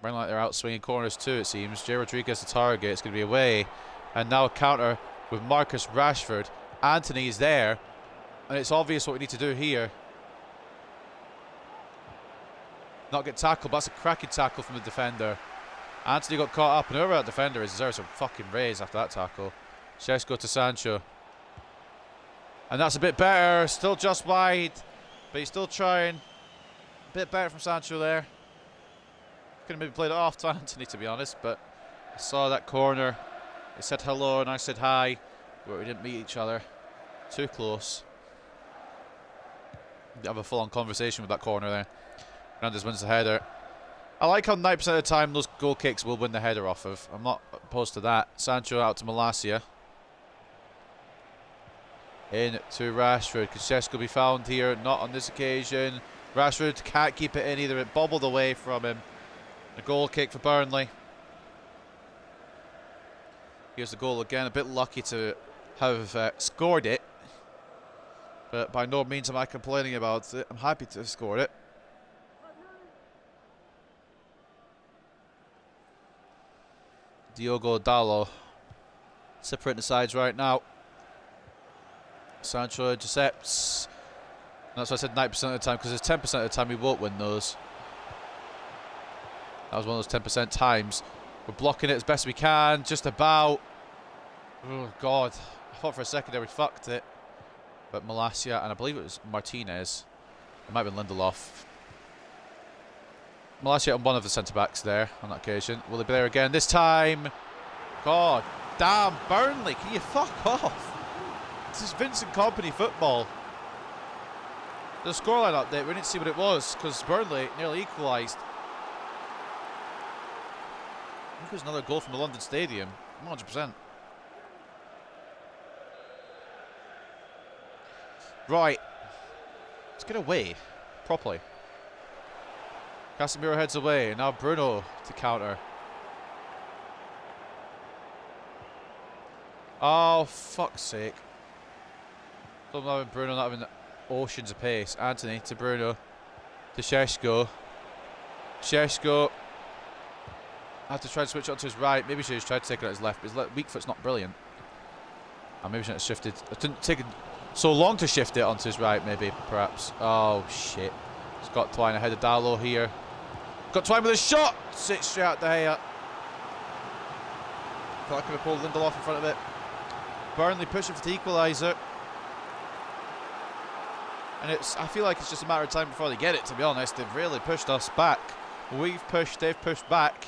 Burnley like they're out swinging corners too, it seems. Jay Rodriguez the target. It's going to be away. And now a counter with Marcus Rashford. Anthony's there. And it's obvious what we need to do here. Not get tackled, but that's a cracking tackle from the defender. Anthony got caught up, and whoever that defender is deserves a fucking raise after that tackle. Šeško to Sancho. And that's a bit better. Still just wide. But he's still trying. A bit better from Sancho there. Could have maybe played it off to Anthony, to be honest, but I saw that corner. They said hello and I said hi, but we didn't meet each other. Too close. Have a full-on conversation with that corner there. Hernandez wins the header. I like how 90% of the time those goal kicks will win the header off of. I'm not opposed to that. Sancho out to Malacia. In to Rashford. Could Šeško be found here? Not on this occasion. Rashford can't keep it in either. It bobbled away from him. A goal kick for Burnley. Here's the goal again. A bit lucky to have scored it. But by no means am I complaining about it. I'm happy to have scored it. Diogo Dalot separating the sides right now. Sancho intercepts. That's why I said 90% of the time, because there's 10% of the time we won't win those. That was one of those 10% times. We're blocking it as best we can, just about. Oh God, I thought for a second there we fucked it. But Malacia, and I believe it was Martinez. It might have been Lindelof. Malacia on one of the centre-backs there on that occasion. Will he be there again this time? God damn, Burnley, can you fuck off? This is Vincent Kompany football. The scoreline update, we didn't see what it was because Burnley nearly equalised. I think it was another goal from the London Stadium. 100%. Right. Let's get away properly. Casemiro heads away. Now Bruno to counter. Oh, fuck's sake. Not having Bruno, not having oceans of pace. Anthony to Bruno. To Šeško. Šeško. I have to try to switch it onto his right. Maybe he should have tried to take it on his left. But his weak foot's not brilliant. Or maybe he should have shifted. It didn't take so long to shift it onto his right, maybe, perhaps. Oh, shit. He's got Twine ahead of Dalot here. Got Twine with a shot! Sits straight out De Gea. Thought I could have pulled Lindelof in front of it. Burnley pushing for the equaliser. And I feel like it's just a matter of time before they get it, to be honest. They've really pushed us back. We've pushed, they've pushed back.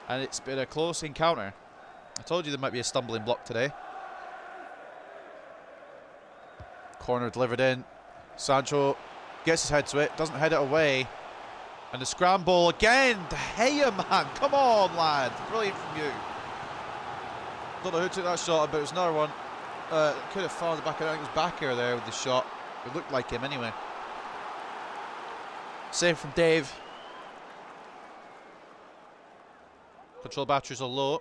And it's been a close encounter. I told you there might be a stumbling block today. Corner delivered in. Sancho gets his head to it, doesn't head it away. And the scramble again. De Gea, man. Come on, lad. Brilliant from you. Don't know who took that shot, but it was another one. Could have fallen the back. I think it was Bakker there with the shot. It looked like him anyway. Save from Dave. Control batteries are low.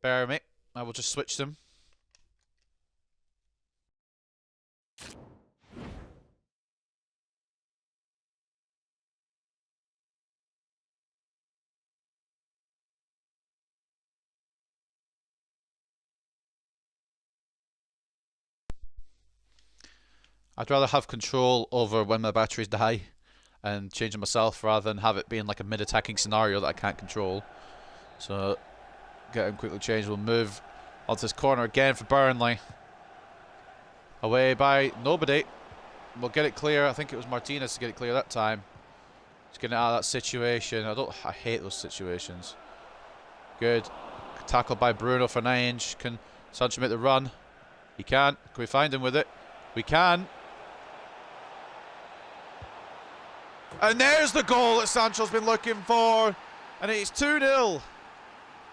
Bear with me. I will just switch them. I'd rather have control over when my batteries die and change them myself rather than have it being like a mid-attacking scenario that I can't control. So, get him quickly changed. We'll move onto this corner again for Burnley. Away by nobody. We'll get it clear. I think it was Martinez to get it clear that time. Just getting out of that situation. I hate those situations. Good. Tackled by Bruno Fernandes. Can Sancho make the run? He can. Can we find him with it? We can. And there's the goal that Sancho's been looking for. And it's 2-0.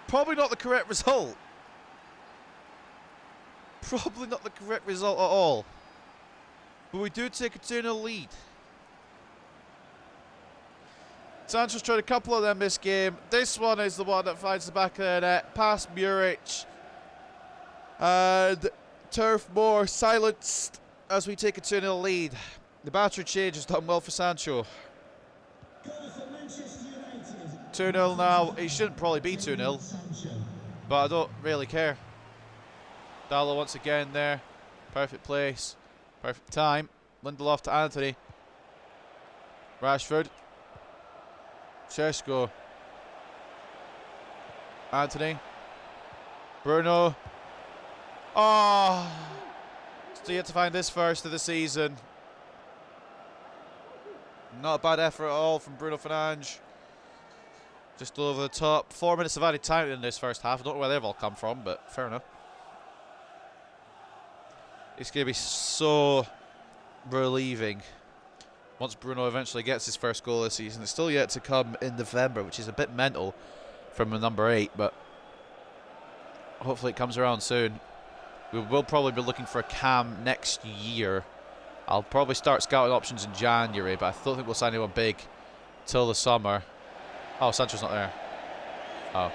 Probably not the correct result. Probably not the correct result at all. But we do take a 2-0 lead. Sancho's tried a couple of them this game. This one is the one that finds the back of the net. Past Muric. And Turf Moor silenced as we take a 2-0 lead. The battery change has done well for Sancho. 2-0 now. It shouldn't probably be 2-0. But I don't really care. Dallo once again there. Perfect place. Perfect time. Lindelof to Anthony. Rashford. Šeško. Anthony. Bruno. Oh! Still yet to find this first of the season. Not a bad effort at all from Bruno Fernandes. Just over the top. 4 minutes of added time in this first half. I don't know where they've all come from, but fair enough. It's going to be so relieving once Bruno eventually gets his first goal this season. It's still yet to come in November, which is a bit mental from a number 8, but hopefully it comes around soon. We will probably be looking for a cam next year. I'll probably start scouting options in January, but I don't think we'll sign anyone big till the summer. Oh, Sancho's not there. Oh.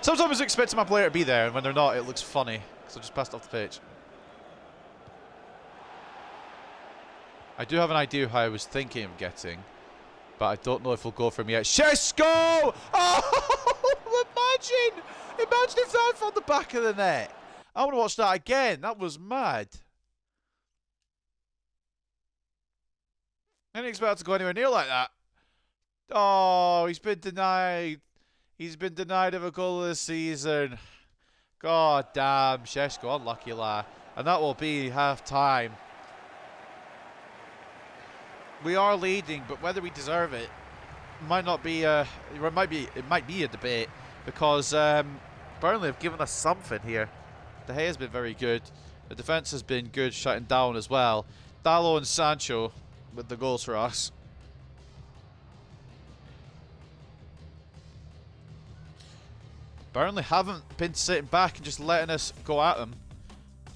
Sometimes I expect my player to be there, and when they're not, it looks funny, because I just passed off the pitch. I do have an idea how I was thinking of getting, but I don't know if we'll go for him yet. Šeško! Oh, imagine! Imagine if that found the back of the net. I want to watch that again. That was mad. I didn't expect it to go anywhere near like that. Oh, he's been denied. He's been denied of a goal this season. God damn, Šeško, unlucky lad. And that will be half time. We are leading, but whether we deserve it might not be. It might be a debate because Burnley have given us something here. De Gea has been very good. The defence has been good, shutting down as well. Dallo and Sancho with the goals for us. Burnley haven't been sitting back and just letting us go at them.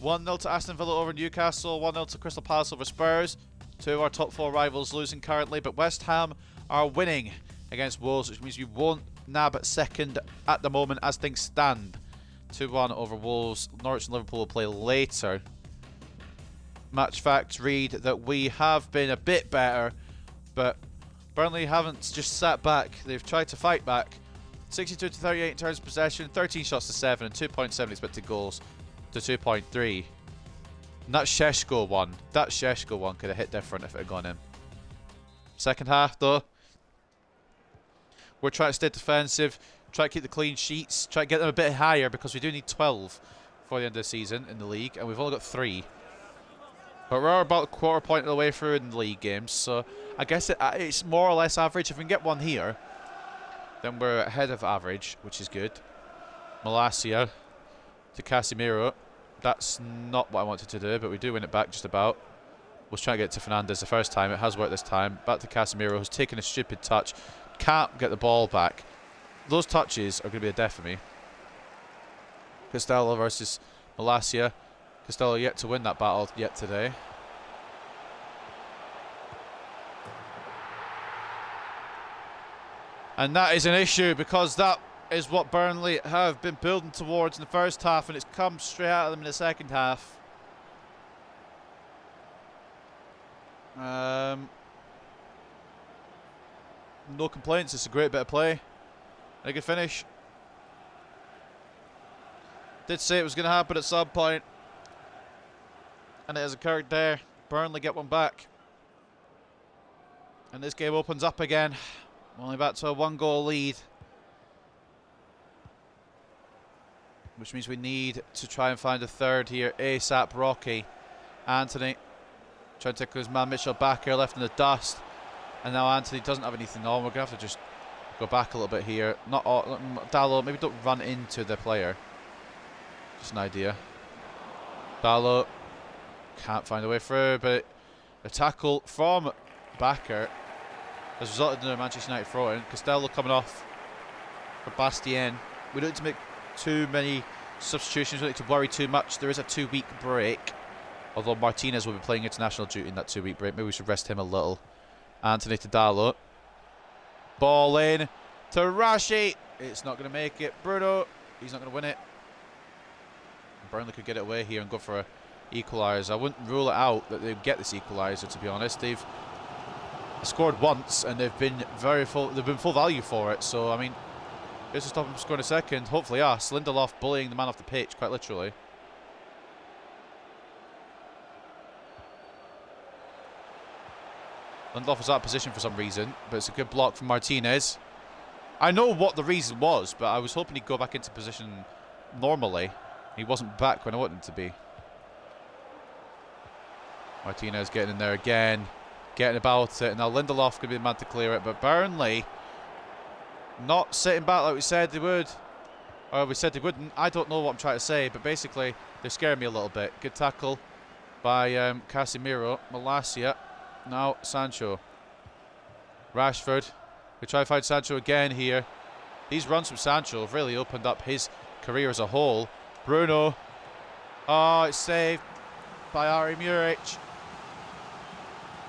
1-0 to Aston Villa over Newcastle. 1-0 to Crystal Palace over Spurs. Two of our top 4 rivals losing currently, but West Ham are winning against Wolves, which means we won't nab second at the moment as things stand. 2-1 over Wolves. Norwich and Liverpool will play later. Match facts read that we have been a bit better, but Burnley haven't just sat back. They've tried to fight back. 62 to 38 in terms of possession, 13 shots to 7, and 2.7 expected goals to 2.3. And that Šeško one. That Šeško one could have hit different if it had gone in. Second half, though, we're trying to stay defensive, try to keep the clean sheets, try to get them a bit higher because we do need 12 for the end of the season in the league, and we've only got 3. But we're about a quarter point of the way through in the league games, so I guess it's more or less average. If we can get one here, then we're ahead of average, which is good. Malacia to Casemiro. That's not what I wanted to do, but we do win it back just about. Was trying to get it to Fernandes the first time. It has worked this time. Back to Casemiro, who's taken a stupid touch. Can't get the ball back. Those touches are going to be a death for me. Costello versus Malacia. Costello yet to win that battle yet today. And that is an issue because that is what Burnley have been building towards in the first half, and it's come straight out of them in the second half. No complaints. It's a great bit of play and a good finish. Did say it was going to happen at some point, and it has occurred there. Burnley get one back. And this game opens up again. Only back to a 1-goal lead. Which means we need to try and find a third here. ASAP Rocky. Anthony trying to take his man Mitchell back here, left in the dust. And now Anthony doesn't have anything on. We're going to have to just go back a little bit here. Not Dallo, maybe don't run into the player. Just an idea. Dallo can't find a way through, but a tackle from Bakker has resulted in a Manchester United throw-in. Costello coming off for Bastien. We don't need to make too many substitutions. We don't need to worry too much. There is a 2-week break. Although Martinez will be playing international duty in that 2-week break. Maybe we should rest him a little. Anthony to Dallo. Ball in to Rashi. It's not going to make it. Bruno. He's not going to win it. Burnley could get it away here and go for an equaliser. I wouldn't rule it out that they'd get this equaliser, to be honest. They've scored once and they've been full value for it. So, I mean, here's to stop them scoring a second. Hopefully us. Lindelof bullying the man off the pitch, quite literally. Lindelof was out of position for some reason, but it's a good block from Martinez. I know what the reason was, but I was hoping he'd go back into position normally. He wasn't back when I wanted him to be. Martinez getting in there again, getting about it. Now Lindelof could be the man to clear it, but Burnley not sitting back like we said they would. Or we said they wouldn't. I don't know what I'm trying to say, but basically they're scaring me a little bit. Good tackle by Casemiro. Malacia. Now Sancho. Rashford. We try to find Sancho again here. These runs from Sancho have really opened up his career as a whole. Bruno. Oh, it's saved by Ari Muric.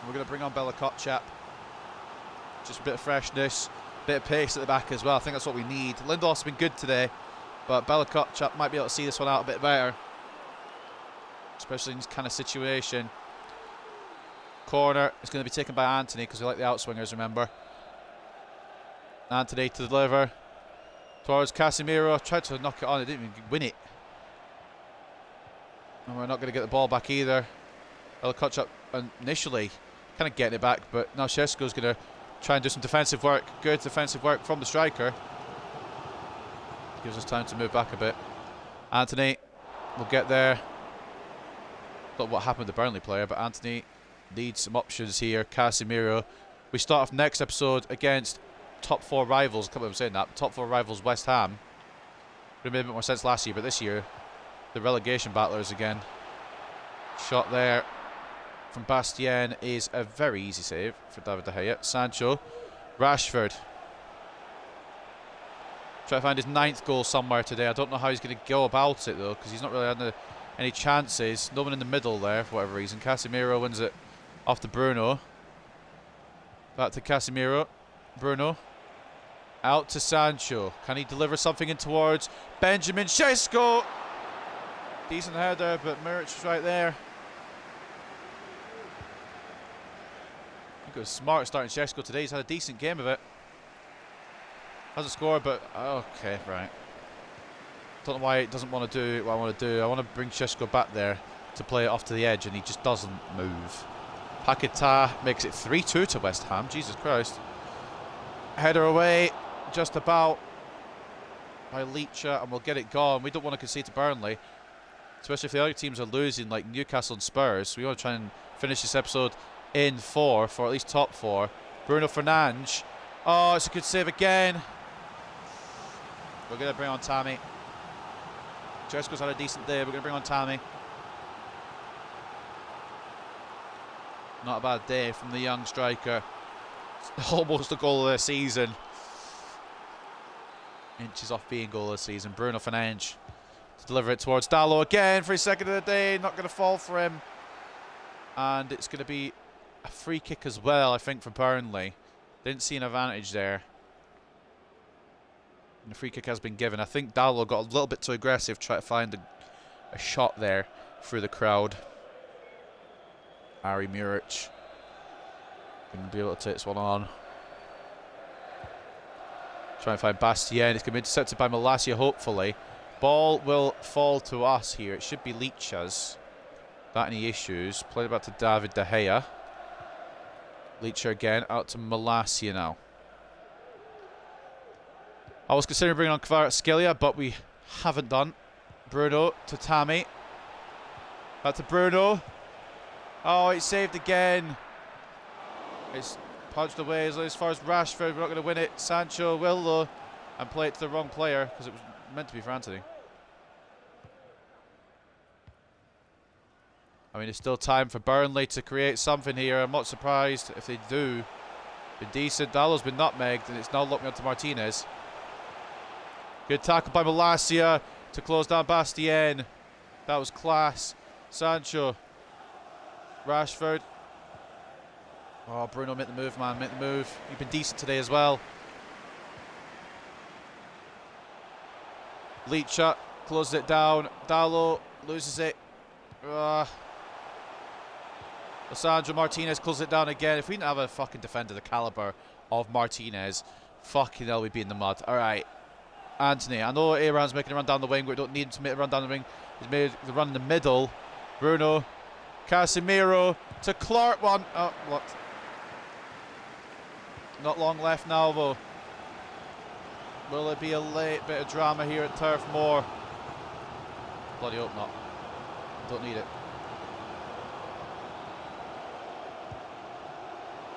We're going to bring on Bella Kotchap. Just a bit of freshness, bit of pace at the back as well. I think that's what we need. Lindelof's been good today, but Bella Kotchap might be able to see this one out a bit better, especially in this kind of situation. Corner is going to be taken by Anthony because we like the outswingers, remember. Anthony to deliver towards Casemiro. Tried to knock it on, he didn't even win it. And we're not going to get the ball back either. Bella Kotchap initially kind of getting it back, but now Šeško's going to try and do some defensive work. Good defensive work from the striker. Gives us time to move back a bit. Anthony will get there. Not what happened to the Burnley player, but Anthony needs some options here. Casemiro. We start off next episode against top 4 rivals. I can't believe I'm saying that. Top 4 rivals West Ham. It made a bit more sense last year, but this year the relegation battlers again. Shot there from Bastien is a very easy save for David De Gea. Sancho. Rashford. Try to find his 9th goal somewhere today. I don't know how he's going to go about it though, because he's not really had any chances. No one in the middle there for whatever reason. Casemiro wins it off to Bruno. Back to Casemiro. Bruno. Out to Sancho. Can he deliver something in towards Benjamin Šeško? Decent header, but Muric right there. I think it was smart starting Šeško today. He's had a decent game of it. Hasn't scored, but okay, right. Don't know why he doesn't want to do what I want to do. I want to bring Šeško back there to play it off to the edge, and he just doesn't move. Paquetá makes it 3-2 to West Ham. Jesus Christ. Header away, just about, by Leacher, and we'll get it gone. We don't want to concede to Burnley, especially if the other teams are losing, like Newcastle and Spurs. We want to try and finish this episode in 4, for at least top 4. Bruno Fernandes. Oh, it's a good save again. We're going to bring on Tammy. Šeško's had a decent day. We're going to bring on Tammy. Not a bad day from the young striker. Almost a goal of the season. Inches off being goal of the season. Bruno Fernandes to deliver it towards Dallo again for his 2nd of the day. Not going to fall for him. And it's going to be a free kick as well, I think, for Burnley. Didn't see an advantage there. And the free kick has been given. I think Dallo got a little bit too aggressive, trying to find a shot there through the crowd. Ari Muric going to be able to take this one on. Try and find Bastien. It's going to be intercepted by Malacia, hopefully. Ball will fall to us here. It should be Leach's. That any issues. Played it back to David De Gea. Leacher again, out to Malacia now. I was considering bringing on Kvaratskhelia, but we haven't done. Bruno to Tammy. Back to Bruno. Oh, it's saved again. It's punched away as far as Rashford. We're not going to win it. Sancho will, though, and play it to the wrong player because it was meant to be for Anthony. I mean, it's still time for Burnley to create something here. I'm not surprised if they do. Been decent. Dallow's been nutmegged, and it's now looking up to Martinez. Good tackle by Malacia to close down Bastien. That was class. Sancho. Rashford. Oh, Bruno, make the move, man. Make the move. You've been decent today as well. Leacher closes it down. Dallo loses it. Lissandro Martinez closes it down again. If we didn't have a fucking defender the caliber of Martinez, fucking hell, we'd be in the mud. All right. Anthony. I know Aaron's making a run down the wing, but we don't need him to make a run down the wing. He's made the run in the middle. Bruno. Casemiro to Clark. One. Oh, what? Not long left now, though. Will it be a late bit of drama here at Turf Moor? Bloody hope not. Don't need it.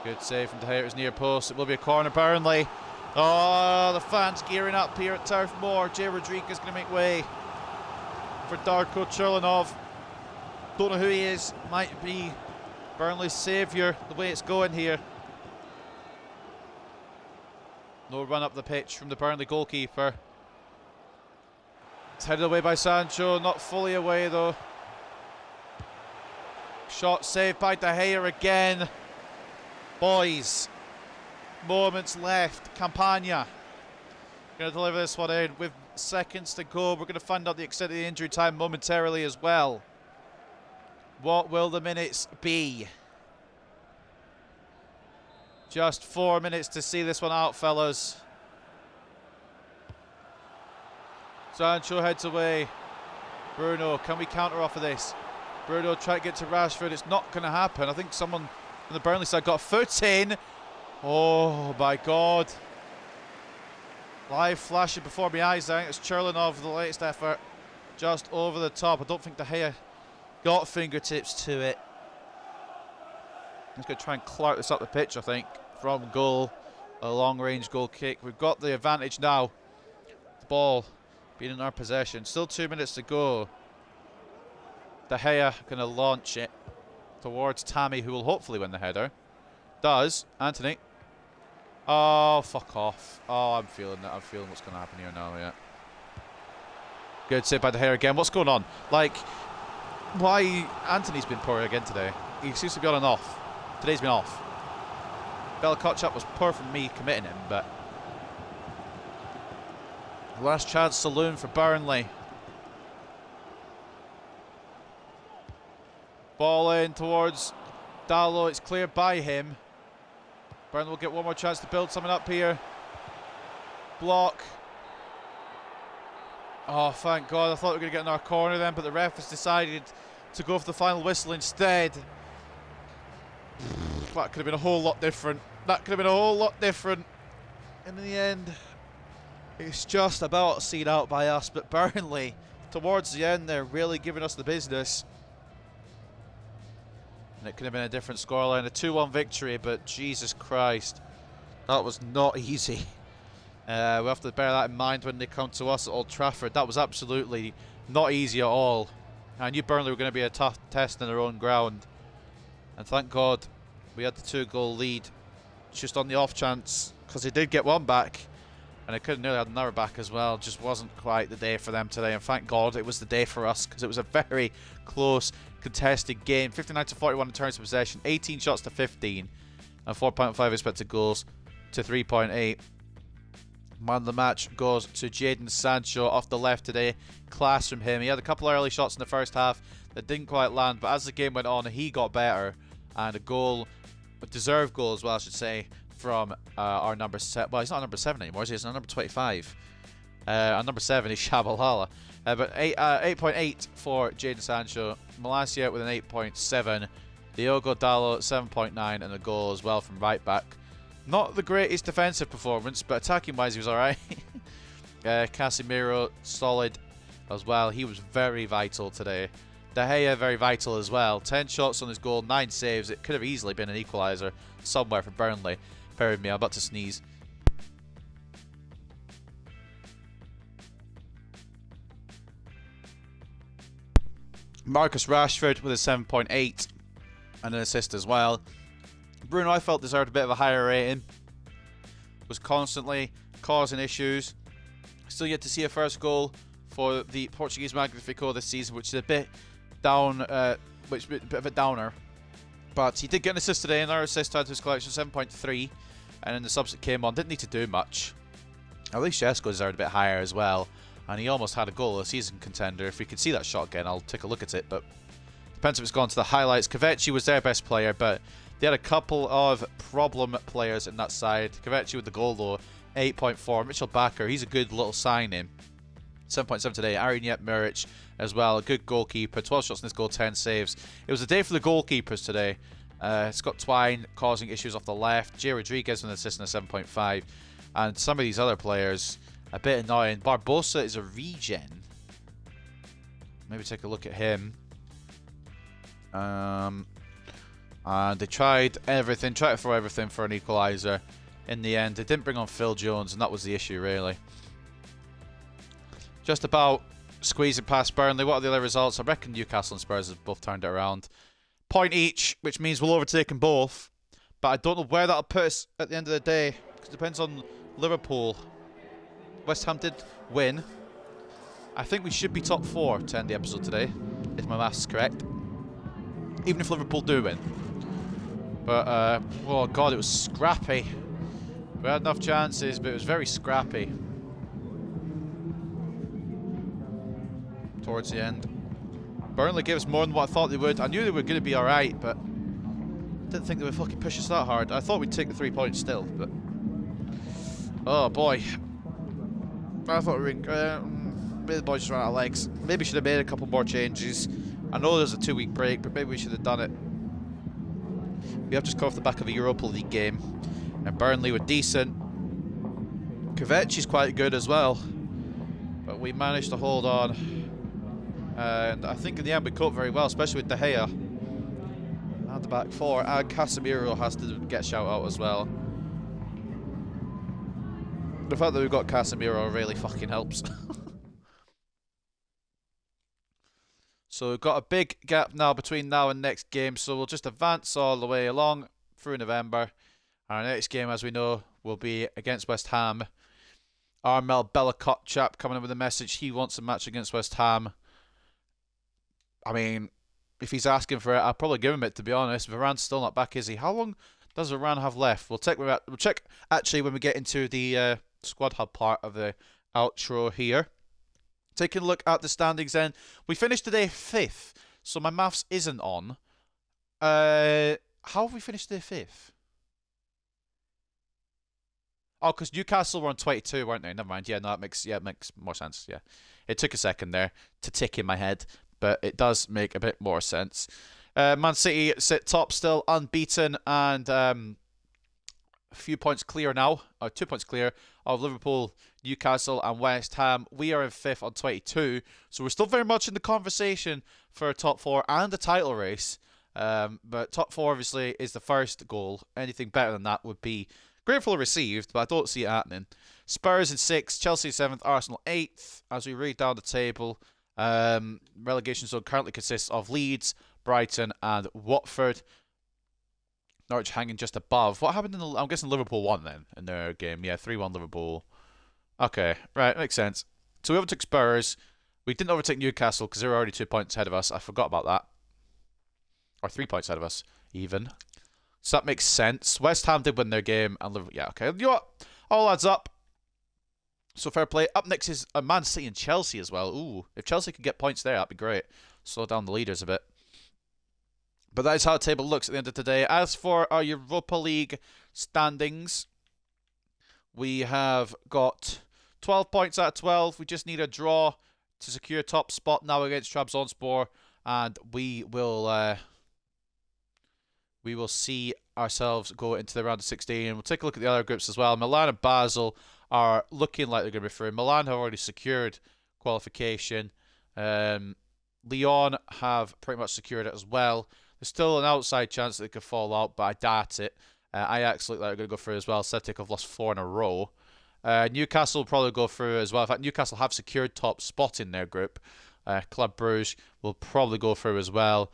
Good save from De Gea at his near post. It will be a corner, Burnley. Oh, the fans gearing up here at Turf Moor. Jay Rodriguez going to make way for Darko Churlinov. Don't know who he is. Might be Burnley's saviour, the way it's going here. No run up the pitch from the Burnley goalkeeper. It's headed away by Sancho. Not fully away, though. Shot saved by De Gea again. Boys, moments left. Campagna going to deliver this one in with seconds to go. We're going to find out the extent of the injury time momentarily as well. What will the minutes be? Just 4 minutes to see this one out, fellas. Sancho heads away. Bruno, can we counter off of this? Bruno try to get to Rashford. It's not going to happen. I think someone on the Burnley side got a foot in. Oh my God. Live flashing before my eyes. I think it's Churlinov, the latest effort. Just over the top. I don't think De Gea got fingertips to it. He's going to try and clark this up the pitch, I think, from goal. A long-range goal kick. We've got the advantage now. The ball being in our possession. Still 2 minutes to go. De Gea going to launch it towards Tammy, who will hopefully win the header. Does. Anthony. Oh, fuck off. Oh, I'm feeling that. I'm feeling what's going to happen here now, yeah. Good save by De Gea again. What's going on? Like, why Anthony's been poor again today. He seems to be on and off. Today's been off. Bella Kotchap was poor from me committing him, but last chance saloon for Burnley. Ball in towards Dallo. It's cleared by him. Burnley will get one more chance to build something up here. Block. Oh, thank God. I thought we were going to get in our corner then, but the ref has decided to go for the final whistle instead. That could have been a whole lot different. That could have been a whole lot different. And in the end, it's just about seen out by us. But Burnley, towards the end, they're really giving us the business. And it could have been a different scoreline. A 2-1 victory, but Jesus Christ, that was not easy. We have to bear that in mind when they come to us at Old Trafford. That was absolutely not easy at all. I knew Burnley were going to be a tough test in their own ground. And thank God we had the 2-goal lead. Just on the off chance, because they did get one back. And they could have nearly had another back as well. Just wasn't quite the day for them today. And thank God it was the day for us, because it was a very close, contested game. 59-41 in terms of possession. 18 shots to 15. And 4.5 expected goals to 3.8. Man of the match goes to Jadon Sancho off the left today. Class from him. He had a couple of early shots in the first half that didn't quite land, but as the game went on, he got better. And a goal, a deserved goal as well, I should say, from our number 7. Well, he's not number 7 anymore, is he? He's number 25. Our number 7 is Shabalala. But 8.8 for Jadon Sancho. Malacia with an 8.7. Diogo Dalot 7.9 and a goal as well from right back. Not the greatest defensive performance, but attacking wise he was alright. Casemiro solid as well. He was very vital today. De Gea very vital as well. 10 shots on his goal, 9 saves. It could have easily been an equaliser somewhere for Burnley. Bear with me, I'm about to sneeze. Marcus Rashford with a 7.8 and an assist as well. Bruno, I felt, deserved a bit of a higher rating. Was constantly causing issues. Still yet to see a first goal for the Portuguese Magnifico this season, which is a bit down, which is a bit of a downer. But he did get an assist today, another assist to add to his collection, 7.3. And then the subs that came on didn't need to do much. At least Shesko deserved a bit higher as well. And he almost had a goal, a season contender. If we can see that shot again, I'll take a look at it. But depends if it's gone to the highlights. Kvetchi was their best player, but they had a couple of problem players in that side. Kvetchi with the goal though, 8.4. Mitchell Bakker, he's a good little signing. 7.7 today. Arinyet Muric as well, a good goalkeeper. 12 shots in this goal, 10 saves. It was a day for the goalkeepers today. Scott Twine causing issues off the left. Jay Rodriguez with an assist and a 7.5. And some of these other players, a bit annoying. Barbosa is a regen. Maybe take a look at him. And they tried everything, tried to throw everything for an equaliser. In the end, they didn't bring on Phil Jones, and that was the issue, really. Just about squeezing past Burnley. What are the other results? I reckon Newcastle and Spurs have both turned it around. Point each, which means we'll overtake them both. But I don't know where that'll put us at the end of the day. Because it depends on Liverpool. West Ham did win. I think we should be top 4 to end the episode today, if my maths is correct. Even if Liverpool do win. But, oh god, it was scrappy. We had enough chances, but it was very scrappy. Towards the end. Burnley gave us more than what I thought they would. I knew they were going to be alright, but didn't think they would fucking push us that hard. I thought we'd take the 3 points still, but... Oh boy. I thought we were... maybe the boys just ran out of legs. Maybe should have made a couple more changes. I know there's a 2-week break, but maybe we should have done it. We have just come off the back of a Europa League game. And Burnley were decent. Kvetchi's quite good as well. But we managed to hold on. And I think in the end we coped very well, especially with De Gea. And the back 4. And Casemiro has to get shout out as well. The fact that we've got Casemiro really fucking helps. So we've got a big gap now between now and next game. So we'll just advance all the way along through November. Our next game, as we know, will be against West Ham. Armel Bellicott chap coming in with a message. He wants a match against West Ham. I mean, if he's asking for it, I'll probably give him it, to be honest. Varane's still not back, is he? How long does Varane have left? We'll check actually when we get into the squad hub part of the outro here. Taking a look at the standings then. We finished today 5th, so my maths isn't on. How have we finished today 5th? Oh, because Newcastle were on 22, weren't they? Never mind. Yeah, no, it makes more sense. Yeah, it took a second there to tick in my head, but it does make a bit more sense. Man City sit top still, unbeaten, and a few points clear now, or 2 points clear of Liverpool, Newcastle, and West Ham. We are in 5th on 22, so we're still very much in the conversation for a top 4 and a title race. But top 4 obviously is the first goal. Anything better than that would be gratefully received, but I don't see it happening. Spurs in 6th, Chelsea 7th, Arsenal 8th. As we read down the table, relegation zone currently consists of Leeds, Brighton, and Watford. Norwich hanging just above. What happened in the... I'm guessing Liverpool won then in their game. Yeah, 3-1 Liverpool. Okay, right, makes sense. So we overtook Spurs. We didn't overtake Newcastle because they were already 2 points ahead of us. I forgot about that. Or 3 points ahead of us, even. So that makes sense. West Ham did win their game, and Liverpool... Yeah, okay. You know what? All adds up. So fair play. Up next is Man City and Chelsea as well. Ooh, if Chelsea could get points there, that'd be great. Slow down the leaders a bit. But that is how the table looks at the end of today. As for our Europa League standings, we have got 12 points out of 12. We just need a draw to secure top spot now against Trabzonspor, and we will see ourselves go into the round of 16. We'll take a look at the other groups as well. Milan and Basel are looking like they're going to be through. Milan have already secured qualification. Lyon have pretty much secured it as well. There's still an outside chance that they could fall out, but I doubt it. Ajax look like they're going to go through as well. Celtic have lost 4 in a row. Newcastle will probably go through as well. In fact, Newcastle have secured top spot in their group. Club Brugge will probably go through as well.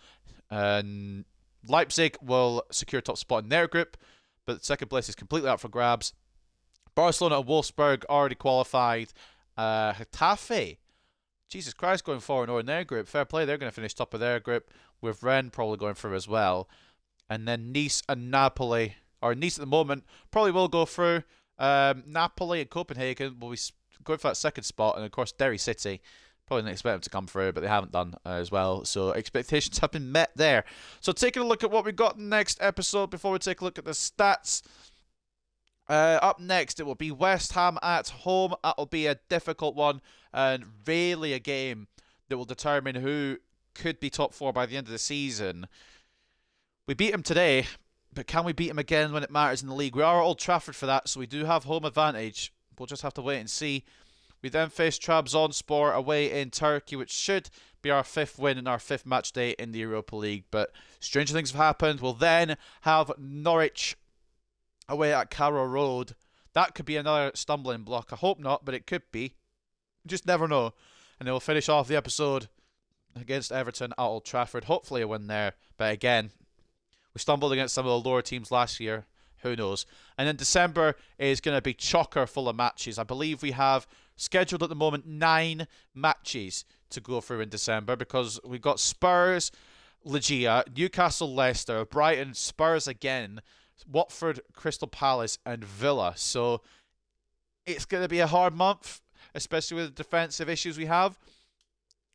Leipzig will secure top spot in their group, but second place is completely up for grabs. Barcelona and Wolfsburg already qualified. Getafe, Jesus Christ, going 4-0 in their group. Fair play, they're going to finish top of their group, with Rennes probably going through as well. And then Nice and Napoli, or Nice at the moment, probably will go through. Napoli and Copenhagen will be going for that second spot, and of course Derry City, probably didn't expect them to come through, but they haven't done as well. So expectations have been met there. So taking a look at what we've got next episode before we take a look at the stats. Up next, it will be West Ham at home. That will be a difficult one, and really a game that will determine who could be top 4 by the end of the season. We beat him today, but can we beat him again when it matters in the league? We are at Old Trafford for that, so we do have home advantage. We'll just have to wait and see. We then face Trabzonspor away in Turkey, which should be our 5th win and our 5th match day in the Europa League. But stranger things have happened. We'll then have Norwich away at Carrow Road. That could be another stumbling block. I hope not, but it could be. You just never know. And then we'll finish off the episode against Everton at Old Trafford. Hopefully a win there. But again, we stumbled against some of the lower teams last year. Who knows? And then December is going to be chocker full of matches. I believe we have scheduled at the moment 9 matches to go through in December, because we've got Spurs, Legia, Newcastle, Leicester, Brighton, Spurs again, Watford, Crystal Palace, and Villa. So it's going to be a hard month, especially with the defensive issues we have.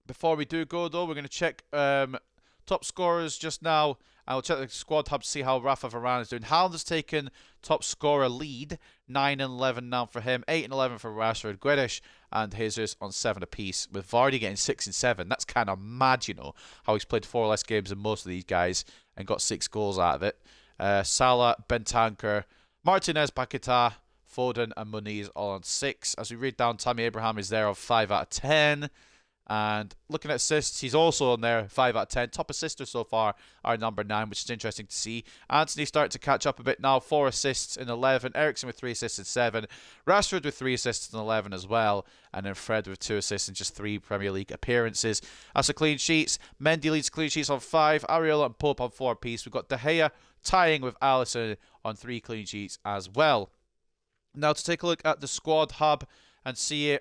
Before we do go, though, we're going to check top scorers just now. I will check the squad hub to see how Rafa Varane is doing. Haaland has taken top scorer lead, 9 and 11 now for him, 8 and 11 for Rashford, Grealish and Jesus on 7 apiece, with Vardy getting 6 and 7. That's kind of mad, you know, how he's played 4 less games than most of these guys and got 6 goals out of it. Salah, Bentancur, Martinez, Paquetá, Foden and Muniz all on 6. As we read down, Tammy Abraham is there on 5 out of 10. And looking at assists, he's also on there, 5 out of 10. Top assisters so far are number 9, which is interesting to see. Anthony starting to catch up a bit now, 4 assists in 11. Eriksen with 3 assists in 7. Rashford with 3 assists in 11 as well. And then Fred with 2 assists in just 3 Premier League appearances. As for clean sheets, Mendy leads clean sheets on 5. Areola and Pope on 4 apiece. We've got De Gea tying with Alisson on 3 clean sheets as well. Now to take a look at the squad hub and see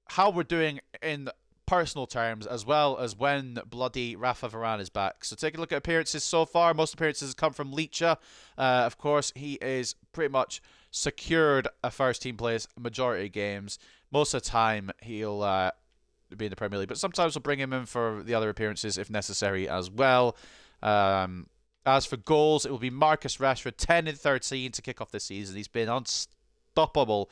how we're doing in personal terms, as well as when bloody Rafa Varane is back. So take a look at appearances so far. Most appearances come from Lecha. Of course, he is pretty much secured a first team place majority of games. Most of the time, he'll be in the Premier League, but sometimes we'll bring him in for the other appearances if necessary as well. As for goals, it will be Marcus Rashford, 10 and 13 to kick off this season. He's been unstoppable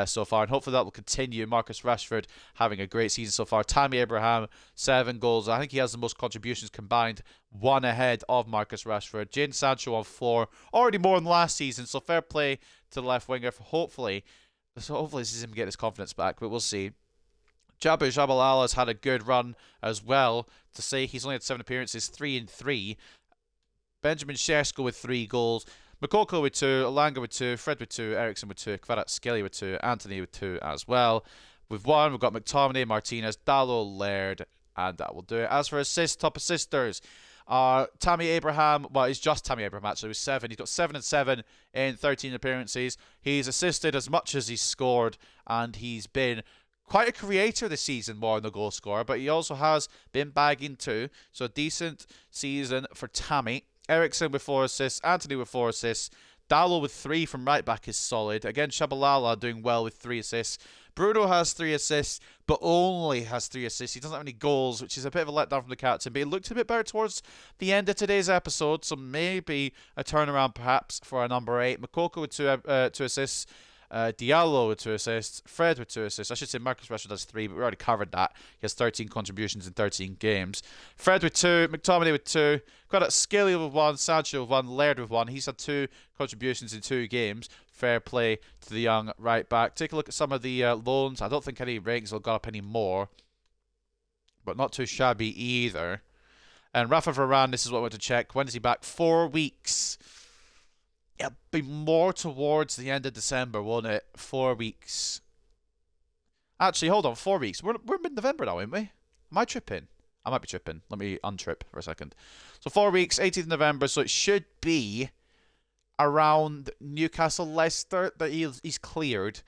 so far, and hopefully that will continue. Marcus Rashford having a great season so far. Tammy Abraham, 7 goals. I think he has the most contributions combined, 1 ahead of Marcus Rashford. Jadon Sancho on 4, already more than last season, so fair play to the left winger. Hopefully this is him get his confidence back, but we'll see. Jabu Jabalala has had a good run as well. To say he's only had 7 appearances, 3 and 3. Benjamin Šeško with 3 goals. Makoko with 2, Elanga with 2, Fred with 2, Eriksen with 2, Kvaratskhelia with 2, Anthony with 2 as well. With 1, we've got McTominay, Martinez, Dalot, Laird, and that will do it. As for assists, top assisters, Tammy Abraham, well, it's just Tammy Abraham actually, with 7. He's got 7 and 7 in 13 appearances. He's assisted as much as he's scored, and he's been quite a creator this season, more than a goal scorer, but he also has been bagging too. So a decent season for Tammy. Eriksen with 4 assists, Anthony with 4 assists, Dalot with 3 from right back is solid. Again, Shabalala doing well with 3 assists. Bruno has 3 assists, but only has 3 assists. He doesn't have any goals, which is a bit of a letdown from the captain, but he looked a bit better towards the end of today's episode, so maybe a turnaround perhaps for our number 8. Makoko with 2 assists. Diallo with 2 assists. Fred with 2 assists. I should say Marcus Rashford has 3, but we already covered that. He has 13 contributions in 13 games. Fred with 2. McTominay with 2. Got it Scaly with 1. Sancho with 1. Laird with 1. He's had 2 contributions in 2 games. Fair play to the young right back. Take a look at some of the loans. I don't think any ranks will go up any more, but not too shabby either. And Rafa Varane, this is what I want to check. When is he back? 4 weeks. It'll be more towards the end of December, won't it? 4 weeks. Actually, hold on. 4 weeks. We're mid-November now, aren't we? Am I tripping? I might be tripping. Let me untrip for a second. So 4 weeks, 18th of November. So it should be around Newcastle-Leicester that he's cleared.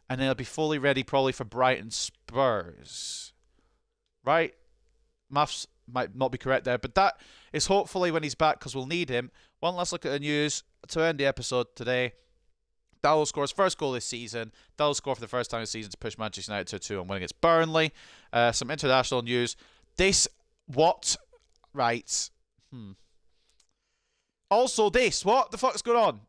And then he'll be fully ready probably for Brighton Spurs. Right? Maths might not be correct there, but that is hopefully when he's back because we'll need him. One last look at the news to end the episode today. Dallo scores first goal this season. Dallo scored for the first time this season to push Manchester United to 2 and win against Burnley. Some international news. Right. Also this. What the fuck's going on?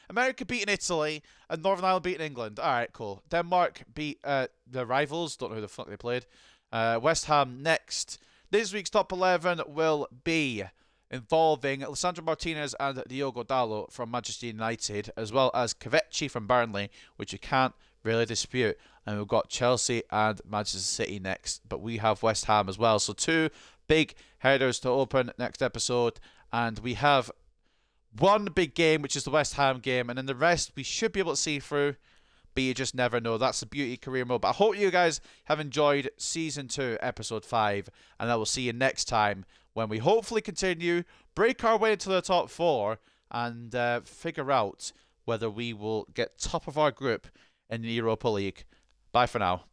America beating Italy and Northern Ireland beating England. Alright, cool. Denmark beat the rivals. Don't know who the fuck they played. West Ham next. This week's top 11 will be involving Lisandro Martinez and Diogo Dallo from Manchester United, as well as Kvechi from Burnley, which you can't really dispute. And we've got Chelsea and Manchester City next, but we have West Ham as well. So 2 big headers to open next episode, and we have one big game, which is the West Ham game, and then the rest we should be able to see through. But you just never know. That's the beauty of career mode. But I hope you guys have enjoyed Season 2, Episode 5. And I will see you next time when we hopefully continue, break our way into the top 4, and figure out whether we will get top of our group in the Europa League. Bye for now.